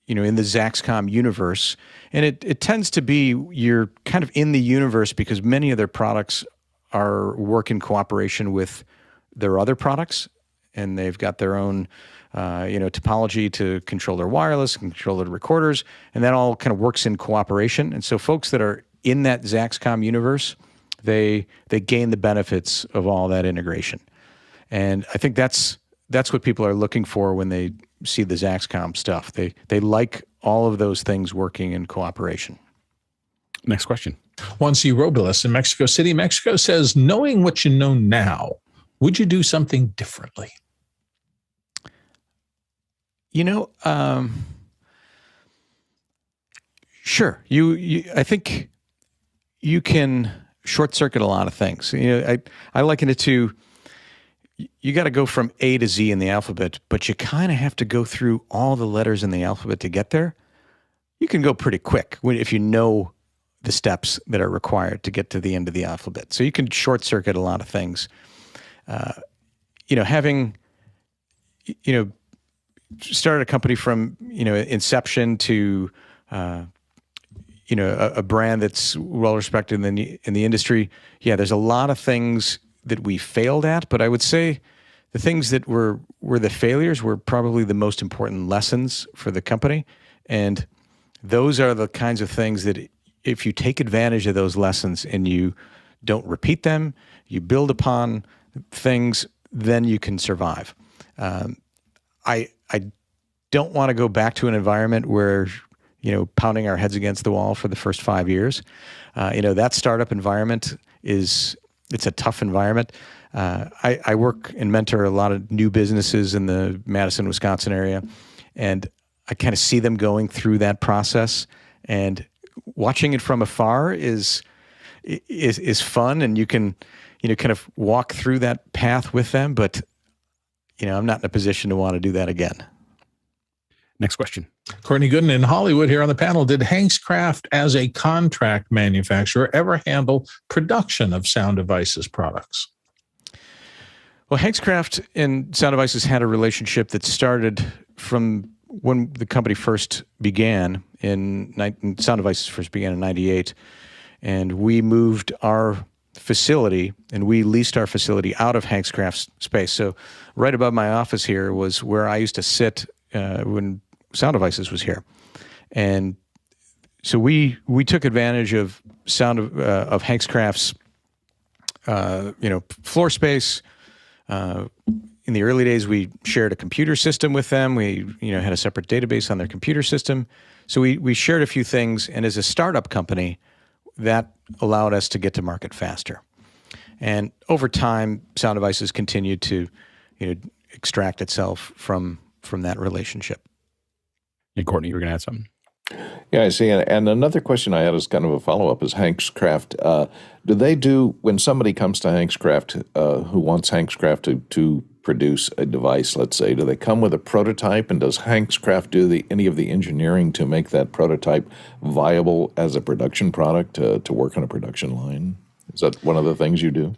in the Zaxcom universe, and it tends to be you're kind of in the universe because many of their products work in cooperation with their other products, and they've got their own topology to control their wireless, control their recorders, and that all kind of works in cooperation. And so folks that are in that Zaxcom universe, they gain the benefits of all that integration. And I think that's what people are looking for when they see the Zaxcom stuff. They like all of those things working in cooperation. Next question. Juan C. Robles in Mexico City, Mexico says, knowing what you know now, would you do something differently? Sure. I think you can short circuit a lot of things. I liken it to, you got to go from A to Z in the alphabet, but you kind of have to go through all the letters in the alphabet to get there. You can go pretty quick if you know the steps that are required to get to the end of the alphabet. So you can short circuit a lot of things. Having, started a company from, inception to, a brand that's well respected in the industry. Yeah, there's a lot of things that we failed at, but I would say the things that were the failures were probably the most important lessons for the company. And those are the kinds of things that if you take advantage of those lessons and you don't repeat them, you build upon things, then you can survive. I don't want to go back to an environment where, pounding our heads against the wall for the first 5 years. That startup environment it's a tough environment. I work and mentor a lot of new businesses in the Madison, Wisconsin area, and I kind of see them going through that process, and watching it from afar is fun, and you can, kind of walk through that path with them, but, I'm not in a position to want to do that again. Next question. Courtney Gooden in Hollywood here on the panel. Did Hankscraft as a contract manufacturer ever handle production of Sound Devices products? Well, Hankscraft and Sound Devices had a relationship that started from when the company first began Sound Devices first began in 98, and we moved our facility and we leased our facility out of Hankscraft's space. So right above my office here was where I used to sit when Sound Devices was here. And so we took advantage of Hankscraft's floor space. In the early days, we shared a computer system with them. We had a separate database on their computer system. So we shared a few things, and as a startup company, that allowed us to get to market faster. And over time, Sound Devices continued to extract itself from that relationship. And Courtney, you were going to add something? Yeah, I see. And another question I had is kind of a follow-up is Hankscraft. Do they do, when somebody comes to Hankscraft who wants Hankscraft to produce a device, let's say, do they come with a prototype, and does Hankscraft do any of the engineering to make that prototype viable as a production product to work on a production line? Is that one of the things you do?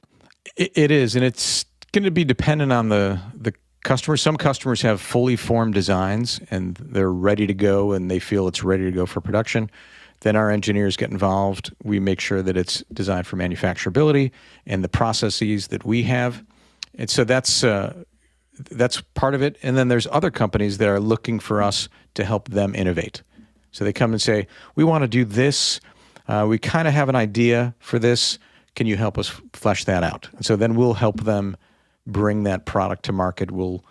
It is, and it's going to be dependent on the customers. Some customers have fully formed designs and they're ready to go and they feel it's ready to go for production. Then our engineers get involved. We make sure that it's designed for manufacturability and the processes that we have. And so that's part of it. And then there's other companies that are looking for us to help them innovate. So they come and say, we want to do this. We kind of have an idea for this. Can you help us flesh that out? And so then we'll help them bring that product to market. We'll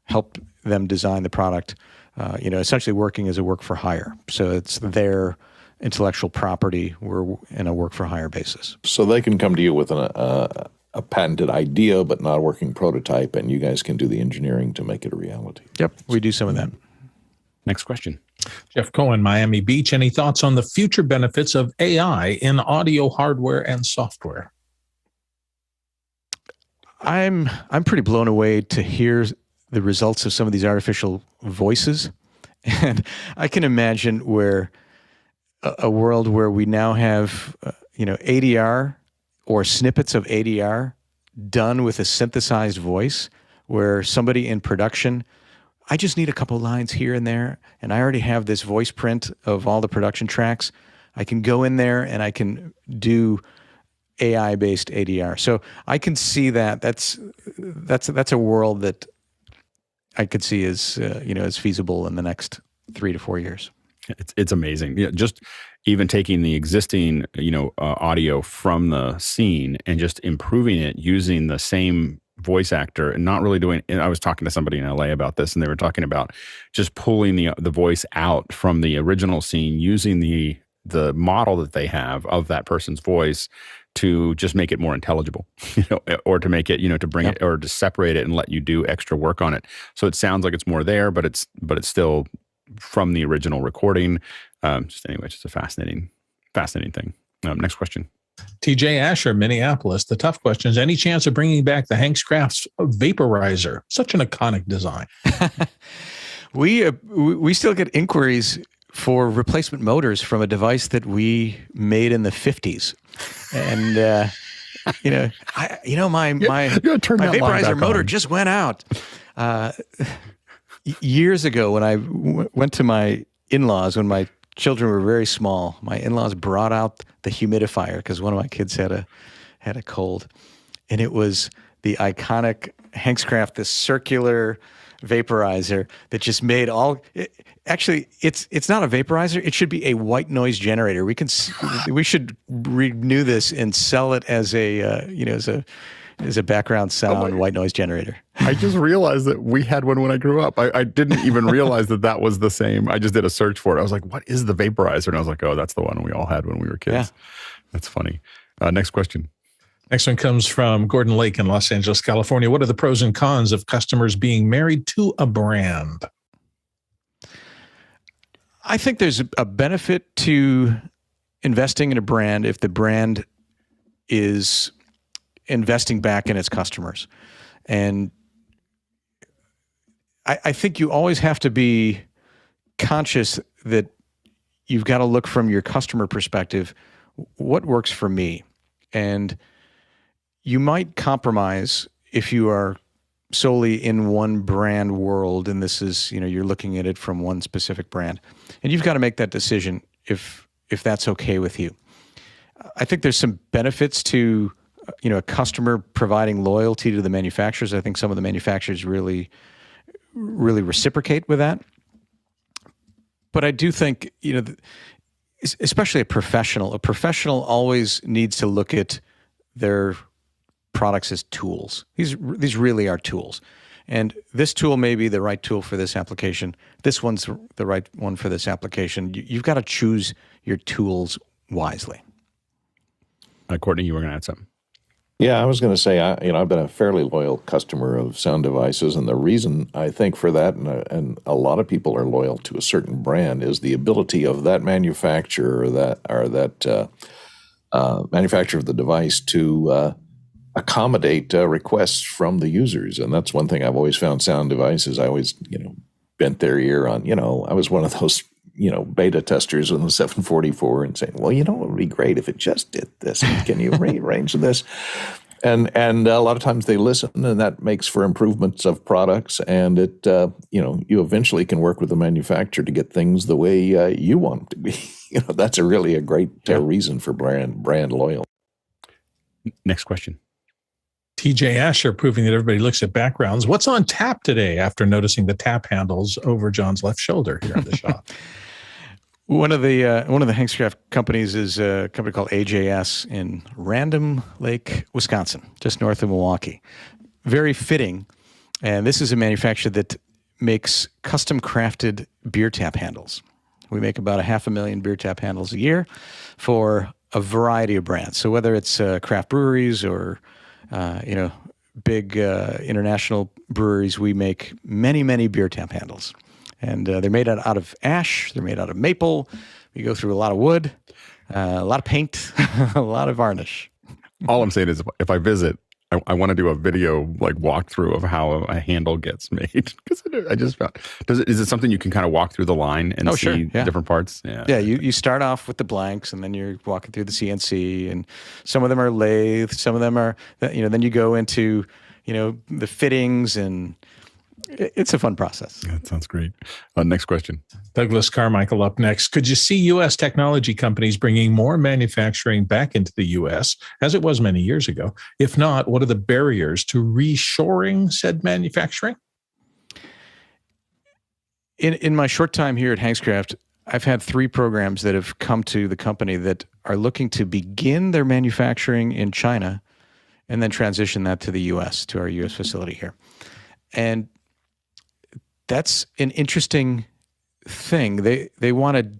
help them design the product, essentially working as a work for hire. So it's their intellectual property. We're in a work for hire basis. So they can come to you with a patented idea, but not a working prototype, and you guys can do the engineering to make it a reality. Yep, we do some of that. Next question. Jeff Cohen, Miami Beach. Any thoughts on the future benefits of AI in audio hardware and software? I'm pretty blown away to hear the results of some of these artificial voices. And I can imagine where a world where we now have, ADR or snippets of ADR done with a synthesized voice, where somebody in production, I just need a couple lines here and there, and I already have this voice print of all the production tracks. I can go in there and I can do AI-based ADR. So I can see that. That's a world that I could see as as feasible in the next 3 to 4 years. It's amazing. Yeah, just even taking the existing audio from the scene and just improving it using the same voice actor and not really doing. And I was talking to somebody in LA about this, and they were talking about just pulling the voice out from the original scene using the the model that they have of that person's voice to just make it more intelligible, or to make it, to bring it, or to separate it and let you do extra work on it. So it sounds like it's more there, but it's still from the original recording. Just a fascinating thing. Next question. TJ Asher, Minneapolis. The tough question is, any chance of bringing back the Hankscraft Vaporizer? Such an iconic design. We still get inquiries for replacement motors from a device that we made in the 50s. And, my vaporizer motor just went out. Years ago, when I went to my in-laws, when my children were very small, my in-laws brought out the humidifier because one of my kids had a cold. And it was the iconic Hankscraft, this circular vaporizer that just made actually it's not a vaporizer, it should be a white noise generator. We should renew this and sell it as a background sound white noise generator. I just realized that we had one when I grew up. I didn't even realize that was the same. I just did a search for it. I was like, what is the vaporizer? And I was like, oh, that's the one we all had when we were kids. Yeah. That's funny. Next question. Next one comes from Gordon Lake in Los Angeles, California. What are the pros and cons of customers being married to a brand? I think there's a benefit to investing in a brand if the brand is investing back in its customers. And I think you always have to be conscious that you've got to look from your customer perspective, what works for me? And you might compromise if you are solely in one brand world, and this is, you're looking at it from one specific brand. And you've got to make that decision if that's okay with you. I think there's some benefits to a customer providing loyalty to the manufacturers. I think some of the manufacturers really, really reciprocate with that. But I do think, especially a professional always needs to look at their products as tools. These really are tools. And this tool may be the right tool for this application. This one's the right one for this application. You've got to choose your tools wisely. Courtney, you were going to add something. Yeah, I was going to say, I've been a fairly loyal customer of Sound Devices, and the reason I think for that, and a lot of people are loyal to a certain brand, is the ability of that manufacturer or that manufacturer of the device to accommodate requests from the users. And that's one thing I've always found Sound Devices. I always, bent their ear on, I was one of those, beta testers on the 744 and saying, well, it would be great if it just did this. Can you rearrange this? And a lot of times they listen, and that makes for improvements of products. And it, you eventually can work with the manufacturer to get things the way you want them to be. That's really a great reason for brand loyal. Next question. TJ Asher, proving that everybody looks at backgrounds. What's on tap today after noticing the tap handles over John's left shoulder here in the shop? One of the Hankscraft companies is a company called AJS in Random Lake, Wisconsin, just north of Milwaukee. Very fitting. And this is a manufacturer that makes custom crafted beer tap handles. We make about 500,000 beer tap handles a year for a variety of brands. So whether it's craft breweries or big international breweries, we make many, many beer tap handles. And they're made out of ash. They're made out of maple. We go through a lot of wood, a lot of paint, a lot of varnish. All I'm saying is if I visit, I want to do a video walkthrough of how a handle gets made. Because I just found, is it something you can kind of walk through the line and see different parts? Yeah, you start off with the blanks, and then you're walking through the CNC, and some of them are lathe, some of them are, then you go into, the fittings, and it's a fun process. That sounds great. Next question. Douglas Carmichael up next. Could you see U.S. technology companies bringing more manufacturing back into the U.S. as it was many years ago? If not, what are the barriers to reshoring said manufacturing? In my short time here at Hankscraft, I've had 3 programs that have come to the company that are looking to begin their manufacturing in China and then transition that to the U.S., to our U.S. facility here. And that's an interesting thing. They want to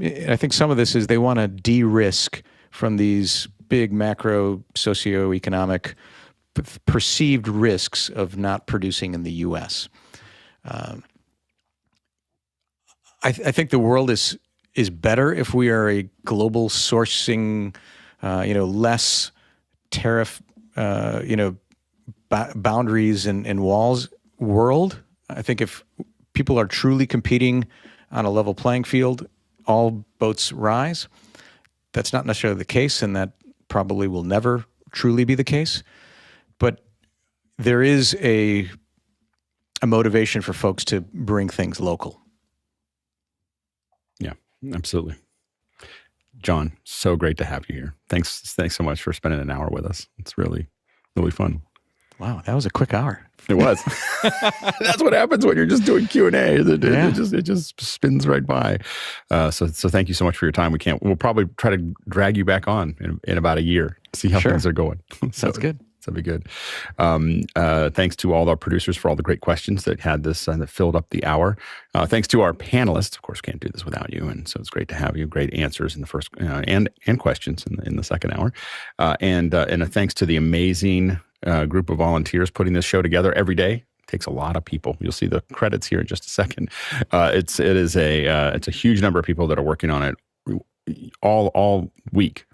I think some of this is they want to de-risk from these big macro socioeconomic perceived risks of not producing in the U.S. I think the world is better if we are a global sourcing, less tariff, boundaries and walls world. I think if people are truly competing on a level playing field, all boats rise. That's not necessarily the case, and that probably will never truly be the case. But there is a motivation for folks to bring things local. Yeah, absolutely. John, so great to have you here. Thanks so much for spending an hour with us. It's really, really fun. Wow, that was a quick hour. It was. That's what happens when you're just doing Q&A. It just spins right by. So thank you so much for your time. We'll probably try to drag you back on in about a year, see how things are going. Sounds good. That'd be good. Thanks to all our producers for all the great questions that had this that filled up the hour. Thanks to our panelists. Of course, can't do this without you, and so it's great to have you. Great answers in the first and questions in the second hour, and a thanks to the amazing group of volunteers putting this show together every day. It takes a lot of people. You'll see the credits here in just a second. It's a huge number of people that are working on it all week,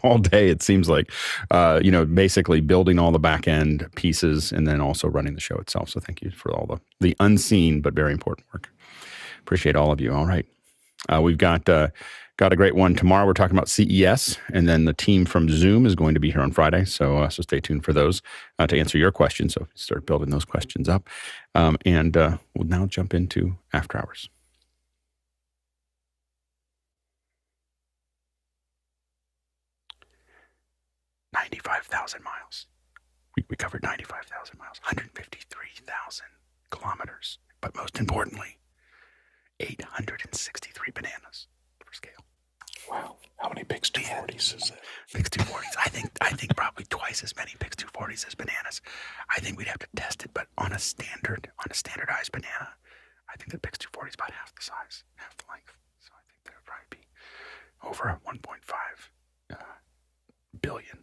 all day. It seems like, basically building all the back end pieces and then also running the show itself. So thank you for all the unseen but very important work. Appreciate all of you. All right, we've got a great one tomorrow. We're talking about CES, and then the team from Zoom is going to be here on Friday. So stay tuned for those to answer your questions. So start building those questions up, and we'll now jump into After Hours. 95,000 miles. We covered 95,000 miles, 153,000 kilometers, but most importantly, 863 bananas for scale. Wow. How many Pix 240s is that? Pix 240s. I think probably twice as many Pix 240s as bananas. I think we'd have to test it, but on a standardized banana, I think the Pix 240 is about half the size, half the length. So I think that would probably be over 1.5 billion.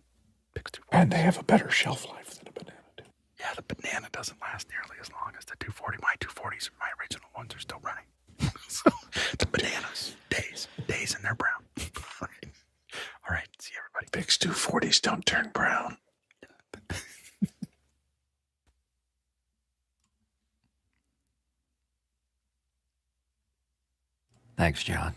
And they have a better shelf life than a banana do. Yeah, the banana doesn't last nearly as long as the 240. My 240s, my original ones, are still running. So the bananas, days, and they're brown. All right, see everybody. Pix 240s don't turn brown. Thanks, John.